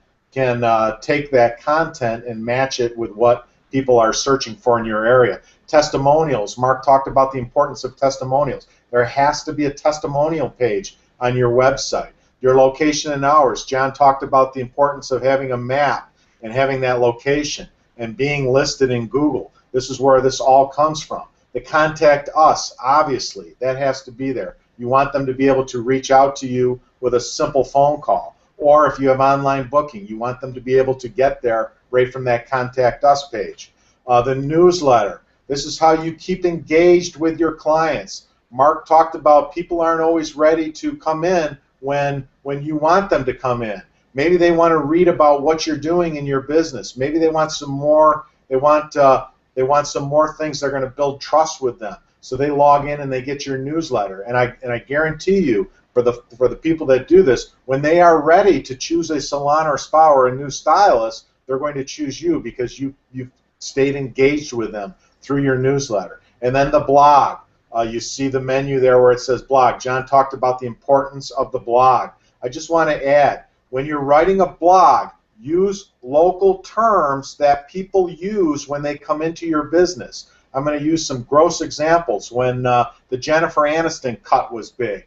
take that content and match it with what people are searching for in your area. Testimonials. Mark talked about the importance of testimonials. There has to be a testimonial page on your website. Your location and hours. John talked about the importance of having a map and having that location and being listed in Google. This is where this all comes from. The contact us, obviously, that has to be there. You want them to be able to reach out to you with a simple phone call. Or if you have online booking, you want them to be able to get there right from that Contact Us page. The newsletter. This is how you keep engaged with your clients. Mark talked about people aren't always ready to come in when you want them to come in. Maybe they want to read about what you're doing in your business. Maybe they want some more. They want some more things that are going to build trust with them. So they log in and they get your newsletter. And I guarantee you, for the people that do this, when they are ready to choose a salon or spa or a new stylist, they're going to choose you because you've stayed engaged with them through your newsletter. And then the blog. You see the menu there where it says blog. John talked about the importance of the blog. I just want to add, when you're writing a blog, use local terms that people use when they come into your business. I'm going to use some gross examples. When the Jennifer Aniston cut was big,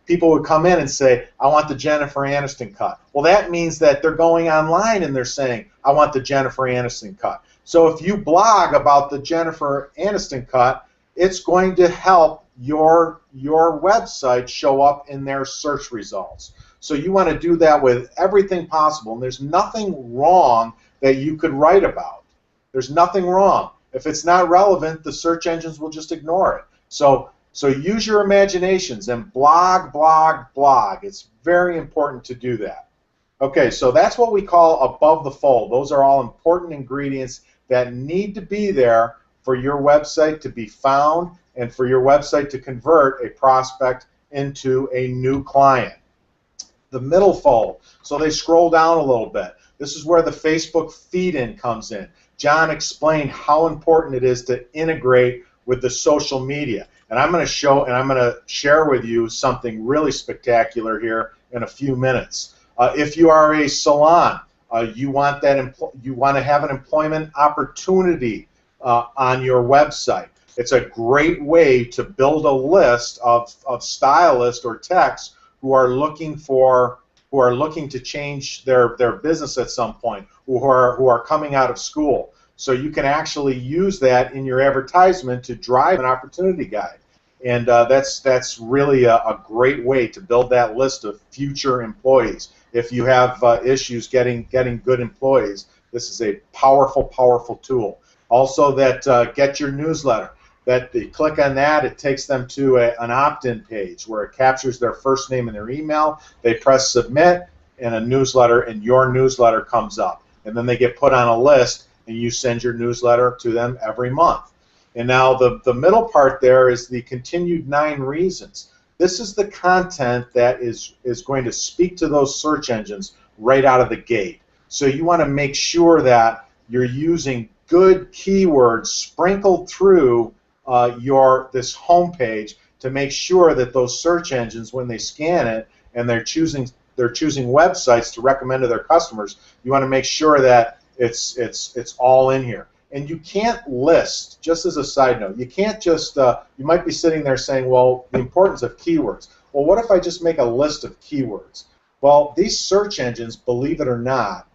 people would come in and say, I want the Jennifer Aniston cut. Well, that means that they're going online and they're saying, I want the Jennifer Aniston cut. So if you blog about the Jennifer Aniston cut, it's going to help your website show up in their search results. So you want to do that with everything possible, and there's nothing wrong that you could write about. There's nothing wrong. If it's not relevant, the search engines will just ignore it. So use your imaginations and blog, blog, blog. It's very important to do that. Okay, so that's what we call above the fold. Those are all important ingredients that need to be there for your website to be found and for your website to convert a prospect into a new client. The middle fold, so they scroll down a little bit. This is where the Facebook feed-in comes in. John explained how important it is to integrate with the social media. And I'm going to share with you something really spectacular here in a few minutes. If you are a salon, you want to have an employment opportunity on your website. It's a great way to build a list of stylists or techs who are looking to change their business at some point, who are coming out of school. So you can actually use that in your advertisement to drive an opportunity guide. And that's really a great way to build that list of future employees. If you have issues getting good employees, this is a powerful, powerful tool. Also, that Get Your Newsletter. That they click on that, it takes them to an opt-in page where it captures their first name and their email. They press submit, and your newsletter comes up. And then they get put on a list, and you send your newsletter to them every month. And now the middle part there is the continued 9 reasons. This is the content that is going to speak to those search engines right out of the gate. So you want to make sure that you're using good keywords sprinkled through this home page to make sure that those search engines, when they scan it and they're choosing they're choosing websites to recommend to their customers, you want to make sure that it's all in here. And you can't list, just as a side note, you can't just, you might be sitting there saying, well, the importance of keywords. Well, what if I just make a list of keywords? Well, these search engines, believe it or not,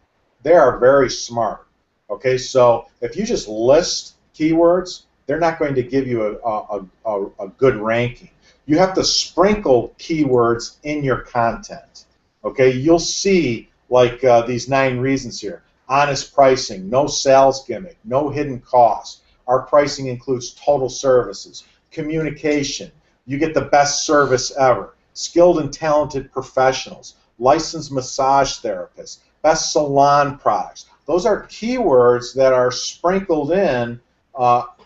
they are very smart. Okay, so if you just list keywords, they're not going to give you a good ranking. You have to sprinkle keywords in your content. Okay, you'll see like these 9 reasons here. Honest pricing, no sales gimmick, no hidden cost. Our pricing includes total services, communication. You get the best service ever. Skilled and talented professionals, licensed massage therapists, best salon products. Those are keywords that are sprinkled in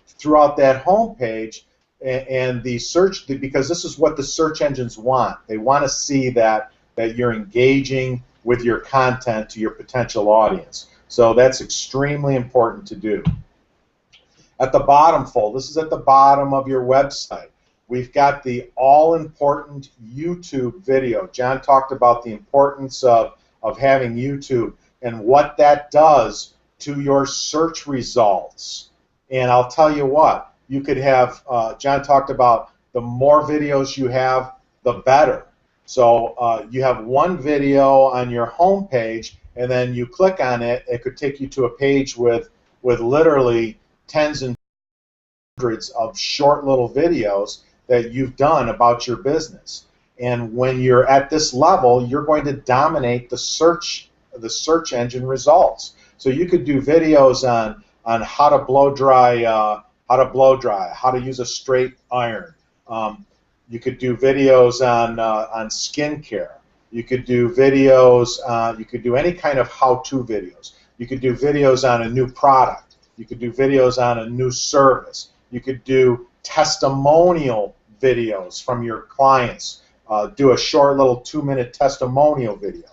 throughout that home page, and the search, because this is what the search engines want. They want to see that you're engaging with your content to your potential audience. So that's extremely important to do. At the bottom fold, this is at the bottom of your website. We've got the all-important YouTube video. John talked about the importance of having YouTube and what that does to your search results. And I'll tell you what, you could have, John talked about the more videos you have, the better. So you have one video on your home page, and then you click on it, it could take you to a page with literally tens and hundreds of short little videos that you've done about your business. And when you're at this level, you're going to dominate the search engine results. So you could do videos on how to blow dry, how to use a straight iron. You could do videos on skincare. You could do videos, you could do any kind of how-to videos. You could do videos on a new product. You could do videos on a new service. You could do testimonial videos from your clients. Do a short little 2-minute testimonial video.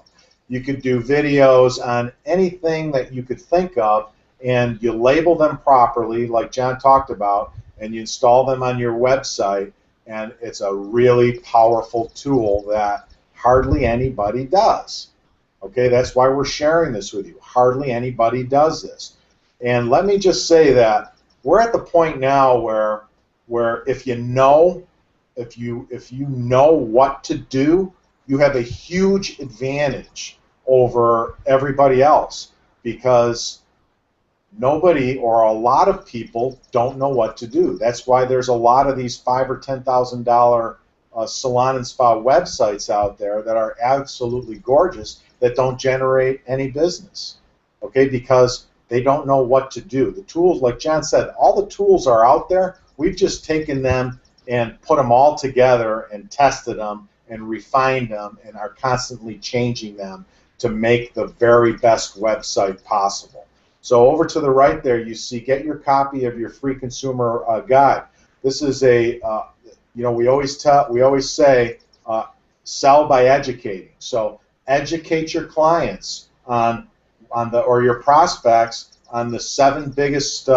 You could do videos on anything that you could think of, and you label them properly, like John talked about, and you install them on your website, and it's a really powerful tool that hardly anybody does. Okay, that's why we're sharing this with you. Hardly anybody does this. And let me just say that we're at the point now where if you know what to do, you have a huge advantage over everybody else, because nobody or a lot of people don't know what to do. That's why there's a lot of these $5,000 or $10,000 salon and spa websites out there that are absolutely gorgeous that don't generate any business. Okay, because they don't know what to do. The tools, like John said, all the tools are out there. We've just taken them and put them all together and tested them and refined them and are constantly changing them to make the very best website possible. So over to the right there, you see, get your copy of your free consumer guide. This is a, we always say, sell by educating. So educate your clients or your prospects on the seven biggest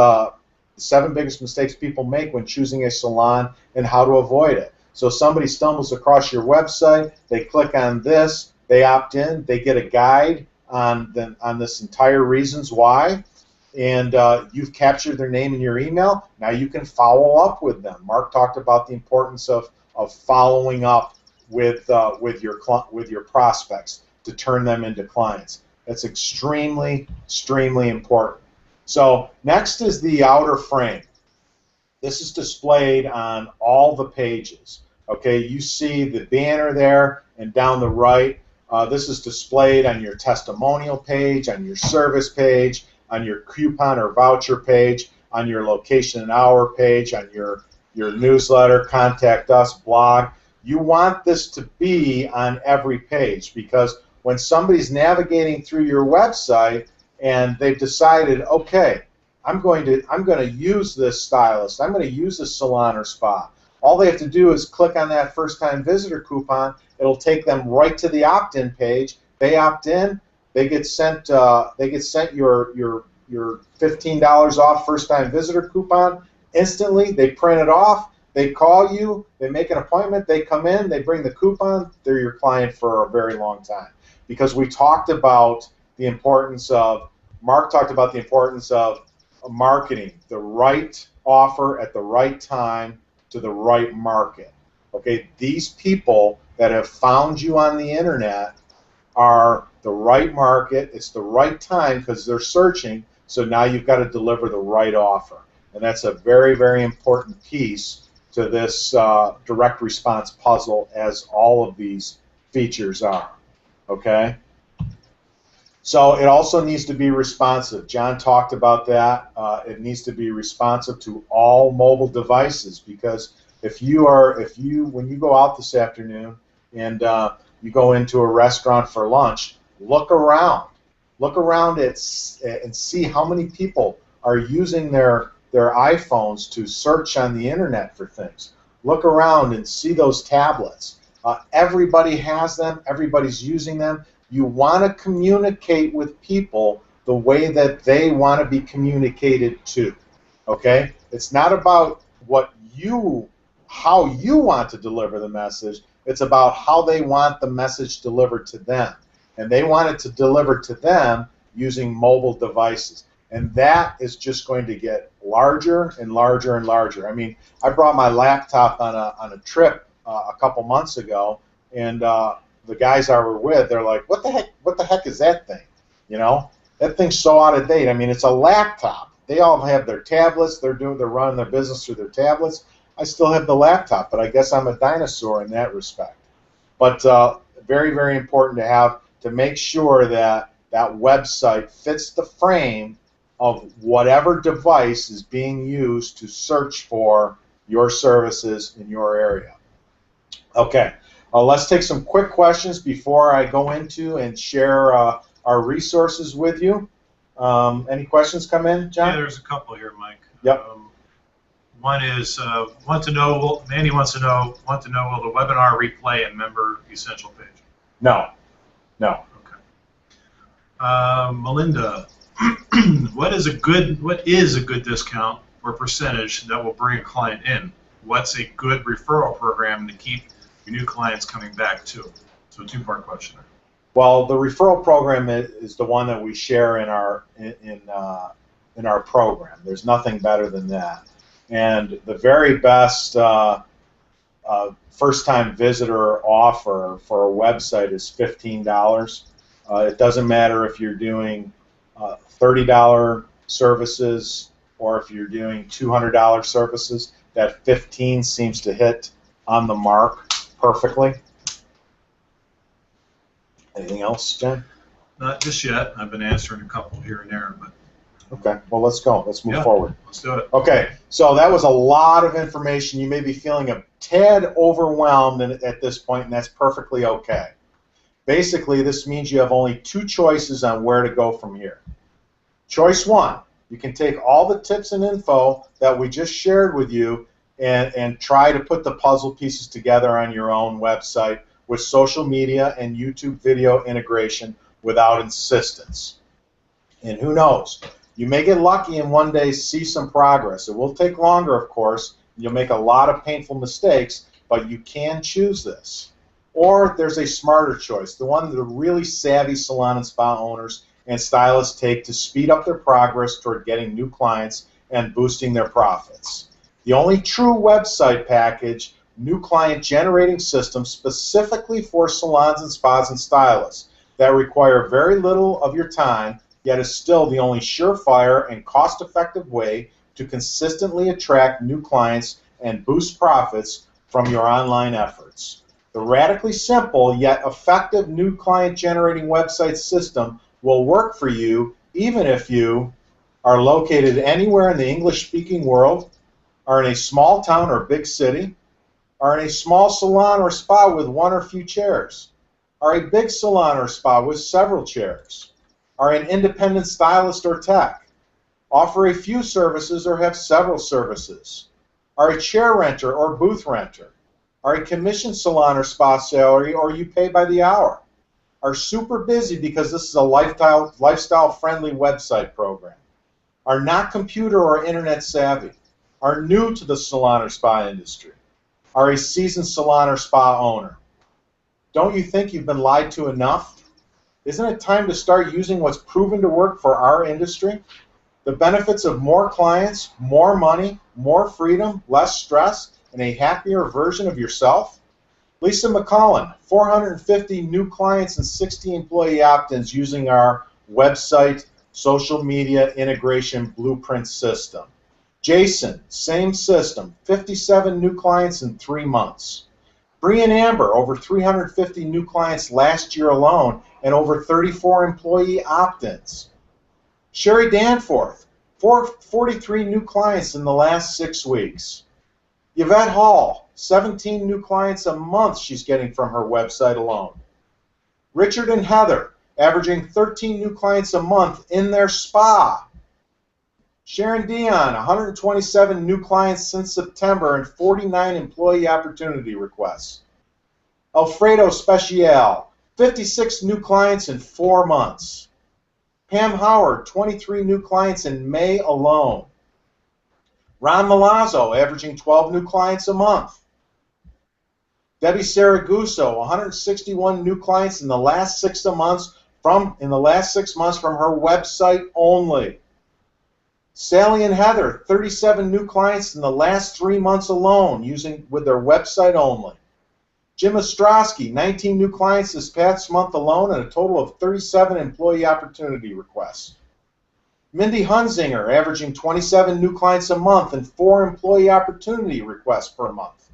mistakes people make when choosing a salon and how to avoid it. So somebody stumbles across your website, they click on this, they opt in, they get a guide on this entire reasons why, and you've captured their name in your email. Now you can follow up with them. Mark talked about the importance of following up with your prospects to turn them into clients. That's extremely, extremely important. So next is the outer frame. This is displayed on all the pages. Okay, you see the banner there, and down the right, this is displayed on your testimonial page, on your service page, on your coupon or voucher page, on your location and hour page, on your newsletter, contact us, blog. You want this to be on every page, because when somebody's navigating through your website and they've decided, okay, I'm going to use this stylist, I'm going to use this salon or spa, all they have to do is click on that first-time visitor coupon. It'll take them right to the opt-in page. They opt in. They get sent your $15 off first-time visitor coupon instantly. They print it off. They call you, they make an appointment, they come in, they bring the coupon, they're your client for a very long time. Because we talked about the importance of, Mark talked about the importance of marketing, the right offer at the right time to the right market. Okay, these people that have found you on the internet are the right market, it's the right time because they're searching, so now you've got to deliver the right offer. And that's a very, very important piece to this direct response puzzle, as all of these features are. Okay? So it also needs to be responsive. John talked about that. It needs to be responsive to all mobile devices, because when you go out this afternoon and you go into a restaurant for lunch, look around. Look around and see how many people are using their iPhones to search on the internet for things. Look around and see those tablets. Everybody has them. Everybody's using them. You want to communicate with people the way that they want to be communicated to. Okay? It's not about how you want to deliver the message. It's about how they want the message delivered to them. And they want it to deliver to them using mobile devices. And that is just going to get larger and larger and larger. I mean, I brought my laptop on a trip a couple months ago, and the guys I were with, they're like, what the heck is that thing? You know, that thing's so out of date. I mean, it's a laptop. They all have their tablets. They're running their business through their tablets. I still have the laptop, but I guess I'm a dinosaur in that respect. But very, very important to make sure that that website fits the frame of whatever device is being used to search for your services in your area. Okay, let's take some quick questions before I go into and share our resources with you. Any questions come in, John? Yeah, there's a couple here, Mike. Yep. One is Manny wants to know, will the webinar replay and member essential page? No. Okay. Melinda, what is a good discount or percentage that will bring a client in? What's a good referral program to keep your new clients coming back to? So, two-part question there. Well, the referral program is the one that we share in our program. There's nothing better than that. And the very best first-time visitor offer for a website is $15. It doesn't matter if you're doing $30 services or if you're doing $200 services. That 15 seems to hit on the mark perfectly. Anything else, Jen? Not just yet. I've been answering a couple here and there, but okay. Well, let's go. Let's move forward. Let's do it. Okay. So that was a lot of information. You may be feeling a tad overwhelmed at this point, and that's perfectly okay. Basically, this means you have only two choices on where to go from here. Choice one, you can take all the tips and info that we just shared with you and try to put the puzzle pieces together on your own website with social media and YouTube video integration without insistence. And who knows? You may get lucky and one day see some progress. It will take longer, of course. You'll make a lot of painful mistakes, but you can choose this. Or there's a smarter choice, the one that the really savvy salon and spa owners and stylists take to speed up their progress toward getting new clients and boosting their profits. The only true website package, new client generating system specifically for salons and spas and stylists that require very little of your time, yet is still the only surefire and cost-effective way to consistently attract new clients and boost profits from your online efforts. The radically simple yet effective new client generating website system will work for you even if you are located anywhere in the English-speaking world, are in a small town or big city, are in a small salon or spa with one or few chairs, are a big salon or spa with several chairs, are an independent stylist or tech, offer a few services or have several services, are a chair renter or booth renter, are a commission salon or spa salary or you pay by the hour, are super busy because this is a lifestyle-friendly website program, are not computer or internet savvy, are new to the salon or spa industry, are a seasoned salon or spa owner. Don't you think you've been lied to enough? Isn't it time to start using what's proven to work for our industry? The benefits of more clients, more money, more freedom, less stress, and a happier version of yourself? Lisa McCullen, 450 new clients and 60 employee opt-ins using our website social media integration blueprint system. Jason, same system, 57 new clients in 3 months. Bree and Amber, over 350 new clients last year alone and over 34 employee opt-ins. Sherry Danforth, 43 new clients in the last 6 weeks. Yvette Hall, 17 new clients a month she's getting from her website alone. Richard and Heather, averaging 13 new clients a month in their spa. Sharon Dion, 127 new clients since September and 49 employee opportunity requests. Alfredo Special, 56 new clients in 4 months. Pam Howard, 23 new clients in May alone. Ron Milazzo, averaging 12 new clients a month. Debbie Saraguso, 161 new clients in the last 6 months from her website only. Sally and Heather, 37 new clients in the last 3 months alone with their website only. Jim Ostrowski, 19 new clients this past month alone and a total of 37 employee opportunity requests. Mindy Hunzinger, averaging 27 new clients a month and 4 employee opportunity requests per month.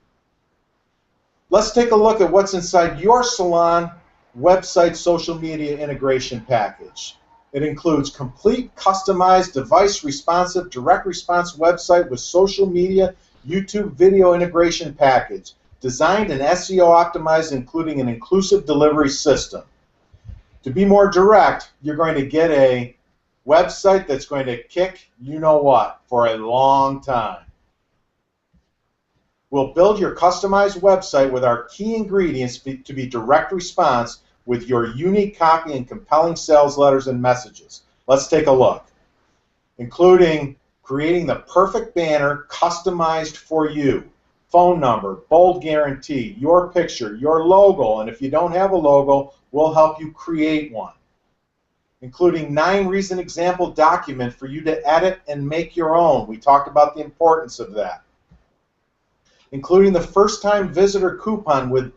Let's take a look at what's inside your salon website social media integration package. It includes complete, customized, device-responsive, direct response website with social media, YouTube video integration package, designed and SEO optimized, including an inclusive delivery system. To be more direct, you're going to get a website that's going to kick you-know-what for a long time. We'll build your customized website with our key ingredients to be direct response with your unique copy and compelling sales letters and messages. Let's take a look. Including creating the perfect banner customized for you. Phone number, bold guarantee, your picture, your logo, and if you don't have a logo, we'll help you create one. Including 9 recent example document for you to edit and make your own. We talked about the importance of that. Including the first-time visitor coupon with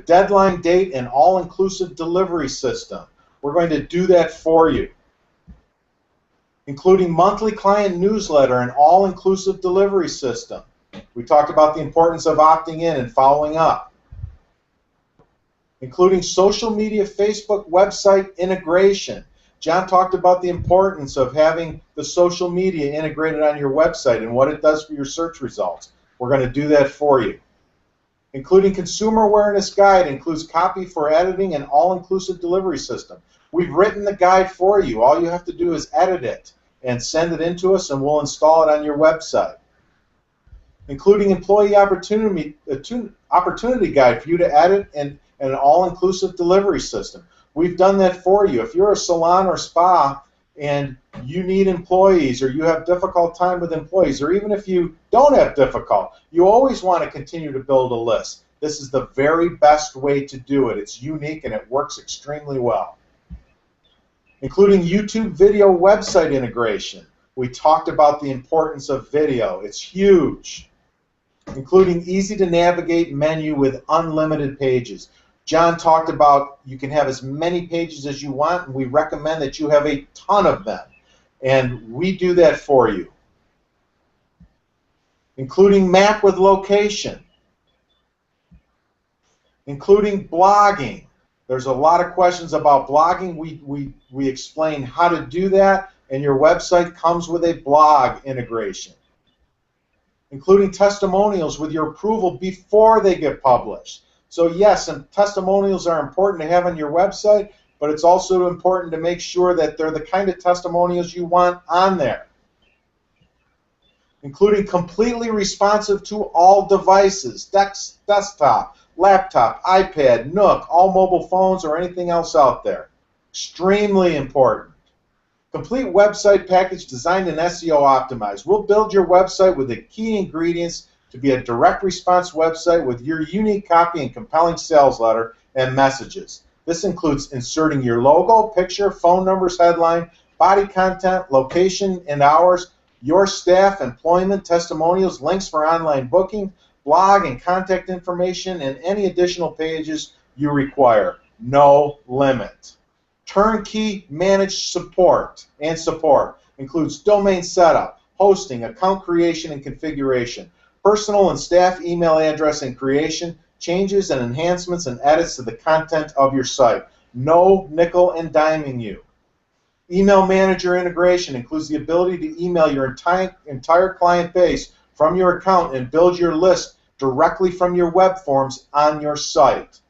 deadline date and all-inclusive delivery system. We're going to do that for you. Including monthly client newsletter and all-inclusive delivery system. We talked about the importance of opting in and following up. Including social media, Facebook, website integration. John talked about the importance of having the social media integrated on your website and what it does for your search results. We're going to do that for you. Including consumer awareness guide, includes copy for editing and all-inclusive delivery system. We've written the guide for you. All you have to do is edit it and send it in to us, and we'll install it on your website. Including employee opportunity guide for you to edit and an all-inclusive delivery system. We've done that for you. If you're a salon or spa and you need employees, or you have difficult time with employees, or even if you don't have difficult, you always want to continue to build a list. This is the very best way to do it. It's unique and it works extremely well. Including YouTube video website integration. We talked about the importance of video. It's huge. Including easy to navigate menu with unlimited pages. John talked about you can have as many pages as you want, and we recommend that you have a ton of them. And we do that for you. Including map with location. Including blogging. There's a lot of questions about blogging. We explain how to do that, and your website comes with a blog integration. Including testimonials with your approval before they get published. So yes, and testimonials are important to have on your website, but it's also important to make sure that they're the kind of testimonials you want on there. Including completely responsive to all devices, desktop, laptop, iPad, Nook, all mobile phones, or anything else out there. Extremely important. Complete website package designed and SEO optimized. We'll build your website with the key ingredients to be a direct response website with your unique copy and compelling sales letter and messages. This includes inserting your logo, picture, phone numbers, headline, body content, location and hours, your staff, employment, testimonials, links for online booking, blog and contact information, and any additional pages you require. No limit. Turnkey managed support includes domain setup, hosting, account creation and configuration, personal and staff email address and creation, changes and enhancements and edits to the content of your site. No nickel and diming you. Email manager integration includes the ability to email your entire client base from your account and build your list directly from your web forms on your site.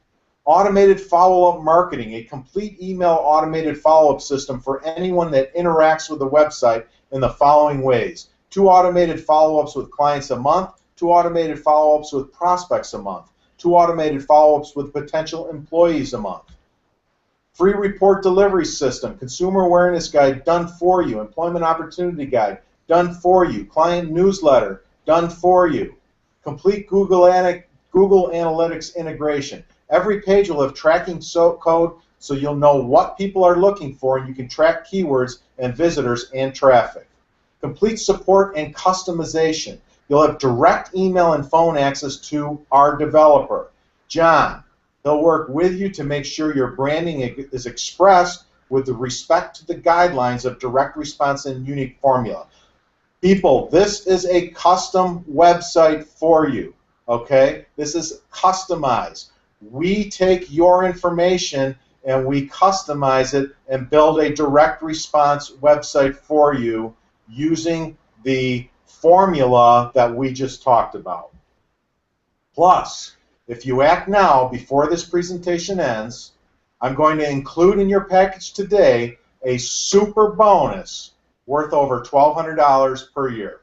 Automated follow-up marketing, a complete email automated follow-up system for anyone that interacts with the website in the following ways. 2 automated follow-ups with clients a month, 2 automated follow-ups with prospects a month, 2 automated follow-ups with potential employees a month. Free report delivery system, consumer awareness guide done for you, employment opportunity guide done for you, client newsletter done for you. Complete Google Analytics integration. Every page will have tracking code so you'll know what people are looking for and you can track keywords and visitors and traffic. Complete support and customization. You'll have direct email and phone access to our developer, John. He'll work with you to make sure your branding is expressed with the respect to the guidelines of direct response and unique formula. People, this is a custom website for you, okay? This is customized. We take your information and we customize it and build a direct response website for you using the formula that we just talked about. Plus, if you act now before this presentation ends, I'm going to include in your package today a super bonus worth over $1,200 per year.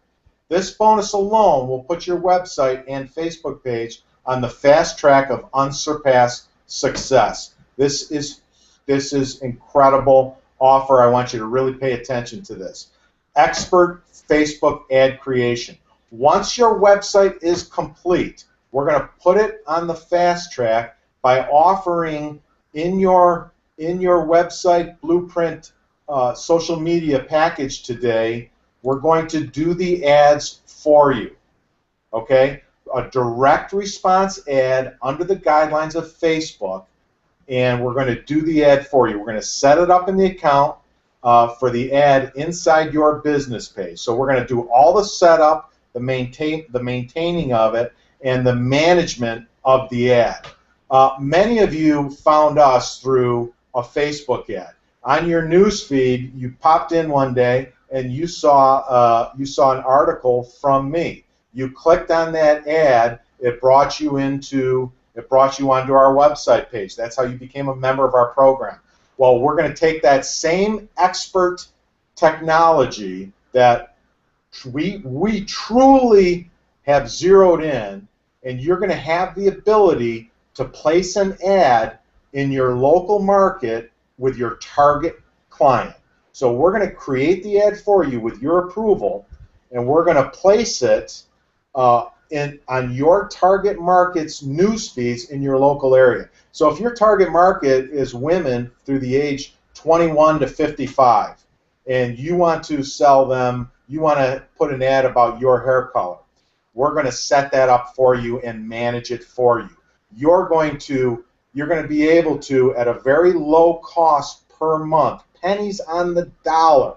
This bonus alone will put your website and Facebook page on the fast track of unsurpassed success. This is incredible offer. I want you to really pay attention to this. Expert Facebook ad creation. Once your website is complete, we're going to put it on the fast track by offering in your website blueprint social media package today, we're going to do the ads for you. Okay? A direct response ad under the guidelines of Facebook, and we're going to do the ad for you. We're going to set it up in the account for the ad inside your business page. So we're going to do all the setup, the maintaining of it, and the management of the ad. Many of you found us through a Facebook ad. On your news feed, you popped in one day and you saw an article from me. You clicked on that ad. It brought you onto our website page. That's how you became a member of our program. Well, we're going to take that same expert technology that we truly have zeroed in, and you're going to have the ability to place an ad in your local market with your target client. So we're going to create the ad for you with your approval, and we're going to place it on your target market's news feeds in your local area. So if your target market is women through the age 21 to 55, and you want to sell them, you want to put an ad about your hair color, we're going to set that up for you and manage it for you. You're going to be able to, at a very low cost per month, pennies on the dollar,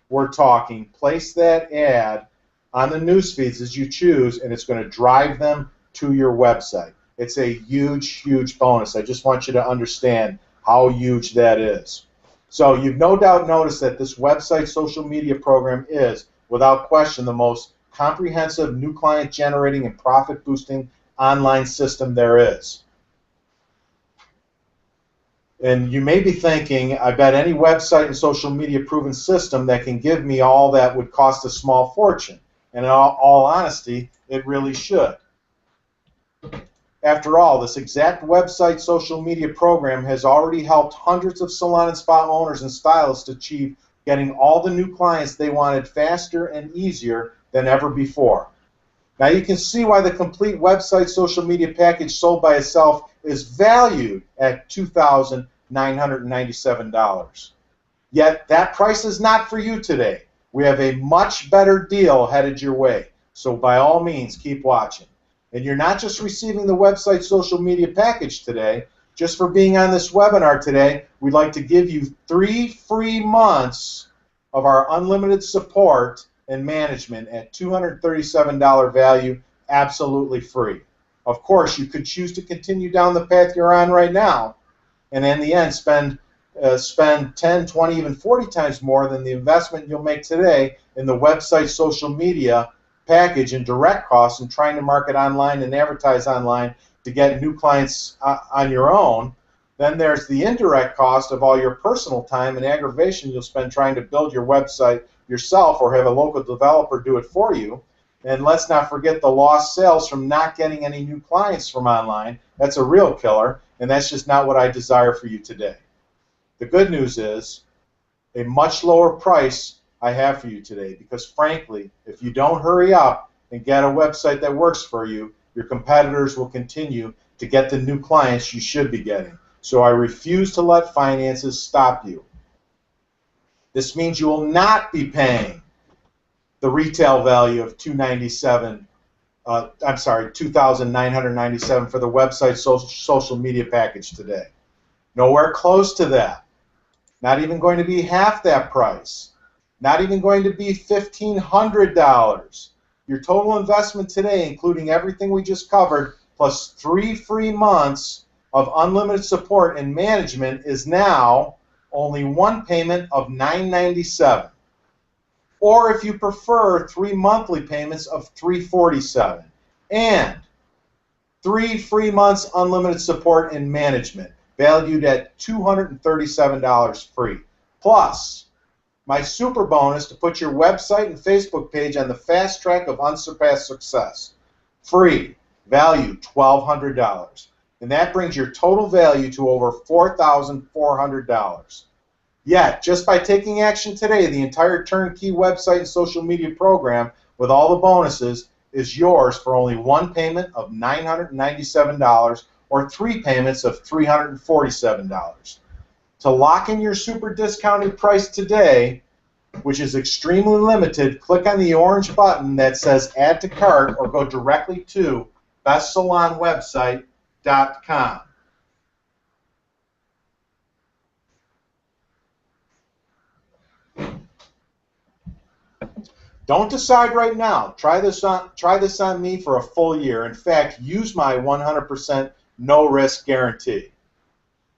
we're talking, place that ad on the news feeds as you choose, and it's going to drive them to your website. It's a huge, huge bonus. I just want you to understand how huge that is. So you've no doubt noticed that this website social media program is, without question, the most comprehensive new client generating and profit boosting online system there is. And you may be thinking, I bet any website and social media proven system that can give me all that would cost a small fortune. And in all honesty, it really should. After all, this exact website social media program has already helped hundreds of salon and spa owners and stylists achieve getting all the new clients they wanted faster and easier than ever before. Now you can see why the complete website social media package sold by itself is valued at $2,997. Yet that price is not for you today. We have a much better deal headed your way. So by all means, keep watching. And you're not just receiving the website social media package today. Just for being on this webinar today, we'd like to give you 3 free months of our unlimited support and management at $237 value, absolutely free. Of course, you could choose to continue down the path you're on right now, and in the end spend 10, 20, even 40 times more than the investment you'll make today in the website social media package and direct costs and trying to market online and advertise online to get new clients on your own. Then there's the indirect cost of all your personal time and aggravation you'll spend trying to build your website yourself or have a local developer do it for you. And let's not forget the lost sales from not getting any new clients from online. That's a real killer, and that's just not what I desire for you today. The good news is a much lower price I have for you today, because frankly, if you don't hurry up and get a website that works for you, your competitors will continue to get the new clients you should be getting. So I refuse to let finances stop you. This means you will not be paying the retail value of $2,997 for the website social media package today. Nowhere close to that. Not even going to be half that price. Not even going to be $1,500. Your total investment today, including everything we just covered, plus 3 free months of unlimited support and management, is now only one payment of $997. Or if you prefer, 3 monthly payments of $347. And 3 free months unlimited support and management, valued at $237 free. Plus, my super bonus to put your website and Facebook page on the fast track of unsurpassed success. Free, value $1,200. And that brings your total value to over $4,400. Yet, just by taking action today, the entire turnkey website and social media program with all the bonuses is yours for only one payment of $997 or 3 payments of $347. To lock in your super discounted price today, which is extremely limited, click on the orange button that says Add to Cart or go directly to bestsalonwebsite.com. Don't decide right now. Try this on me for a full year. In fact, use my 100% no-risk guarantee.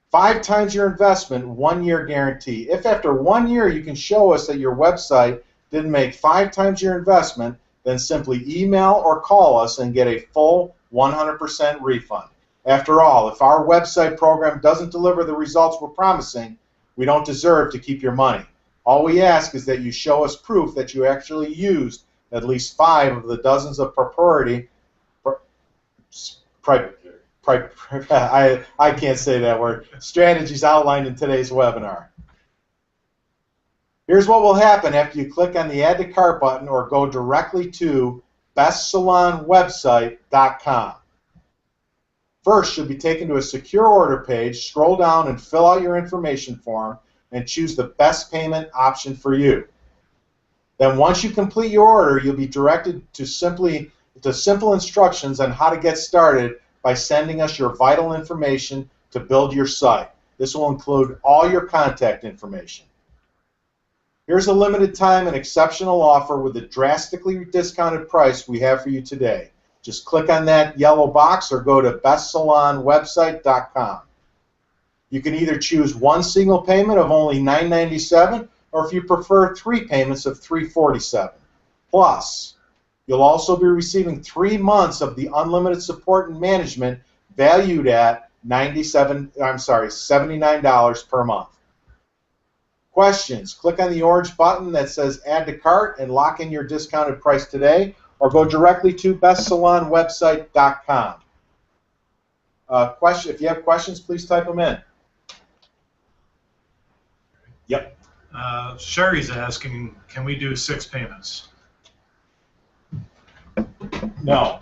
5 times your investment, 1 year guarantee. If after 1 year you can show us that your website didn't make 5 times your investment, then simply email or call us and get a full 100% refund. After all, if our website program doesn't deliver the results we're promising, we don't deserve to keep your money. All we ask is that you show us proof that you actually used at least 5 of the dozens of I can't say that word, strategies outlined in today's webinar. Here's what will happen after you click on the Add to Cart button or go directly to bestsalonwebsite.com. First, you'll be taken to a secure order page, scroll down and fill out your information form, and choose the best payment option for you. Then once you complete your order, you'll be directed to simple instructions on how to get started by sending us your vital information to build your site. This will include all your contact information. Here's a limited time and exceptional offer with a drastically discounted price we have for you today. Just click on that yellow box or go to bestsalonwebsite.com. You can either choose one single payment of only $997, or if you prefer, 3 payments of $347. Plus, you'll also be receiving 3 months of the unlimited support and management valued at $79 per month. Questions? Click on the orange button that says Add to Cart and lock in your discounted price today, or go directly to bestsalonwebsite.com. If you have questions, please type them in. Yep. Sherry's asking, can we do 6 payments? No.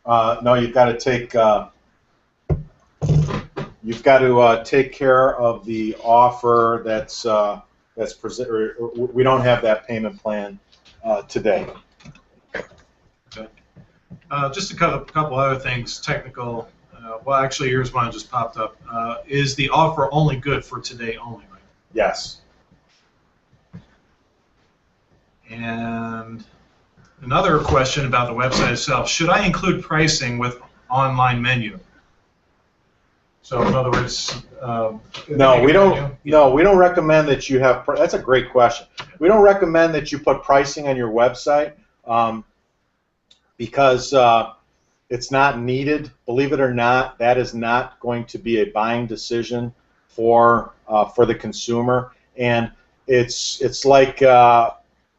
No, you've got to take. You've got to take care of the offer that's present. We don't have that payment plan today. Okay. Just a couple other things, technical. Well, actually, here's one that just popped up. Is the offer only good for today only? Right? Yes. And another question about the website itself: should I include pricing with online menu? So, in other words, no, we don't. No, we don't recommend that you have. That's a great question. We don't recommend that you put pricing on your website because it's not needed. Believe it or not, that is not going to be a buying decision for the consumer. And it's like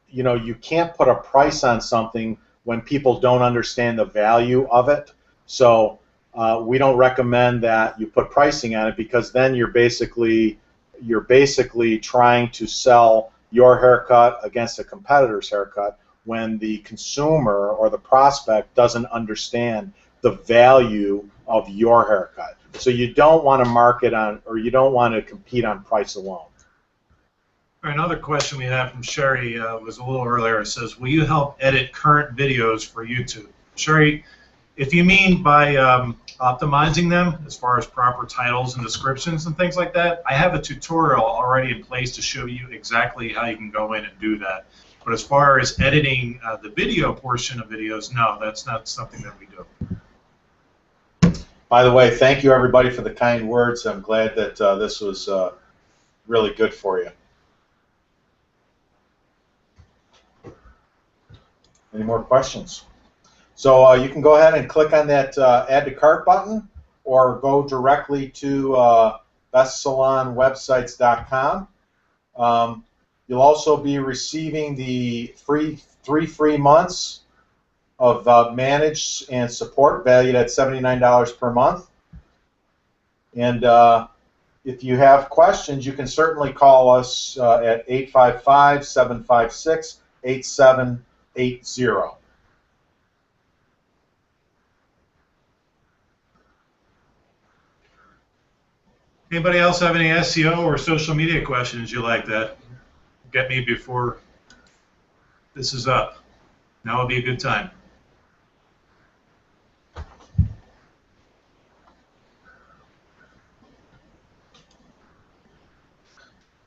you know, you can't put a price on something when people don't understand the value of it. So we don't recommend that you put pricing on it, because then you're basically trying to sell your haircut against a competitor's haircut when the consumer or the prospect doesn't understand the value of your haircut. So you don't want to market on, or you don't want to compete on price alone. Another question we had from Sherry was a little earlier. It says, will you help edit current videos for YouTube? Sherry, if you mean by optimizing them as far as proper titles and descriptions and things like that, I have a tutorial already in place to show you exactly how you can go in and do that. But as far as editing the video portion of videos, no, that's not something that we do. By the way, thank you everybody for the kind words. I'm glad that this was really good for you. Any more questions? So you can go ahead and click on that Add to Cart button, or go directly to bestsalonwebsites.com. You'll also be receiving the 3 free months of managed and support valued at $79 per month. And if you have questions, you can certainly call us at 855-756-8780. Anybody else have any SEO or social media questions you like that? Get me before this is up. Now would be a good time.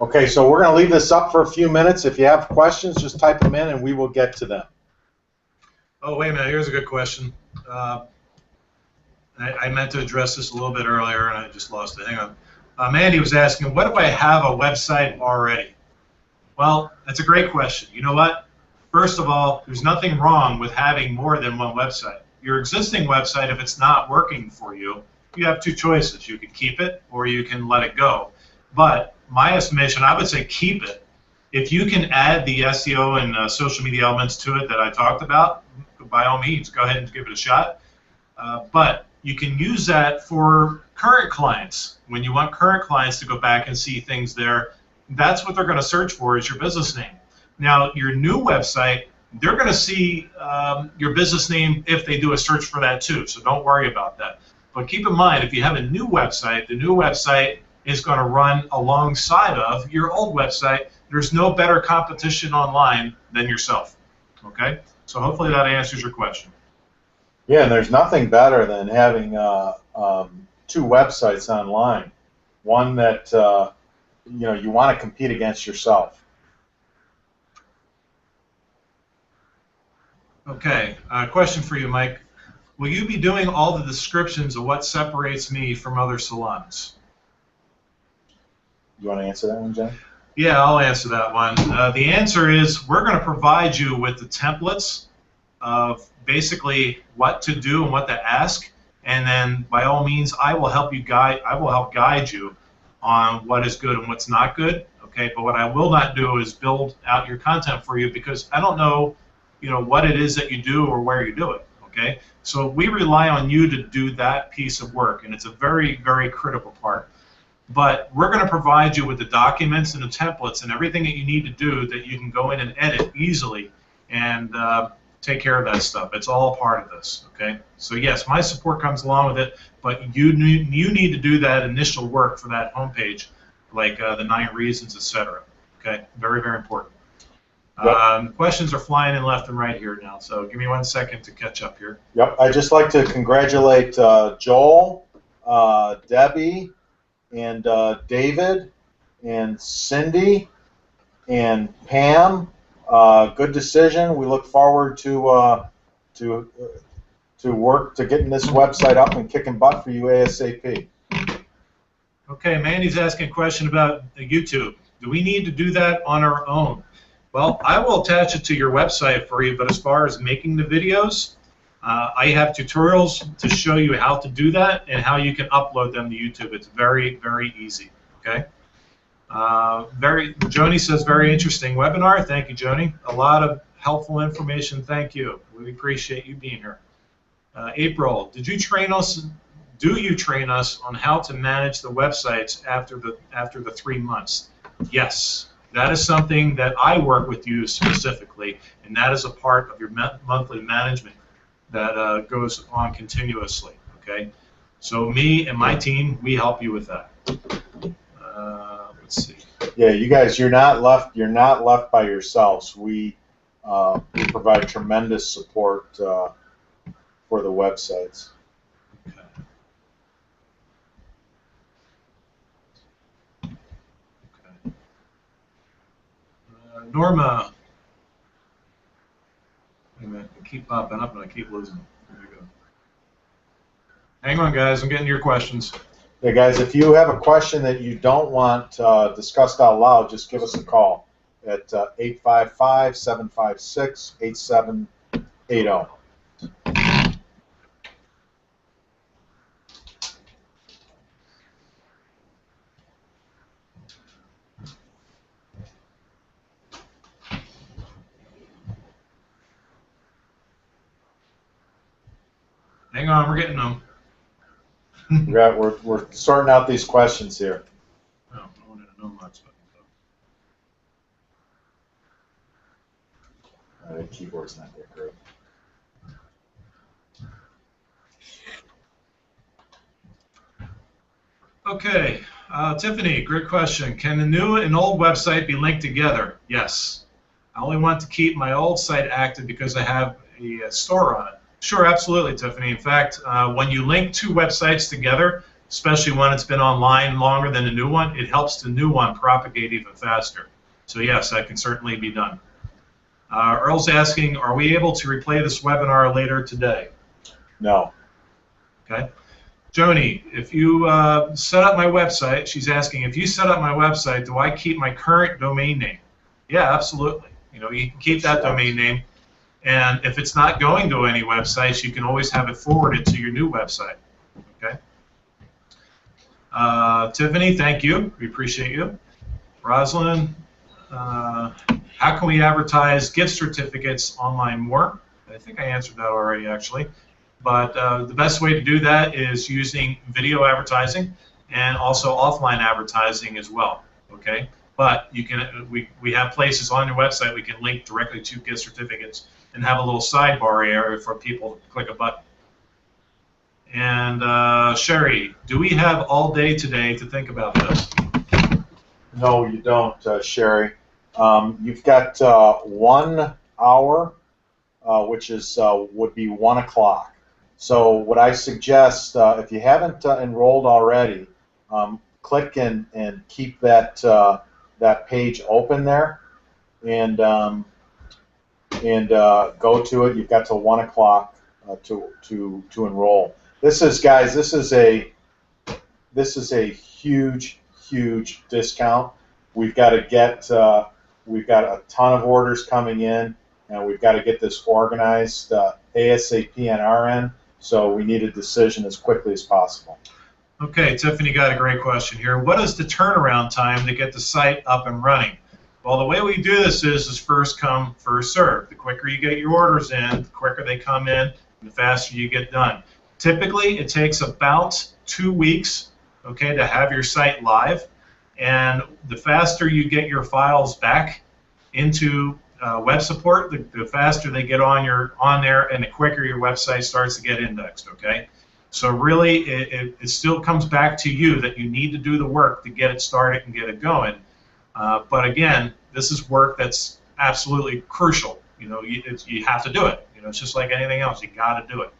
Okay, so we're going to leave this up for a few minutes. If you have questions, just type them in and we will get to them. Oh, wait a minute. Here's a good question. I meant to address this a little bit earlier and I just lost it. Hang on. Mandy was asking, what if I have a website already? Well, that's a great question. You know what? First of all, there's nothing wrong with having more than one website. Your existing website, if it's not working for you, you have 2 choices. You can keep it or you can let it go. But my estimation, I would say keep it. If you can add the SEO and social media elements to it that I talked about, by all means, go ahead and give it a shot. But you can use that for current clients. When you want current clients to go back and see things there, that's what they're going to search for, is your business name. Now, your new website, they're going to see your business name if they do a search for that too, so don't worry about that. But keep in mind, if you have a new website, the new website is going to run alongside of your old website. There's no better competition online than yourself. Okay? So hopefully that answers your question. Yeah, and there's nothing better than having 2 websites online. One that you know, you want to compete against yourself. Okay, question for you, Mike. Will you be doing all the descriptions of what separates me from other salons? You want to answer that one, Jen? Yeah, I'll answer that one. The answer is we're going to provide you with the templates of basically what to do and what to ask, and then by all means, I will help guide you on what is good and what's not good. Okay, but what I will not do is build out your content for you, because I don't know, what it is that you do or where you do it. Okay, so we rely on you to do that piece of work, and it's a very, very critical part. But we're going to provide you with the documents and the templates and everything that you need to do that you can go in and edit easily and take care of that stuff. It's all a part of this, okay? So yes, my support comes along with it, but you need to do that initial work for that homepage, like the 9 reasons, etc. Okay, very, very important. Yep. Questions are flying in left and right here now, so give me 1 second to catch up here. Yep. I'd just like to congratulate Joel, Debbie, and David, and Cindy, and Pam. Good decision. We look forward to work to getting this website up and kicking butt for you ASAP. Okay, Mandy's asking a question about YouTube. Do we need to do that on our own? Well, I will attach it to your website for you, but as far as making the videos, I have tutorials to show you how to do that and how you can upload them to YouTube. It's very, very easy, okay? Joni says, very interesting webinar. Thank you, Joni. A lot of helpful information. Thank you. We appreciate you being here. April, do you train us on how to manage the websites after the 3 months? Yes. That is something that I work with you specifically, and that is a part of your monthly management that goes on continuously. Okay, so me and my team, we help you with that. Let's see. Yeah, you guys, you're not left by yourselves. We provide tremendous support for the websites. Norma, wait a minute, I keep popping up and I keep losing. There you go. Hang on, guys, I'm getting to your questions. Yeah, guys, if you have a question that you don't want discussed out loud, just give us a call at 855-756-8780. Hang on, we're getting them. We're sorting out these questions here. Oh, I wanted to know much. The keyboard's not that great. Okay, Tiffany, great question. Can the new and old website be linked together? Yes. I only want to keep my old site active because I have a store on it. Sure, absolutely, Tiffany. In fact, when you link 2 websites together, especially when it's been online longer than the new one, it helps the new one propagate even faster. So yes, that can certainly be done. Earl's asking, are we able to replay this webinar later today? No. Okay. Joni, if you set up my website, she's asking, if you set up my website, do I keep my current domain name? Yeah, absolutely. You know, you can keep that domain name. And if it's not going to any websites, you can always have it forwarded to your new website. Okay. Tiffany, thank you. We appreciate you. Rosalind, how can we advertise gift certificates online more? I think I answered that already, actually. But the best way to do that is using video advertising and also offline advertising as well. Okay. But you can we have places on your website we can link directly to gift certificates and have a little sidebar area for people to click a button. And Sherry, do we have all day today to think about this? No, you don't, Sherry. You've got 1 hour, which is would be 1 o'clock. So what I suggest, if you haven't enrolled already, click and keep that that page open there, and go to it. You've got till 1 o'clock to enroll. This is, guys, this is a huge discount. We've got to get we've got a ton of orders coming in, and we've got to get this organized ASAP on our end. So we need a decision as quickly as possible. Okay, Tiffany got a great question here. What is the turnaround time to get the site up and running? Well, the way we do this is first come, first serve. The quicker you get your orders in, the quicker they come in, and the faster you get done. Typically, it takes about 2 weeks okay, to have your site live. And the faster you get your files back into web support, the faster they get on there, and the quicker your website starts to get indexed. Okay, so really, it still comes back to you that you need to do the work to get it started and get it going. But again, this is work that's absolutely crucial. You know, you have to do it. You know, it's just like anything else. You got to do it.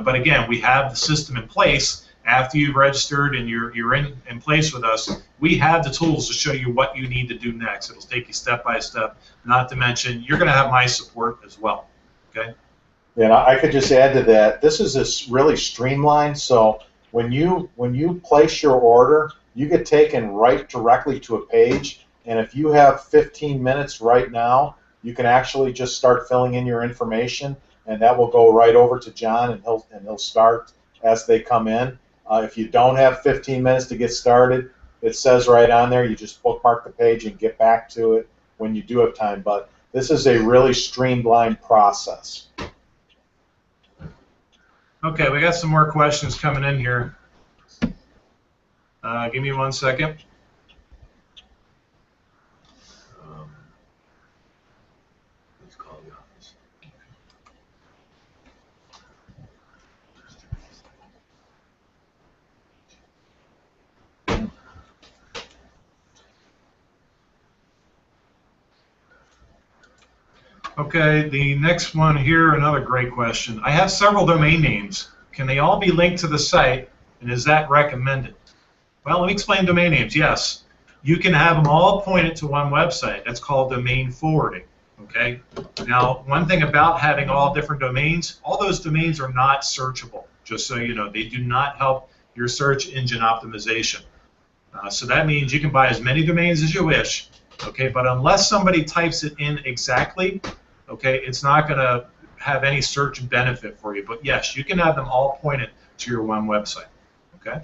But again, we have the system in place. After you've registered and you're in place with us, we have the tools to show you what you need to do next. It'll take you step by step. Not to mention, you're going to have my support as well. Okay. And I could just add to that. This is really streamlined. So when you place your order, you get taken right directly to a page. And if you have 15 minutes right now, you can actually just start filling in your information, and that will go right over to John, and he'll start as they come in. If you don't have 15 minutes to get started, it says right on there, you just bookmark the page and get back to it when you do have time. But this is a really streamlined process. Okay, we got some more questions coming in here. Give me 1 second. Let's call the office. Okay, the next one here, another great question. I have several domain names. Can they all be linked to the site, and is that recommended? Well, let me explain domain names. Yes, you can have them all pointed to one website. That's called domain forwarding. Okay. Now, one thing about having all different domains, all those domains are not searchable. Just so you know, they do not help your search engine optimization. So that means you can buy as many domains as you wish. Okay, but unless somebody types it in exactly, okay, it's not going to have any search benefit for you. But yes, you can have them all pointed to your one website. Okay.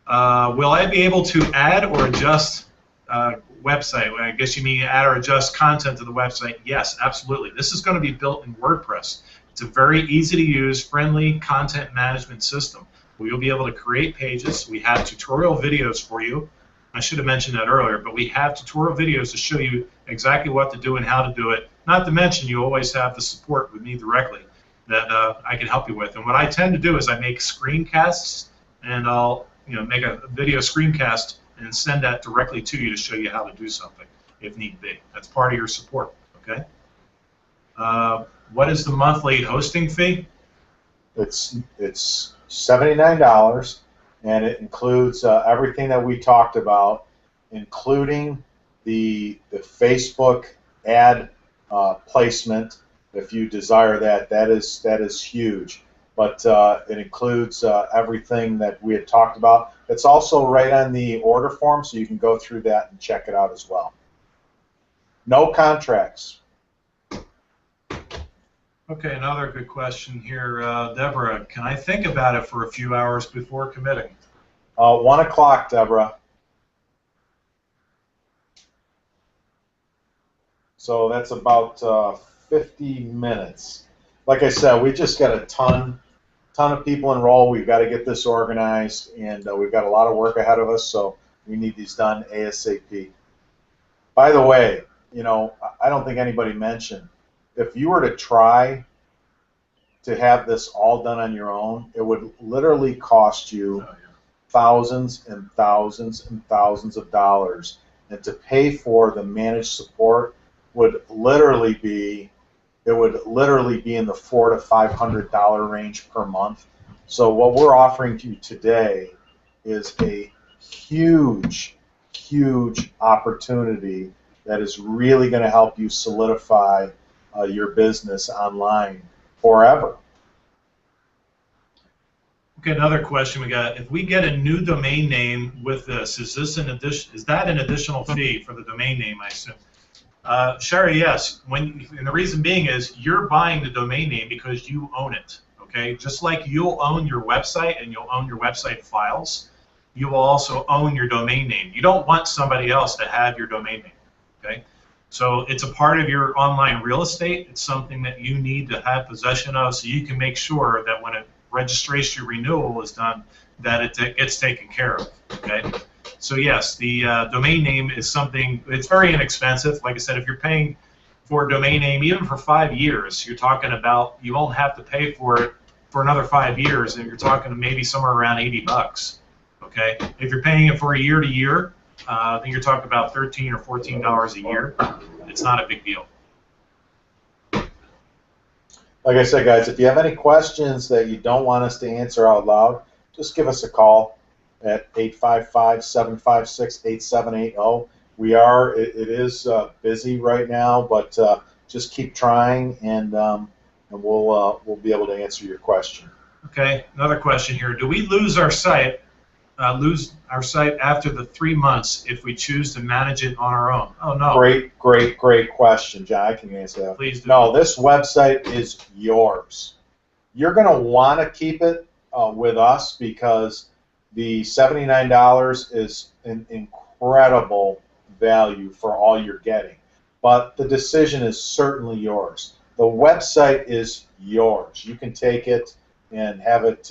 Will I be able to add or adjust website? I guess you mean add or adjust content to the website. Yes, absolutely. This is going to be built in WordPress. It's a very easy to use, friendly content management system. We'll be able to create pages. We have tutorial videos for you. I should have mentioned that earlier, but we have tutorial videos to show you exactly what to do and how to do it. Not to mention, you always have the support with me directly that I can help you with. And what I tend to do is I make screencasts, and I'll make a video screencast and send that directly to you to show you how to do something if need be. That's part of your support. Okay. What is the monthly hosting fee? It's $79. And it includes everything that we talked about, including the Facebook ad placement. If you desire that, that is huge. But it includes everything that we had talked about. It's also right on the order form, so you can go through that and check it out as well. No contracts. Okay, another good question here, Deborah. Can I think about it for a few hours before committing? 1 o'clock, Deborah. So that's about 50 minutes. Like I said, we just got a ton of people enrolled. We've got to get this organized, and we've got a lot of work ahead of us, so we need these done ASAP. By the way, I don't think anybody mentioned, if you were to try to have this all done on your own, it would literally cost you thousands and thousands and thousands of dollars. And to pay for the managed support would literally be in the $400 to $500 range per month. So what we're offering to you today is a huge, huge opportunity that is really going to help you solidify your business online forever. Okay, another question we got. If we get a new domain name with this, is that an additional fee for the domain name, I assume? Sherry, yes. And the reason being is you're buying the domain name because you own it. Okay, just like you'll own your website and you'll own your website files, you will also own your domain name. You don't want somebody else to have your domain name. Okay. So it's a part of your online real estate. It's something that you need to have possession of so you can make sure that when a registration renewal is done, that it gets taken care of. Okay. So yes, the domain name is something. It's very inexpensive. Like I said, if you're paying for a domain name even for 5 years, you're talking about you won't have to pay for it for another 5 years, and you're talking maybe somewhere around $80. Okay. If you're paying it for a year to year, then you're talking about $13 or $14 a year. It's not a big deal. Like I said, guys, if you have any questions that you don't want us to answer out loud, just give us a call at 855-756-8780. It is busy right now, but just keep trying, and we'll be able to answer your question. Okay, another question here. Do we lose our site after the 3 months if we choose to manage it on our own? Oh, no. Great question, John. I can answer that. Please do. No, this website is yours. You're going to want to keep it with us because the $79 is an incredible value for all you're getting. But the decision is certainly yours. The website is yours. You can take it and have it,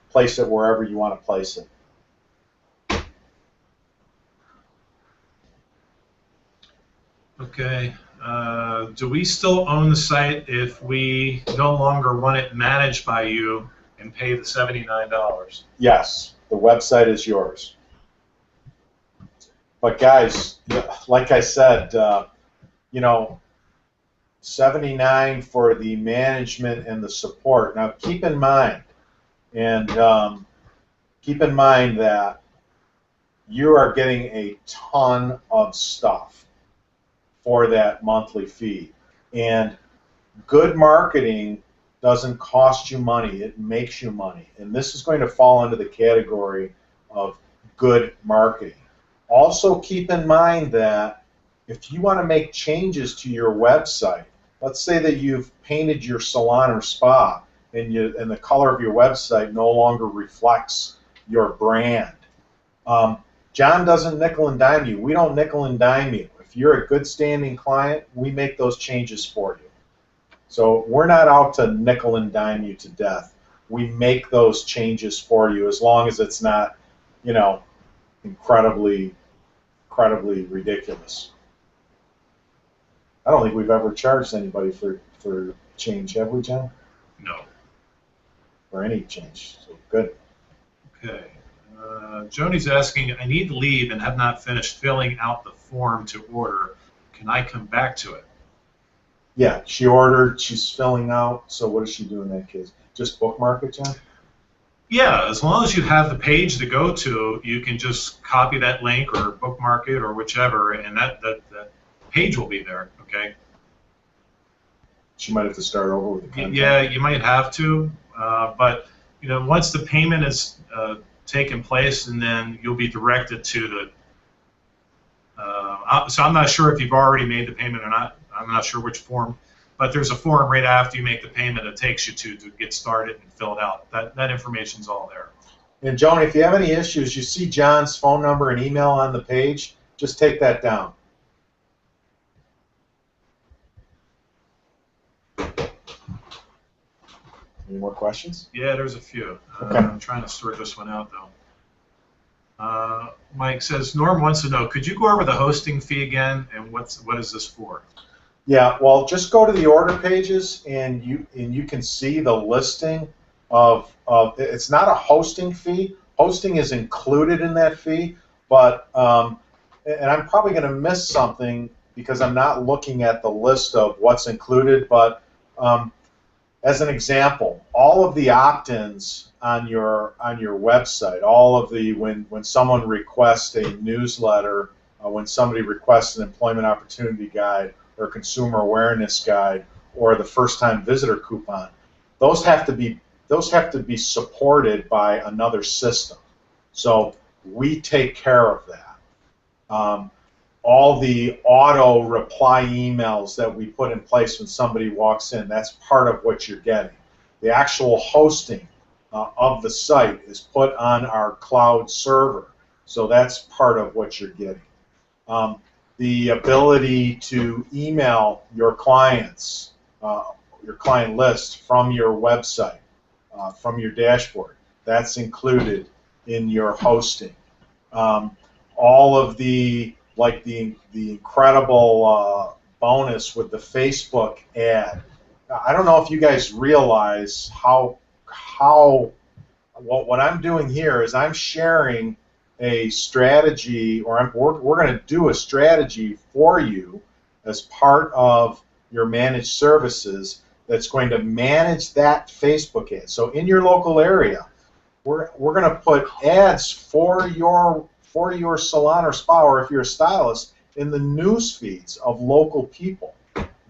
place it wherever you want to place it. Okay. Do we still own the site if we no longer want it managed by you and pay the $79? Yes, the website is yours. But guys, like I said, $79 for the management and the support. Now keep in mind, that you are getting a ton of stuff for that monthly fee. And good marketing doesn't cost you money, it makes you money. And this is going to fall into the category of good marketing. Also keep in mind that if you want to make changes to your website, let's say that you've painted your salon or spa and the color of your website no longer reflects your brand. John doesn't nickel and dime you. We don't nickel and dime you. If you're a good standing client, we make those changes for you. So we're not out to nickel and dime you to death. We make those changes for you as long as it's not, incredibly ridiculous. I don't think we've ever charged anybody for change, have we, John? No. For any change. So good. Okay. Joni's asking, I need to leave and have not finished filling out the form to order. Can I come back to it? Yeah, she ordered, she's filling out, so what does she do in that case? Just bookmark it, John? Yeah, as long as you have the page to go to, you can just copy that link or bookmark it or whichever, and that page will be there, okay? She might have to start over with the content. Yeah, you might have to, but once the payment is taken place, and then you'll be directed to the. So I'm not sure if you've already made the payment or not. I'm not sure which form, but there's a form right after you make the payment that takes you to get started and fill it out. That information's all there. And Joni, if you have any issues, you see John's phone number and email on the page. Just take that down. Any more questions? Yeah, there's a few. Okay. I'm trying to sort this one out, though. Mike says, Norm wants to know, could you go over the hosting fee again, and what is this for? Yeah, well, just go to the order pages, and you can see the listing of it's not a hosting fee. Hosting is included in that fee, but and I'm probably going to miss something because I'm not looking at the list of what's included, but as an example, all of the opt-ins on your website, all of the when someone requests a newsletter, when somebody requests an employment opportunity guide or consumer awareness guide or the first-time visitor coupon, those have to be supported by another system. So we take care of that. All the auto reply emails that we put in place when somebody walks in, that's part of what you're getting. The actual hosting of the site is put on our cloud server, so that's part of what you're getting. The ability to email your clients, your client list from your website, from your dashboard, that's included in your hosting. All of the incredible bonus with the Facebook ad. I don't know if you guys realize how what I'm doing here is I'm sharing a strategy, or we're going to do a strategy for you as part of your managed services that's going to manage that Facebook ad. So in your local area, we're going to put ads for your salon or spa, or if you're a stylist, in the news feeds of local people.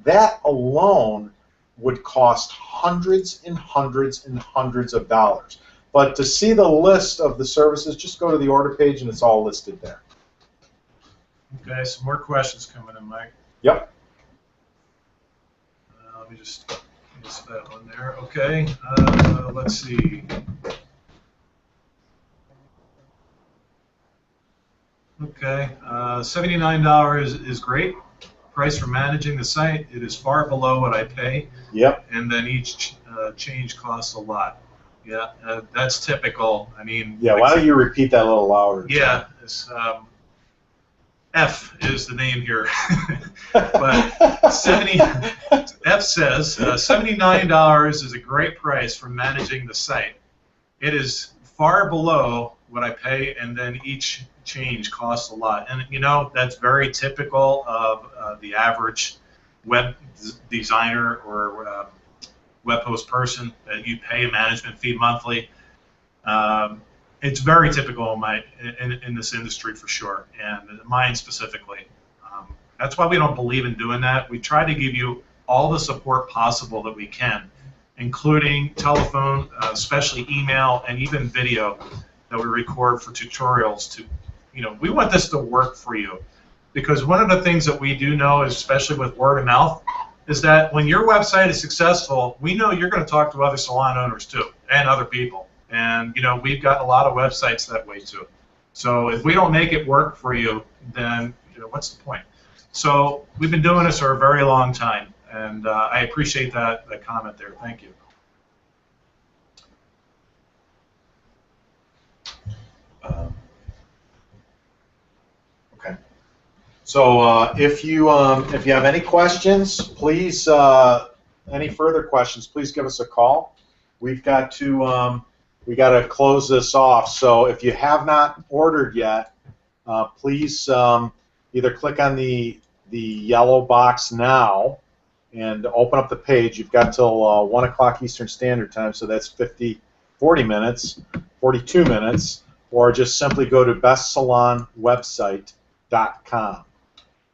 That alone would cost hundreds and hundreds and hundreds of dollars. But to see the list of the services, just go to the order page and it's all listed there. Okay, some more questions coming in, Mike. Yep. Let me just miss that one there. Okay, let's see. Okay, $79 is great. Price for managing the site. It is far below what I pay. Yep. And then each change costs a lot. Yeah, that's typical. I mean. Yeah. Why don't you repeat that a little louder? Yeah. It's, F is the name here. But F says $79 is a great price for managing the site. It is far below what I pay, and then each change costs a lot. And you know, that's very typical of the average web designer or web host person that you pay a management fee monthly. It's very typical in this industry for sure, and mine specifically. That's why we don't believe in doing that. We try to give you all the support possible that we can, including telephone, especially email, and even video that we record for tutorials. We want this to work for you, because one of the things that we do know, especially with word of mouth, is that when your website is successful, we know you're going to talk to other salon owners too, and other people. And we've got a lot of websites that way too. So if we don't make it work for you, then what's the point? So we've been doing this for a very long time, and I appreciate that comment there. Thank you. Okay. So if you have any questions, please any further questions, please give us a call. We've got to close this off. So if you have not ordered yet, please either click on the yellow box now and open up the page. You've got till 1 o'clock Eastern Standard Time, so that's 42 minutes, or just simply go to bestsalonwebsite.com.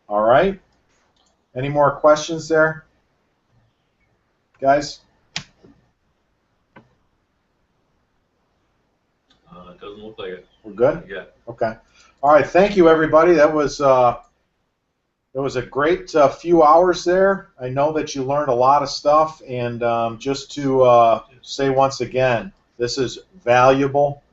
All right? Any more questions there, guys? It doesn't look like it. We're good? Yeah. Okay. All right. Thank you, everybody. That was a great few hours there. I know that you learned a lot of stuff, and just to say once again, this is valuable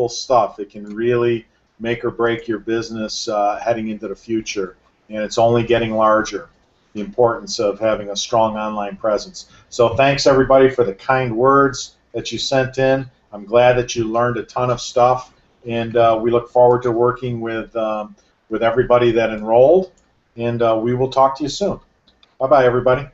stuff. It can really make or break your business heading into the future, and it's only getting larger, the importance of having a strong online presence. So thanks, everybody, for the kind words that you sent in. I'm glad that you learned a ton of stuff, and we look forward to working with everybody that enrolled, and we will talk to you soon. Bye-bye, everybody.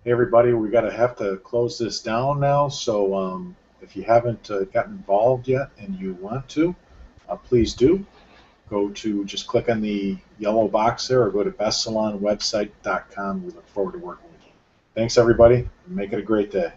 Hey everybody, we have to close this down now. So if you haven't gotten involved yet and you want to, please do. Go to, just click on the yellow box there, or go to bestsalonwebsite.com. We look forward to working with you. Thanks everybody. Make it a great day.